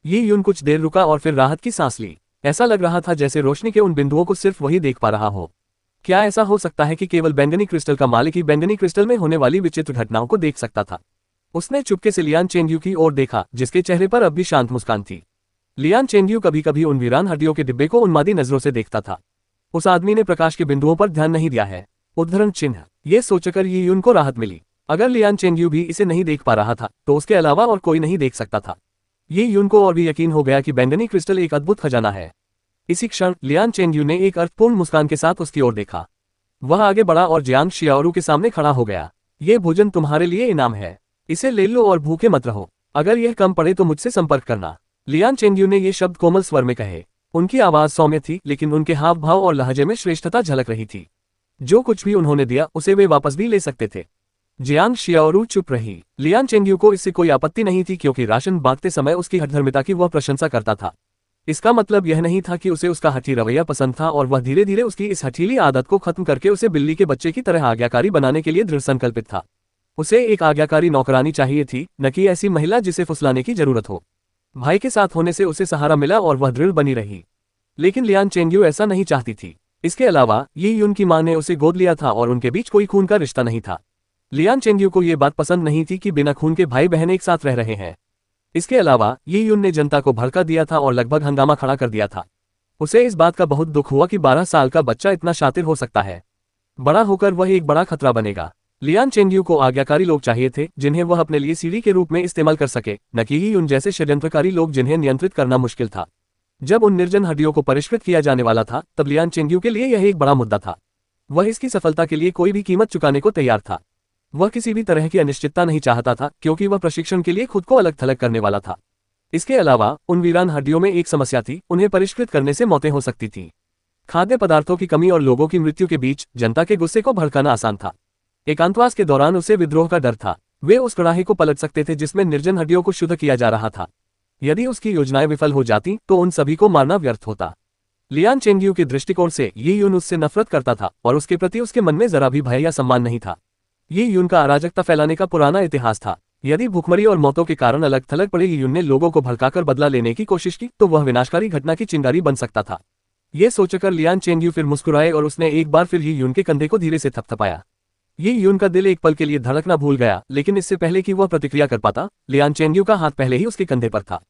ये युन कुछ देर रुका और फिर राहत की सांस ली। ऐसा लग रहा था जैसे रोशनी के उन बिंदुओं को सिर्फ वही देख पा रहा हो। क्या ऐसा हो सकता है कि केवल बैंगनी क्रिस्टल का मालिक ही बैंगनी क्रिस्टल में होने वाली विचित्र घटनाओं को देख सकता था? उसने चुपके से लियान चेंगयू की ओर देखा, जिसके चेहरे पर अब भी शांत मुस्कान थी। लियान चेंगयू कभी कभी उन वीरान हड्डियों के डिब्बे को उन्मादी नजरों से देखता था। उस आदमी ने प्रकाश के बिंदुओं पर ध्यान नहीं दिया है। उद्धरण चिन्ह। ये सोचकर ये युन को राहत मिली। अगर लियान चेंगयू भी इसे नहीं देख पा रहा था, तो उसके अलावा और कोई नहीं देख सकता था। ये युन को और भी यकीन हो गया कि बैंगनी क्रिस्टल एक अद्भुत खजाना है। इसी क्षण लियान चेंगयू ने एक अर्थपूर्ण मुस्कान के साथ उसकी ओर देखा। वह आगे बढ़ा और जियांग शियाओरू के सामने खड़ा हो गया। ये भोजन तुम्हारे लिए इनाम है, इसे ले लो और भूखे मत रहो। अगर यह कम पड़े तो मुझसे संपर्क करना। लियान चेंगयू ने ये शब्द कोमल स्वर में कहे। उनकी आवाज सौम्य थी, लेकिन उनके हाव भाव और लहजे में श्रेष्ठता झलक रही थी। जो कुछ भी उन्होंने दिया उसे वे वापस भी ले सकते थे। जियांग शियाओरू चुप रही। लियान चेंगयू को इससे कोई आपत्ति नहीं थी, क्योंकि राशन बांटते समय उसकी हठधर्मिता की वह प्रशंसा करता था। इसका मतलब यह नहीं था कि उसे उसका हठी रवैया पसंद था, और वह धीरे धीरे उसकी इस हठीली आदत को खत्म करके उसे बिल्ली के बच्चे की तरह आज्ञाकारी बनाने के लिए दृढ़ संकल्पित था। उसे एक आज्ञाकारी नौकरानी चाहिए थी, न कि ऐसी महिला जिसे फुसलाने की जरूरत हो। भाई के साथ होने से उसे सहारा मिला और वह दृढ़ बनी रही। लेकिन लियान चेंगयू ऐसा नहीं चाहती थी। इसके अलावा ये युन की मां ने उसे गोद लिया था और उनके बीच कोई खून का रिश्ता नहीं था। लियान चेंगयू को यह बात पसंद नहीं थी कि बिना खून के भाई बहन एक साथ रह रहे हैं। इसके अलावा ये युन ने जनता को भड़का दिया था और लगभग हंगामा खड़ा कर दिया था। उसे इस बात का बहुत दुख हुआ कि 12 साल का बच्चा इतना शातिर हो सकता है। बड़ा होकर वह एक बड़ा खतरा बनेगा। लियान चेंगयू को आज्ञाकारी लोग चाहिए थे, जिन्हें वह अपने लिए सीढ़ी के रूप में इस्तेमाल कर सके, न कि ये युन जैसे षड्यंत्रकारी लोग जिन्हें नियंत्रित करना मुश्किल था। जब उन निर्जन हड्डियों को परिष्कृत किया जाने वाला था, तब लियान चेंगयू के लिए यह एक बड़ा मुद्दा था। वह इसकी सफलता के लिए कोई भी कीमत चुकाने को तैयार था। वह किसी भी तरह की अनिश्चितता नहीं चाहता था, क्योंकि वह प्रशिक्षण के लिए खुद को अलग थलग करने वाला था। इसके अलावा उन वीरान हड्डियों में एक समस्या थी, उन्हें परिष्कृत करने से मौतें हो सकती थीं। खाद्य पदार्थों की कमी और लोगों की मृत्यु के बीच जनता के गुस्से को भड़काना आसान था। एकांतवास के दौरान उसे विद्रोह का डर था। वे उस कड़ाही को पलट सकते थे जिसमें निर्जन हड्डियों को शुद्ध किया जा रहा था। यदि उसकी योजनाएं विफल हो जाती तो उन सभी को मारना व्यर्थ होता। लियान चेंगयू के दृष्टिकोण से ये युन उससे नफरत करता था और उसके प्रति उसके मन में जरा भी भय या सम्मान नहीं था। ये युन का अराजकता फैलाने का पुराना इतिहास था। यदि भूखमरी और मौतों के कारण अलग थलग पड़े यी यून ने लोगों को भड़काकर बदला लेने की कोशिश की तो वह विनाशकारी घटना की चिंगारी बन सकता था। ये सोचकर लियान चेंगयू फिर मुस्कुराए और उसने एक बार फिर यी यून के कंधे को धीरे से थपथपाया। यी यून का दिल एक पल के लिए धड़कना भूल गया, लेकिन इससे पहले कि वह प्रतिक्रिया कर पाता, लियान चेंगयू का हाथ पहले ही उसके कंधे पर था।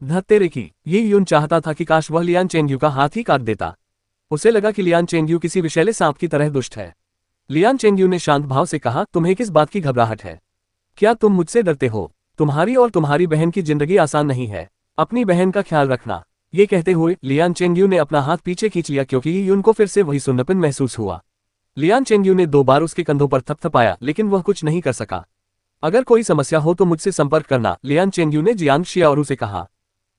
धत्तेरे की, यी यून चाहता था कि काश वह लियान चेंगयू का हाथ ही काट देता। उसे लगा कि लियान चेंगयू किसी विषैले सांप की तरह दुष्ट है। लियान चेंगयू ने शांत भाव से कहा, तुम्हें किस बात की घबराहट है? क्या तुम मुझसे डरते हो? तुम्हारी और तुम्हारी बहन की जिंदगी आसान नहीं है। अपनी बहन का ख्याल रखना। ये कहते हुए लियान चेंगयू ने अपना हाथ पीछे खींच लिया क्योंकि यी यून को फिर से वही सुन्नपन महसूस हुआ। लियान चेंगयू ने 2 बार उसके कंधों पर थपथपाया, लेकिन वह कुछ नहीं कर सका। अगर कोई समस्या हो तो मुझसे संपर्क करना, लियान चेंगयू ने जियांग शियाओरू से कहा।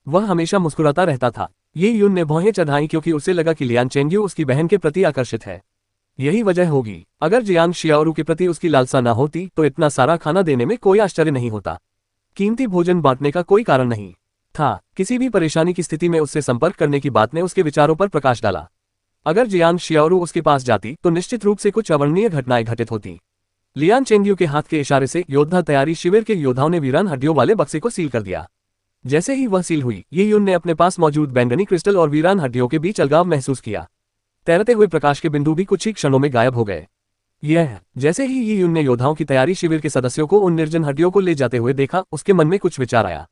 वह हमेशा मुस्कुराता रहता था। यी यून ने भौहें चढ़ाई क्योंकि उसे लगा कि लियान चेंगयू उसकी बहन के प्रति आकर्षित है। यही वजह होगी। अगर जियांग शियाओरू के प्रति उसकी लालसा न होती तो इतना सारा खाना देने में कोई आश्चर्य नहीं होता। कीमती भोजन बांटने का कोई कारण नहीं था। किसी भी परेशानी की स्थिति में उससे संपर्क करने की बात ने उसके विचारों पर प्रकाश डाला। अगर जियांग शियाओरू उसके पास जाती तो निश्चित रूप से कुछ अवर्णनीय घटनाएं घटित होती। लियान चेंगयू के हाथ के इशारे से योद्धा तैयारी शिविर के योद्धाओं ने वीरान हड्डियों वाले बक्से को सील कर दिया। जैसे ही वह सील हुई, यी यून ने अपने पास मौजूद बैंगनी क्रिस्टल और वीरान हड्डियों के बीच अलगाव महसूस किया। तैरते हुए प्रकाश के बिंदु भी कुछ ही क्षणों में गायब हो गए। जैसे ही यी यून ने योद्धाओं की तैयारी शिविर के सदस्यों को उन निर्जन हड्डियों को ले जाते हुए देखा, उसके मन में कुछ विचार आया।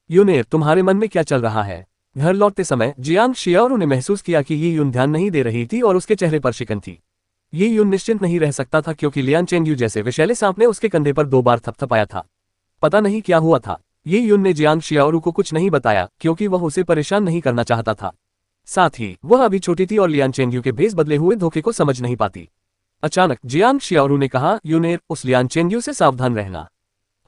यूनेर, तुम्हारे मन में क्या चल रहा है? घर लौटते समय जियांग शियाओरू ने महसूस किया कि यी यून ध्यान नहीं दे रही थी और उसके चेहरे पर शिकन थी। यी यून निश्चिंत नहीं रह सकता था क्योंकि लियान चेंगयू जैसे विषैले सांप ने उसके कंधे पर 2 बार थपथपाया था। पता नहीं क्या हुआ था। यी यून ने जियांग शियाओरू को कुछ नहीं बताया क्योंकि वह उसे परेशान नहीं करना चाहता था। साथ ही वह अभी छोटी थी और लियान चेंगयू के भेस बदले हुए धोखे को समझ नहीं पाती। अचानक जियांग शियाओरू ने कहा, यूनेर, उस लियान चेंगयू से सावधान रहना।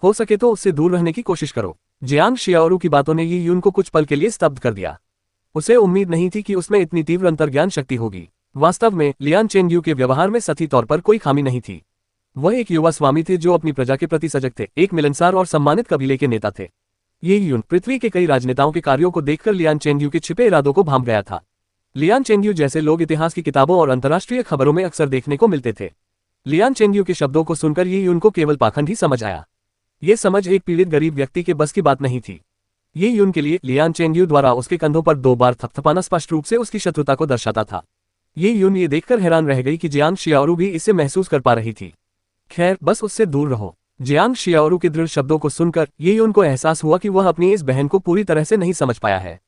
हो सके तो उससे दूर रहने की कोशिश करो। जियांग शियाओरू की बातों ने यी यून को कुछ पल के लिए स्तब्ध कर दिया। उसे उम्मीद नहीं थी कि उसमें इतनी तीव्र अंतर्ज्ञान शक्ति होगी। वास्तव में लियान चेंगयू के व्यवहार में सतही तौर पर कोई खामी नहीं थी। वह एक युवा स्वामी थे जो अपनी प्रजा के प्रति सजग थे, एक मिलनसार और सम्मानित कबीले के नेता थे। यी यून पृथ्वी के कई राजनेताओं के कार्यों को देखकर लियान चेंगयू के छिपे इरादों को भांप गया था। लियान चेंगयू जैसे लोग इतिहास की किताबों और अंतर्राष्ट्रीय खबरों में अक्सर देखने को मिलते थे। लियान चेंगयू के शब्दों को सुनकर यी यून को केवल पाखंड ही समझ आया। ये समझ एक पीड़ित गरीब व्यक्ति के बस की बात नहीं थी। यी यून के लिए लियान चेंगयू द्वारा उसके कंधों पर 2 बार थपथपाना स्पष्ट रूप से उसकी शत्रुता को दर्शाता था। यी यून ये देखकर हैरान रह गई कि जियांग शियाओरू भी इसे महसूस कर पा रही थी। खैर, बस उससे दूर रहो। जियांग शियाओरू के दृढ़ शब्दों को सुनकर यी यून को एहसास हुआ कि वह अपनी इस बहन को पूरी तरह से नहीं समझ पाया है।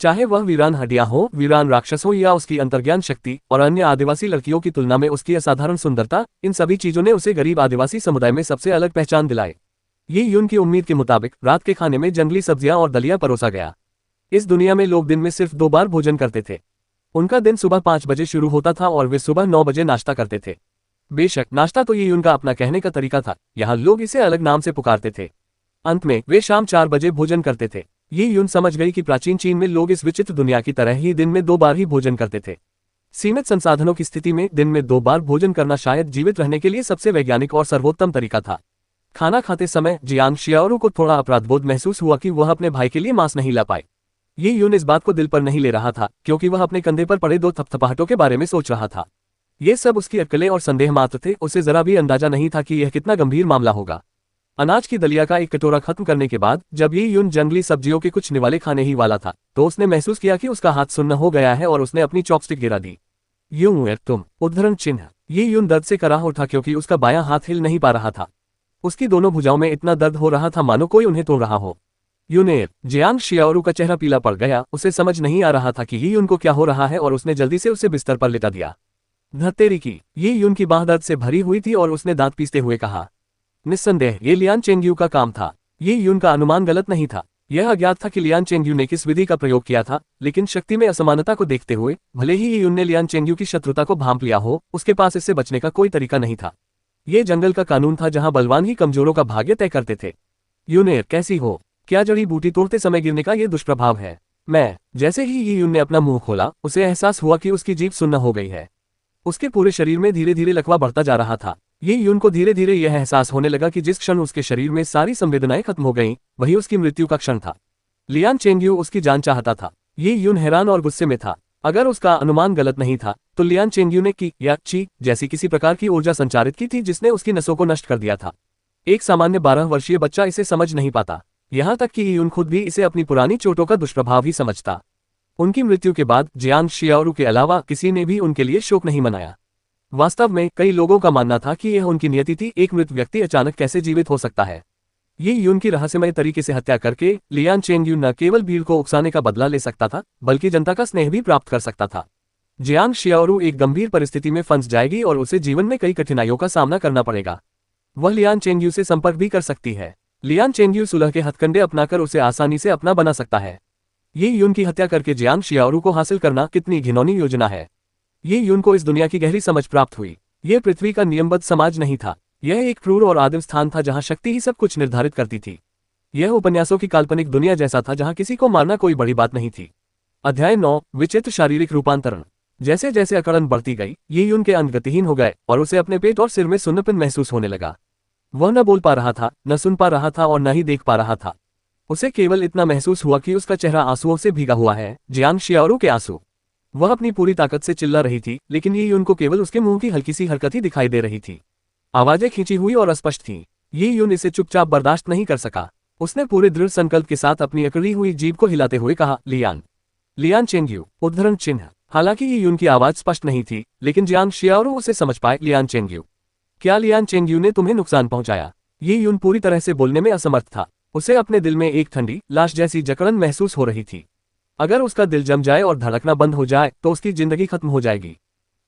चाहे वह वीरान हड्डियां हो, वीरान राक्षस हो या उसकी अंतर्ज्ञान शक्ति और अन्य आदिवासी लड़कियों की तुलना में उसकी असाधारण सुंदरता, इन सभी चीजों ने उसे गरीब आदिवासी समुदाय में सबसे अलग पहचान दिलाई। यी यून की उम्मीद के मुताबिक रात के खाने में जंगली सब्जियां और दलिया परोसा गया। इस दुनिया में लोग दिन में सिर्फ 2 बार भोजन करते थे। उनका दिन सुबह 5 बजे शुरू होता था और वे सुबह 9 बजे नाश्ता करते थे। बेशक नाश्ता तो यी यून का अपना कहने का तरीका था, यहाँ लोग इसे अलग नाम से पुकारते थे। अंत में वे शाम 4 बजे भोजन करते थे। यी यून समझ गई कि प्राचीन चीन में लोग इस विचित्र दुनिया की तरह ही दिन में 2 बार ही भोजन करते थे। सीमित संसाधनों की स्थिति में दिन में 2 बार भोजन करना शायद जीवित रहने के लिए सबसे वैज्ञानिक और सर्वोत्तम तरीका था। खाना खाते समय जियांग शियाओरू को थोड़ा अपराधबोध महसूस हुआ कि वह अपने भाई के लिए मांस नहीं ला पाए। यी यून इस बात को दिल पर नहीं ले रहा था क्योंकि वह अपने कंधे पर पड़े 2 थपथपाहटों के बारे में सोच रहा था। ये सब उसकी अटकलें और संदेह मात्र थे। उसे जरा भी अंदाजा नहीं था कि यह कितना गंभीर मामला होगा। अनाज की दलिया का एक कटोरा खत्म करने के बाद जब यी यून जंगली सब्जियों के कुछ निवाले खाने ही वाला था तो उसने महसूस किया कि उसका हाथ सुन्न हो गया है और उसने अपनी चॉपस्टिक गिरा दी। यूं तुम उद्धरण चिन्ह। यी यून दर्द से कराह उठा क्योंकि उसका बायां हाथ हिल नहीं पा रहा था। उसकी दोनों भुजाओं में इतना दर्द हो रहा था मानो कोई उन्हें तोड़ रहा हो। यूनेर, जियांग शियाओरू का चेहरा पीला पड़ गया। उसे समझ नहीं आ रहा था कि यी यून को क्या हो रहा है और उसने जल्दी से उसे बिस्तर पर लिटा दिया। धत्तेरी की, यी यून की बाह दर्द से भरी हुई थी और उसने दांत पीसते हुए कहा, निस्संदेह ये लियान चेंगयू का काम था। यी यून का अनुमान गलत नहीं था। यह अज्ञात था कि लियान चेंगयू ने किस विधि का प्रयोग किया था, लेकिन शक्ति में असमानता को देखते हुए भले ही यी यून ने लियान चेंगयू की शत्रुता को भांप लिया हो, उसके पास इससे बचने का कोई तरीका नहीं था। ये जंगल का कानून था जहां बलवान ही कमजोरों का भाग्य तय करते थे। यूनेर, कैसी हो? क्या जड़ी बूटी तोड़ते समय गिरने का ये दुष्प्रभाव है? मैं। जैसे ही यी यून ने अपना मुंह खोला, उसे एहसास हुआ कि उसकी जीभ सुन्न हो गई है। उसके पूरे शरीर में धीरे धीरे लकवा बढ़ता जा रहा था। यी यून को धीरे धीरे यह एहसास होने लगा कि जिस क्षण उसके शरीर में सारी संवेदनाएं खत्म हो गईं, वही उसकी मृत्यु का क्षण था। लियान चेंगयू उसकी जान चाहता था। यी यून हैरान और गुस्से में था। अगर उसका अनुमान गलत नहीं था तो लियान चेंगयू ने की या ची जैसी किसी प्रकार की ऊर्जा संचारित की थी जिसने उसकी नसों को नष्ट कर दिया था। एक सामान्य 12 वर्षीय बच्चा इसे समझ नहीं पाता, यहाँ तक कि यून खुद भी इसे अपनी पुरानी चोटों का दुष्प्रभाव ही समझता। उनकी मृत्यु के बाद जियांग शियाओरू के अलावा किसी ने भी उनके लिए शोक नहीं मनाया। वास्तव में कई लोगों का मानना था कि यह उनकी नियति थी, एक मृत व्यक्ति अचानक कैसे जीवित हो सकता है। ये यून की रहस्यमय तरीके से हत्या करके लियान चेंगयू न केवल भीड़ को उकसाने का बदला ले सकता था, बल्कि जनता का स्नेह भी प्राप्त कर सकता था। जियांग शियाओरू एक गंभीर परिस्थिति में फंस जाएगी और उसे जीवन में कई कठिनाइयों का सामना करना पड़ेगा। वह लियान चेंगयू से संपर्क भी कर सकती है। लियान चेंगयू सुलह के हथकंडे अपनाकर उसे आसानी से अपना बना सकता है। ये यून की हत्या करके जियांग शियाओरू को हासिल करना कितनी घिनौनी योजना है। ये यून को इस दुनिया की गहरी समझ प्राप्त हुई। यह पृथ्वी का नियमबद्ध समाज नहीं था, यह एक क्रूर और आदिम स्थान था जहां शक्ति ही सब कुछ निर्धारित करती थी। यह उपन्यासों की काल्पनिक दुनिया जैसा था जहां किसी को मारना कोई बड़ी बात नहीं थी। अध्याय 9 विचित्र शारीरिक रूपांतरण। जैसे जैसे अकड़न बढ़ती गई, ये यून के अंग गतिहीन हो गए और उसे अपने पेट और सिर में सुन्नपन महसूस होने लगा। वह न बोल पा रहा था, न सुन पा रहा था और न ही देख पा रहा था। उसे केवल इतना महसूस हुआ कि उसका चेहरा आंसुओं से भीगा हुआ है, जियांग शियाओरू के आंसू। वह अपनी पूरी ताकत से चिल्ला रही थी, लेकिन ये यून को केवल उसके मुंह की हल्की सी हरकत ही दिखाई दे रही थी। आवाजें खींची हुई और अस्पष्ट थीं। ये यून इसे चुपचाप बर्दाश्त नहीं कर सका। उसने पूरे दृढ़ संकल्प के साथ अपनी अकड़ी हुई जीभ को हिलाते हुए कहा, लियान, लियान चेंगयू, उद्धरण चिन्ह। हालांकि ये यून की आवाज स्पष्ट नहीं थी, लेकिन जियांग शियाओरू उसे समझ पाए। लियान चेंगयू, क्या लियान चेंगयू ने तुम्हें नुकसान पहुंचाया? ये यून पूरी तरह से बोलने में असमर्थ था। उसे अपने दिल में एक ठंडी लाश जैसी जकड़न महसूस हो रही थी। अगर उसका दिल जम जाए और धड़कना बंद हो जाए तो उसकी जिंदगी खत्म हो जाएगी।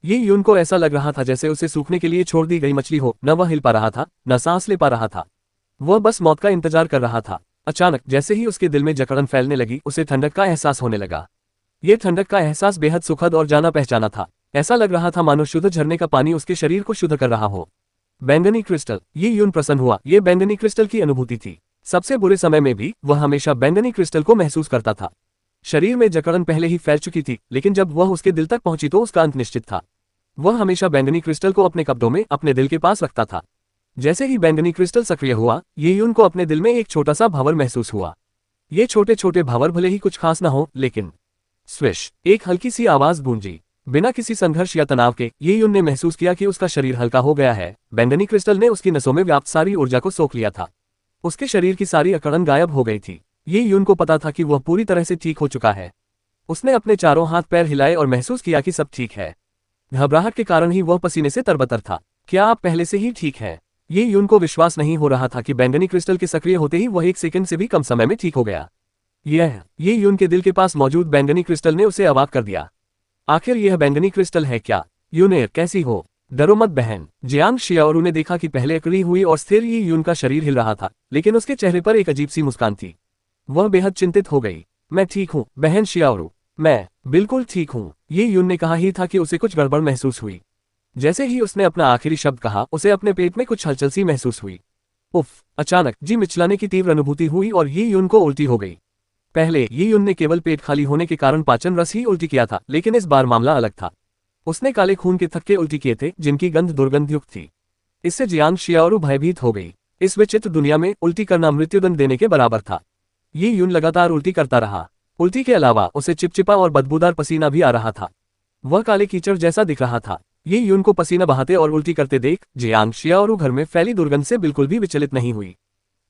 ये यून को ऐसा लग रहा था जैसे उसे सूखने के लिए छोड़ दी गई मछली हो। न वह हिल पा रहा था, न सांस ले पा रहा था। वह बस मौत का इंतजार कर रहा था। अचानक जैसे ही उसके दिल में जकड़न फैलने लगी, उसे ठंडक का एहसास होने लगा। ये ठंडक का एहसास बेहद सुखद और जाना पहचाना था। ऐसा लग रहा था मानो शुद्ध झरने का पानी उसके शरीर को शुद्ध कर रहा हो। बैंगनी क्रिस्टल। ये यून प्रसन्न हुआ। ये बैंगनी क्रिस्टल की अनुभूति थी। सबसे बुरे समय में भी वह हमेशा बैंगनी क्रिस्टल को महसूस करता था। शरीर में जकड़न पहले ही फैल चुकी थी, लेकिन जब वह उसके दिल तक पहुंची तो उसका अंत निश्चित था। वह हमेशा बैंगनी क्रिस्टल को अपने कब्जों में, अपने दिल के पास रखता था। जैसे ही बैंगनी क्रिस्टल सक्रिय हुआ, ये यून को अपने दिल में एक छोटा सा भंवर महसूस हुआ। ये छोटे छोटे भंवर भले ही कुछ खास न हो, लेकिन स्विश, एक हल्की सी आवाज गूंजी। बिना किसी संघर्ष या तनाव के ये यून ने महसूस किया कि उसका शरीर हल्का हो गया है। बैंगनी क्रिस्टल ने उसकी नसों में व्याप्त सारी ऊर्जा को सोख लिया था। उसके शरीर की सारी अकड़न गायब हो गई थी। ये यून को पता था कि वह पूरी तरह से ठीक हो चुका है। उसने अपने चारों हाथ पैर हिलाए और महसूस किया कि सब ठीक है। घबराहट के कारण ही वह पसीने से तरबतर था। क्या आप पहले से ही ठीक है? ये यून को विश्वास नहीं हो रहा था कि बैंगनी क्रिस्टल के सक्रिय होते ही वह 1 सेकंड से भी कम समय में ठीक हो गया। ये यून के दिल के पास मौजूद बैंगनी क्रिस्टल ने उसे अवाक कर दिया। आखिर यह बैंगनी क्रिस्टल है क्या? यूनेर, कैसी हो? डरो मत बहन। जियांग शियाओरू ने देखा कि पहले अकड़ी हुई और स्थिर ये यून का शरीर हिल रहा था, लेकिन उसके चेहरे पर एक अजीब सी मुस्कान थी। वह बेहद चिंतित हो गई। मैं ठीक हूँ बहन शियाओरू, मैं बिल्कुल ठीक हूँ। ये यून ने कहा ही था कि उसे कुछ गड़बड़ महसूस हुई। जैसे ही उसने अपना आखिरी शब्द कहा, उसे अपने पेट में कुछ हलचल सी महसूस हुई। उफ! अचानक जी मिचलाने की तीव्र अनुभूति हुई और ये यून को उल्टी हो गई। पहले ये यून ने केवल पेट खाली होने के कारण पाचन रस ही उल्टी किया था, लेकिन इस बार मामला अलग था। उसने काले खून के थक्के उल्टी किए थे, जिनकी गंध दुर्गंधयुक्त थी। इससे जियांग शियाओरू भयभीत हो गई। इस विचित्र दुनिया में उल्टी करना मृत्युदंड देने के बराबर था। ये यून लगातार उल्टी करता रहा। उल्टी के अलावा उसे चिपचिपा और बदबूदार पसीना भी आ रहा था। वह काले कीचड़ जैसा दिख रहा था। ये यून को पसीना बहाते और उल्टी करते देख जियांग शियाओरू घर में फैली दुर्गंध से बिल्कुल भी विचलित नहीं हुई।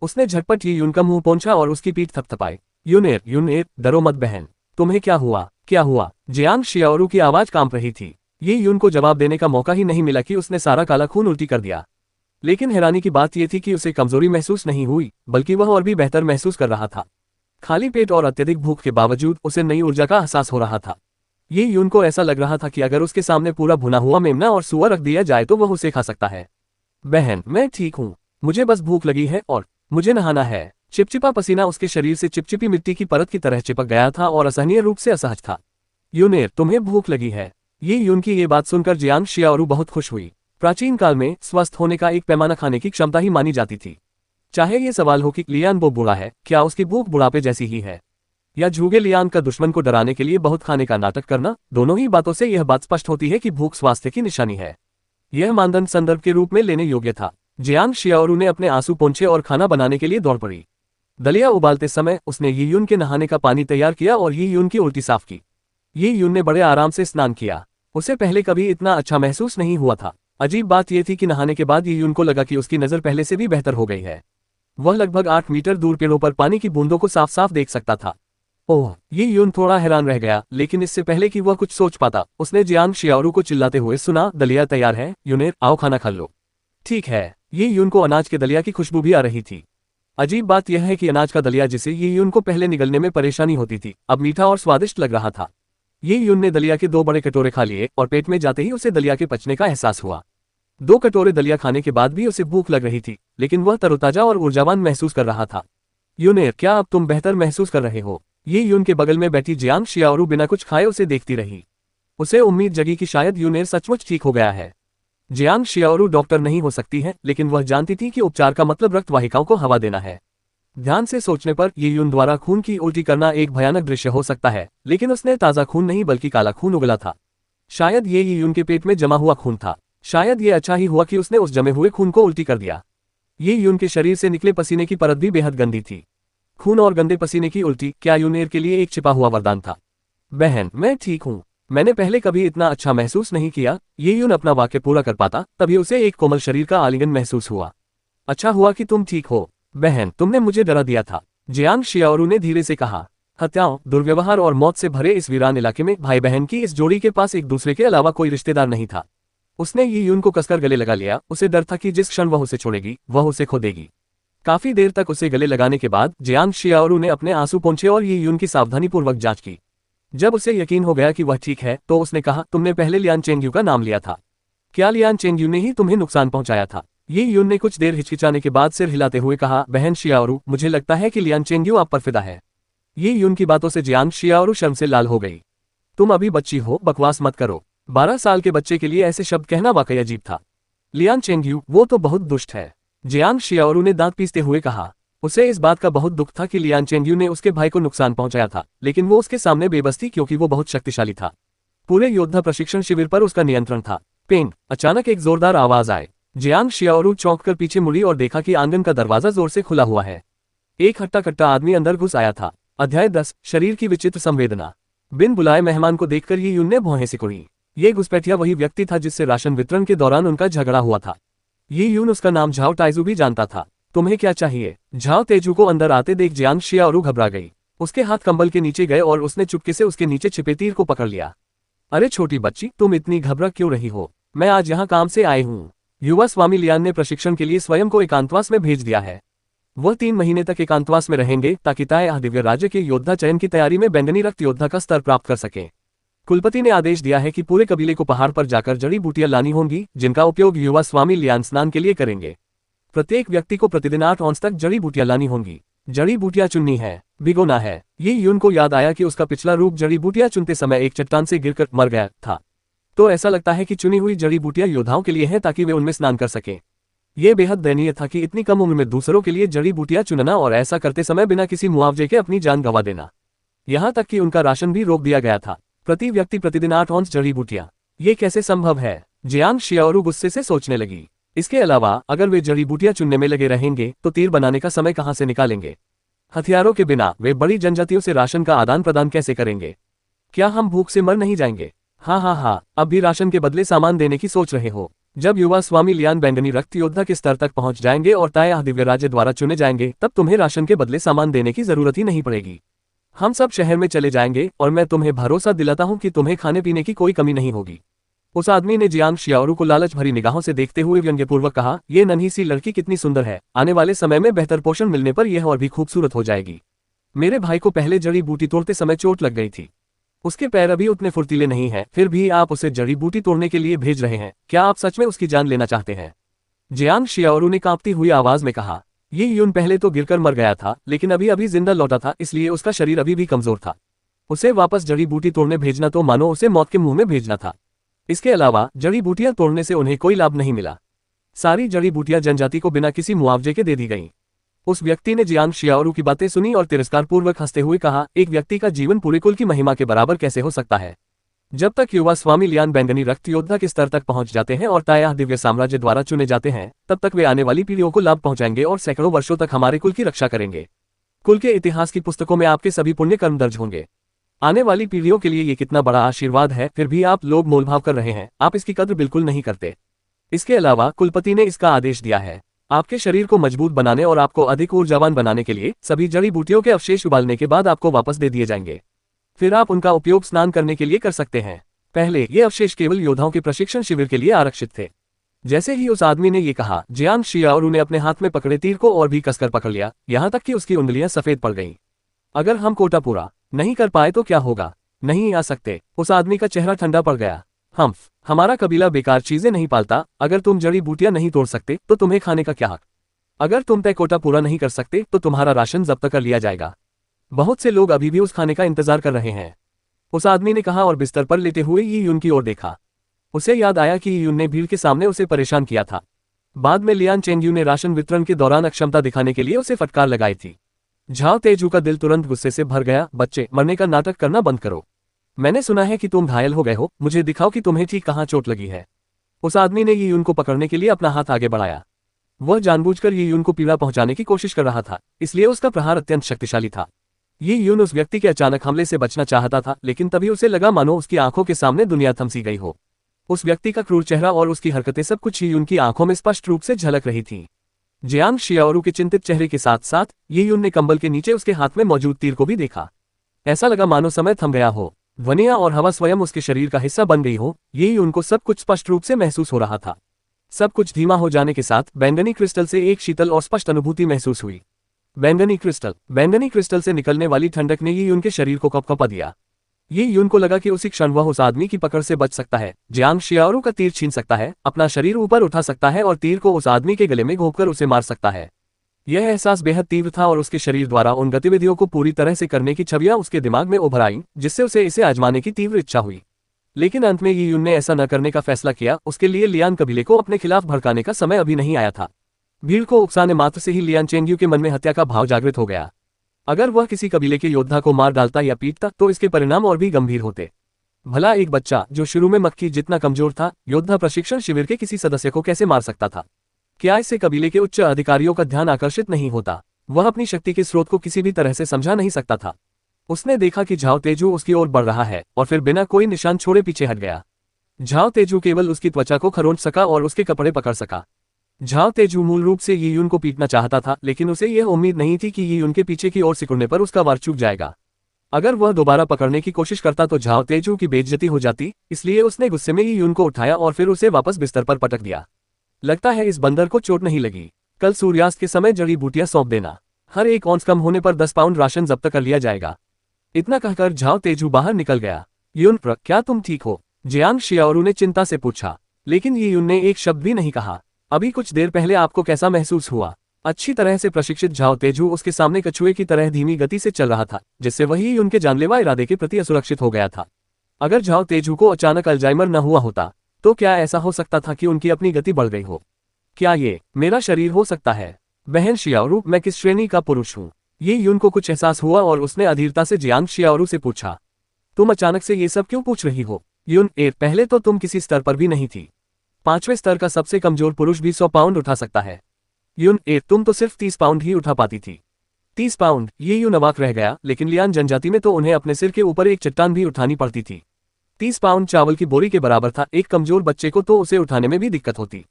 उसने झटपट ये यून का मुंह पोंछा और उसकी पीठ थपथपाई। यूनेर, यूनेर, डरो मत बहन। तुम्हें क्या हुआ? क्या हुआ? जियांग शियाओरू की आवाज कांप रही थी। ये यून को जवाब देने का मौका ही नहीं मिला कि उसने सारा काला खून उल्टी कर दिया। लेकिन हैरानी की बात यह थी कि उसे कमजोरी महसूस नहीं हुई, बल्कि वह और भी बेहतर महसूस कर रहा था। खाली पेट और अत्यधिक भूख के बावजूद उसे नई ऊर्जा का एहसास हो रहा था। ये यून को ऐसा लग रहा था कि अगर उसके सामने पूरा भुना हुआ मेमना और सुअर रख दिया जाए तो वह उसे खा सकता है। बहन, मैं ठीक हूँ। मुझे बस भूख लगी है और मुझे नहाना है। चिपचिपा पसीना उसके शरीर से चिपचिपी मिट्टी की परत की तरह चिपक गया था और असहनीय रूप से असहज था। यूनेर, तुम्हें भूख लगी है? ये यून की ये बात सुनकर जियांग शियाओरू बहुत खुश हुई। प्राचीन काल में स्वस्थ होने का एक पैमाना खाने की क्षमता ही मानी जाती थी। चाहे ये सवाल हो कि लियान वो बूढ़ा है, क्या उसकी भूख बुढ़ापे जैसी ही है, या झूगे लियान का दुश्मन को डराने के लिए बहुत खाने का नाटक करना, दोनों ही बातों से यह बात स्पष्ट होती है कि भूख स्वास्थ्य की निशानी है। यह मानदंड संदर्भ के रूप में लेने योग्य था। जियांग शियाओरू ने अपने आंसू पोंछे और खाना बनाने के लिए दौड़ पड़ी। दलिया उबालते समय उसने ये यून के नहाने का पानी तैयार किया और ये यून की उल्टी साफ की। ये यून ने बड़े आराम से स्नान किया। उसे पहले कभी इतना अच्छा महसूस नहीं हुआ था। अजीब बात यह थी कि नहाने के बाद ये यून को लगा कि उसकी नज़र पहले से भी बेहतर हो गई है। वह लगभग 8 मीटर दूर पेड़ों पर पानी की बूंदों को साफ साफ देख सकता था। ओह, ये यून थोड़ा हैरान रह गया, लेकिन इससे पहले कि वह कुछ सोच पाता, उसने जियांग शियाओरू को चिल्लाते हुए सुना, दलिया तैयार है, यूनेर, आओ खाना खा लो। ठीक है। ये यून को अनाज के दलिया की खुशबू भी आ रही थी। अजीब बात यह है कि अनाज का दलिया, जिसे ये यून को पहले निगलने में परेशानी होती थी, अब मीठा और स्वादिष्ट लग रहा था। ये यून ने दलिया के 2 बड़े कटोरे खा लिए और पेट में जाते ही उसे दलिया के पचने का एहसास हुआ। 2 कटोरे दलिया खाने के बाद भी उसे भूख लग रही थी, लेकिन वह तरोताजा और ऊर्जावान महसूस कर रहा था। यूनेर, क्या अब तुम बेहतर महसूस कर रहे हो? ये यून के बगल में बैठी जियांग शियाओरू बिना कुछ खाए उसे देखती रही। उसे उम्मीद जगी कि शायद यूनेर सचमुच ठीक हो गया है। जियांग शियाओरू डॉक्टर नहीं हो सकती है, लेकिन वह जानती थी कि उपचार का मतलब रक्त वाहिकाओं को हवा देना है। ध्यान से सोचने पर ये यून द्वारा खून की उल्टी करना एक भयानक दृश्य हो सकता है, लेकिन उसने ताज़ा खून नहीं बल्कि काला खून उगला था। शायद ये यून के पेट में जमा हुआ खून था। शायद ये अच्छा ही हुआ कि उसने उस जमे हुए खून को उल्टी कर दिया। ये यून के शरीर से निकले पसीने की परत भी बेहद गंदी थी। खून और गंदे पसीने की उल्टी क्या यूनेर के लिए एक छिपा हुआ वरदान था? बहन, मैं ठीक हूँ। मैंने पहले कभी इतना अच्छा महसूस नहीं किया। ये यून अपना वाक्य पूरा कर पाता, तभी उसे एक कोमल शरीर का आलिंगन महसूस हुआ। अच्छा हुआ कि तुम ठीक हो। बहन, तुमने मुझे डरा दिया था, जियांग शियाओरू ने धीरे से कहा। हत्याओं, दुर्व्यवहार और मौत से भरे इस वीरान इलाके में भाई बहन की इस जोड़ी के पास एक दूसरे के अलावा कोई रिश्तेदार नहीं था। उसने ये यून को कसकर गले लगा लिया। उसे डर था कि जिस क्षण वह उसे छोड़ेगी, वह उसे खो देगी। काफी देर तक उसे गले लगाने के बाद जियांग शियाओरू ने अपने आंसू पोंछे और ये यून की सावधानीपूर्वक जांच की। जब उसे यकीन हो गया कि वह ठीक है, तो उसने कहा, तुमने पहले लियान चेंगयू का नाम लिया था। क्या लियान चेंगयू ने ही तुम्हें नुकसान पहुंचाया था? ये यून ने कुछ देर हिचकिचाने के बाद सिर हिलाते हुए कहा, बहन शियाओरू, मुझे लगता है कि लियान चेंगयू आप पर फिदा है। ये यून की बातों से जियांग शियाओरू शर्म से लाल हो गई। तुम अभी बच्ची हो, बकवास मत करो। 12 साल के बच्चे के लिए ऐसे शब्द कहना वाकई अजीब था। लियान चेंगयू, वो तो बहुत दुष्ट है, जियांग शियाओरू ने दांत पीसते हुए कहा। उसे इस बात का बहुत दुख था कि लियान चेंगयू ने उसके भाई को नुकसान पहुंचाया था, लेकिन वो उसके सामने बेबस थी क्योंकि वो बहुत शक्तिशाली था। पूरे योद्धा प्रशिक्षण शिविर पर उसका नियंत्रण था। पेंग, अचानक एक जोरदार आवाज आए। जियांग शियाओरू चौंककर पीछे मुड़ी और देखा कि आंगन का दरवाजा जोर से खुला हुआ है। एक हट्टा कट्टा आदमी अंदर घुस आया था। अध्याय 10, शरीर की विचित्र संवेदना। बिन बुलाए मेहमान को देखकर ये यून ने भौहें सिकुड़ी। ये घुसपैठिया वही व्यक्ति था जिससे राशन वितरण के दौरान उनका झगड़ा हुआ था। ये यून उसका नाम झाओ टाइजू भी जानता था। तुम्हें क्या चाहिए? झाओ तेजू को अंदर आते देख जियांग शियाओरू घबरा गई। उसके हाथ कंबल के नीचे गए और उसने चुपके से उसके नीचे छिपे तीर को पकड़ लिया। अरे छोटी बच्ची, तुम इतनी घबरा क्यों रही हो? मैं आज यहाँ काम से आई हूँ। युवा स्वामी लियान ने प्रशिक्षण के लिए स्वयं को एकांतवास में भेज दिया है। वह 3 महीने तक एकांतवास में रहेंगे ताकि ताए दिव्य राज्य के योद्धा चयन की तैयारी में बैंगनी रक्त योद्धा का स्तर प्राप्त कर सकें। कुलपति ने आदेश दिया है कि पूरे कबीले को पहाड़ पर जाकर जड़ी बूटियां लानी होंगी, जिनका उपयोग युवा स्वामी लियान स्नान के लिए करेंगे। प्रत्येक व्यक्ति को प्रतिदिन 8 औंस तक जड़ी बूटियां लानी होंगी। जड़ी बूटियां चुननी है, भिगोना है। ये यून को याद आया कि उसका पिछला रूप जड़ी बूटियां चुनते समय एक चट्टान से गिरकर मर गया था। तो ऐसा लगता है कि चुनी हुई जड़ी बूटियां योद्धाओं के लिए हैं ताकि वे उनमें स्नान कर सकें। यह बेहद दयनीय था कि इतनी कम उम्र में दूसरों के लिए जड़ी बूटियां चुनना और ऐसा करते समय बिना किसी मुआवजे के अपनी जान गंवा देना। यहाँ तक कि उनका राशन भी रोक दिया गया था। प्रति व्यक्ति प्रतिदिन 8 औंस जड़ी बूटियां। ये कैसे संभव है? जियांग शियाओरू गुस्से से सोचने लगी। इसके अलावा अगर वे जड़ी बूटियां चुनने में लगे रहेंगे तो तीर बनाने का समय कहां से निकालेंगे? हथियारों के बिना वे बड़ी जनजातियों से राशन का आदान प्रदान कैसे करेंगे? क्या हम भूख से मर नहीं जाएंगे? हाँ, अब भी राशन के बदले सामान देने की सोच रहे हो। जब युवा स्वामी लियान बैंगनी रक्त योद्धा के स्तर तक पहुंच जाएंगे और ताए दिव्य राज्य द्वारा चुने जाएंगे, तब तुम्हें राशन के बदले सामान देने की जरूरत ही नहीं पड़ेगी। हम सब शहर में चले जाएंगे और मैं तुम्हें भरोसा दिलाता हूं कि तुम्हें खाने पीने की कोई कमी नहीं होगी। उस आदमी ने जियांग शियाओरू को लालच भरी निगाहों से देखते हुए व्यंग्यपूर्वक कहा, ये नन्ही सी लड़की कितनी सुंदर है। आने वाले समय में बेहतर पोषण मिलने पर यह और भी खूबसूरत हो जाएगी। मेरे भाई को पहले जड़ी बूटी तोड़ते समय चोट लग गई थी। उसके पैर अभी उतने फुर्तीले नहीं हैं, फिर भी आप उसे जड़ी बूटी तोड़ने के लिए भेज रहे हैं। क्या आप सच में उसकी जान लेना चाहते हैं? जियांग शियाओरू ने कांपती हुई आवाज में कहा। ये यून पहले तो गिरकर मर गया था, लेकिन अभी अभी जिंदा लौटा था, इसलिए उसका शरीर अभी भी कमजोर था। उसे वापस जड़ी बूटी तोड़ने भेजना तो मानो उसे मौत के मुंह में भेजना था। इसके अलावा जड़ी बूटियां तोड़ने से उन्हें कोई लाभ नहीं मिला। सारी जड़ी बूटियां जनजाति को बिना किसी मुआवजे के दे दी गईं। उस व्यक्ति ने जियांग शियाओरू की बातें सुनी और तिरस्कारपूर्वक हंसते हुए कहा, एक व्यक्ति का जीवन पूरे कुल की महिमा के बराबर कैसे हो सकता है? जब तक युवा स्वामी लियान बैंगनी रक्त योद्धा के स्तर तक पहुंच जाते हैं और ताया दिव्य साम्राज्य द्वारा चुने जाते हैं, तब तक वे आने वाली पीढ़ियों को लाभ पहुंचाएंगे और सैकड़ों वर्षों तक हमारे कुल की रक्षा करेंगे। कुल के इतिहास की पुस्तकों में आपके सभी पुण्य कर्म दर्ज होंगे। आने वाली पीढ़ियों के लिए ये कितना बड़ा आशीर्वाद है, फिर भी आप लोग मोलभाव कर रहे हैं। आप इसकी कद्र बिल्कुल नहीं करते। इसके अलावा कुलपति ने इसका आदेश दिया है, आपके शरीर को मजबूत बनाने और आपको अधिक ऊर्जावान बनाने के लिए सभी जड़ी बूटियों के अवशेष उबालने के बाद आपको वापस दे दिए जाएंगे। फिर आप उनका उपयोग स्नान करने के लिए कर सकते हैं। पहले ये अवशेष केवल योद्धाओं के प्रशिक्षण शिविर के लिए आरक्षित थे। जैसे ही उस आदमी ने ये कहा, जियांग शियाओरू ने अपने हाथ में पकड़े तीर को और भी कसकर पकड़ लिया, यहाँ तक कि उसकी उंगलियां सफेद पड़ गईं। अगर हम कोटा पूरा नहीं कर पाए तो क्या होगा? नहीं आ सकते। उस आदमी का चेहरा ठंडा पड़ गया। हमारा कबीला बेकार चीजें नहीं पालता। अगर तुम जड़ी बूटियां नहीं तोड़ सकते तो तुम्हें खाने का क्या हक? अगर तुम तय कोटा पूरा नहीं कर सकते तो तुम्हारा राशन जब्त कर लिया जाएगा। बहुत से लोग अभी भी उस खाने का इंतजार कर रहे हैं, उस आदमी ने कहा और बिस्तर पर लेटे हुए यी यून की ओर देखा। उसे याद आया कि यी यून ने भीड़ के सामने उसे परेशान किया था। बाद में लियान चेंगयू ने राशन वितरण के दौरान अक्षमता दिखाने के लिए उसे फटकार लगाई थी। झाओ तेजू का दिल तुरंत गुस्से से भर गया। बच्चे, मरने का नाटक करना बंद करो। मैंने सुना है कि तुम घायल हो गए हो, मुझे दिखाओ कि तुम्हें ठीक कहाँ चोट लगी है। उस आदमी ने यी यून को पकड़ने के लिए अपना हाथ आगे बढ़ाया। वह जानबूझकर यी यून को पीड़ा पहुंचाने की कोशिश कर रहा था, इसलिए उसका प्रहार अत्यंत शक्तिशाली था। यी यून उस व्यक्ति के अचानक हमले से बचना चाहता था, लेकिन तभी उसे लगा मानो उसकी आंखों के सामने दुनिया थमसी गई हो। उस व्यक्ति का क्रूर चेहरा और उसकी हरकतें सब कुछ यी यून की आंखों में स्पष्ट रूप से झलक रही थी। जियांग शियाओरू के चिंतित चेहरे के साथ साथ यी यून ने कंबल के नीचे उसके हाथ में मौजूद तीर को भी देखा। ऐसा लगा मानो समय थम गया हो, ध्वनियां और हवा स्वयं उसके शरीर का हिस्सा बन गई हो। यी यून को सब कुछ स्पष्ट रूप से महसूस हो रहा था। सब कुछ धीमा हो जाने के साथ बैंगनी क्रिस्टल से एक शीतल और स्पष्ट अनुभूति महसूस हुई। बैंगनी क्रिस्टल से निकलने वाली ठंडक ने यी यून के शरीर को कपकपा दिया। यी यून को लगा कि उसी क्षण वह उस आदमी की पकड़ से बच सकता है, जियांग शियाओरू का तीर छीन सकता है, अपना शरीर ऊपर उठा सकता है और तीर को उस आदमी के गले में घोंपकर उसे मार सकता है। यह एहसास बेहद तीव्र था और उसके शरीर द्वारा उन गतिविधियों को पूरी तरह से करने की छवियां उसके दिमाग में उभर आईं, जिससे उसे इसे आजमाने की तीव्र इच्छा हुई। लेकिन अंत में यी यून ने ऐसा न करने का फैसला किया। उसके लिए लियान कबीले को अपने खिलाफ भड़काने का समय अभी नहीं आया था। भीड़ को उकसाने मात्र से ही लियान चेंगयू के मन में हत्या का भाव जागृत हो गया। अगर वह किसी कबीले के योद्धा को मार डालता या पीटता तो इसके परिणाम और भी गंभीर होते। भला एक बच्चा जो शुरू में मक्खी जितना कमजोर था, योद्धा प्रशिक्षण शिविर के किसी सदस्य को कैसे मार सकता था? क्या इससे कबीले के उच्च अधिकारियों का ध्यान आकर्षित नहीं होता? वह अपनी शक्ति के स्रोत को किसी भी तरह से समझा नहीं सकता था। उसने देखा कि झाओ तेजू उसकी ओर बढ़ रहा है और फिर बिना कोई निशान छोड़े पीछे हट गया। झाओ तेजू केवल उसकी त्वचा को खरोंच सका और उसके कपड़े पकड़ सका। झाओ तेजू मूल रूप से यी यून को पीटना चाहता था, लेकिन उसे यह उम्मीद नहीं थी कि यी यून के पीछे की ओर सिकुड़ने पर उसका वार चूक जाएगा। अगर वह दोबारा पकड़ने की कोशिश करता तो झाओ तेजू की बेइज्जती हो जाती, इसलिए उसने गुस्से में यी यून को उठाया और फिर उसे वापस बिस्तर पर पटक दिया। लगता है इस बंदर को चोट नहीं लगी। कल सूर्यास्त के समय जड़ी बूटियां सौंप देना। हर एक औंस कम होने पर 10 पाउंड राशन जब्त कर लिया जाएगा। इतना कहकर झाओ तेजू बाहर निकल गया। यून, क्या तुम ठीक हो? जियांग शियाओरू ने चिंता से पूछा, लेकिन यी यून ने एक शब्द भी नहीं कहा। अभी कुछ देर पहले आपको कैसा महसूस हुआ? अच्छी तरह से प्रशिक्षित झाओ तेजू उसके सामने कछुए की तरह धीमी गति से चल रहा था, जिससे वही उनके जानलेवा इरादे के प्रति असुरक्षित हो गया था। अगर झाओ तेजू को अचानक अल्जाइमर न हुआ होता तो क्या ऐसा हो सकता था कि उनकी अपनी गति बढ़ गई हो? क्या ये मेरा शरीर हो सकता है? बहन शियाओरू, मैं किस श्रेणी का पुरुष हूँ? यी यून को कुछ एहसास हुआ और उसने अधीरता से जियांग शियाओरू से पूछा, तुम अचानक से ये सब क्यों पूछ रही हो? यून, पहले तो तुम किसी स्तर पर भी नहीं थी। 5वें स्तर का सबसे कमजोर पुरुष भी 100 पाउंड उठा सकता है। यून, तुम तो सिर्फ 30 पाउंड ही उठा पाती थी। 30 पाउंड? ये यून अवाक रह गया, लेकिन लियान जनजाति में तो उन्हें अपने सिर के ऊपर एक चट्टान भी उठानी पड़ती थी। 30 पाउंड चावल की बोरी के बराबर था। एक कमजोर बच्चे को तो उसे उठाने में भी दिक्कत होती।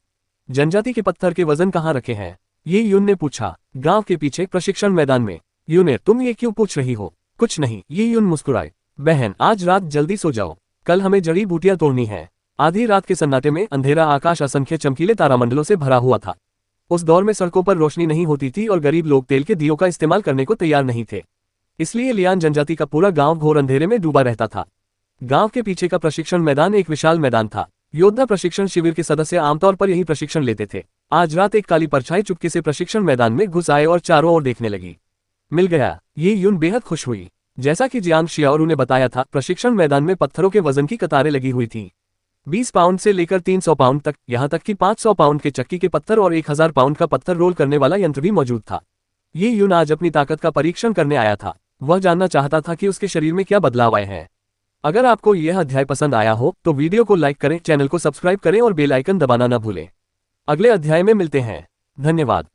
जनजाति के पत्थर के वजन कहाँ रखे हैं? ये यून ने पूछा। गांव के पीछे प्रशिक्षण मैदान में। यून, तुम ये क्यों पूछ रही हो? कुछ नहीं, ये यून मुस्कुराए। बहन, आज रात जल्दी सो जाओ, कल हमें जड़ी बूटियां तोड़नी है। आधी रात के सन्नाटे में अंधेरा आकाश असंख्य चमकीले तारामंडलों से भरा हुआ था। उस दौर में सड़कों पर रोशनी नहीं होती थी और गरीब लोग तेल के दियों का इस्तेमाल करने को तैयार नहीं थे। इसलिए लियान जनजाति का पूरा गांव घोर अंधेरे में डूबा रहता था। गांव के पीछे का प्रशिक्षण मैदान एक विशाल मैदान था। योद्धा प्रशिक्षण शिविर के सदस्य आमतौर पर यही प्रशिक्षण लेते थे। आज रात एक काली परछाई चुपके से प्रशिक्षण मैदान में घुस आए और चारों ओर देखने लगी। मिल गया। ये यून बेहद खुश हुई। जैसा कि जियांग शियाओरू ने बताया था, प्रशिक्षण मैदान में पत्थरों के वजन की कतारें लगी हुई थीं। 20 पाउंड से लेकर 300 पाउंड तक, यहाँ तक कि 500 पाउंड के चक्की के पत्थर और 1000 पाउंड का पत्थर रोल करने वाला यंत्र भी मौजूद था। ये यून आज अपनी ताकत का परीक्षण करने आया था। वह जानना चाहता था कि उसके शरीर में क्या बदलाव आए हैं। अगर आपको यह अध्याय पसंद आया हो तो वीडियो को लाइक करें, चैनल को सब्सक्राइब करें और बेल आइकन दबाना न भूलें। अगले अध्याय में मिलते हैं। धन्यवाद।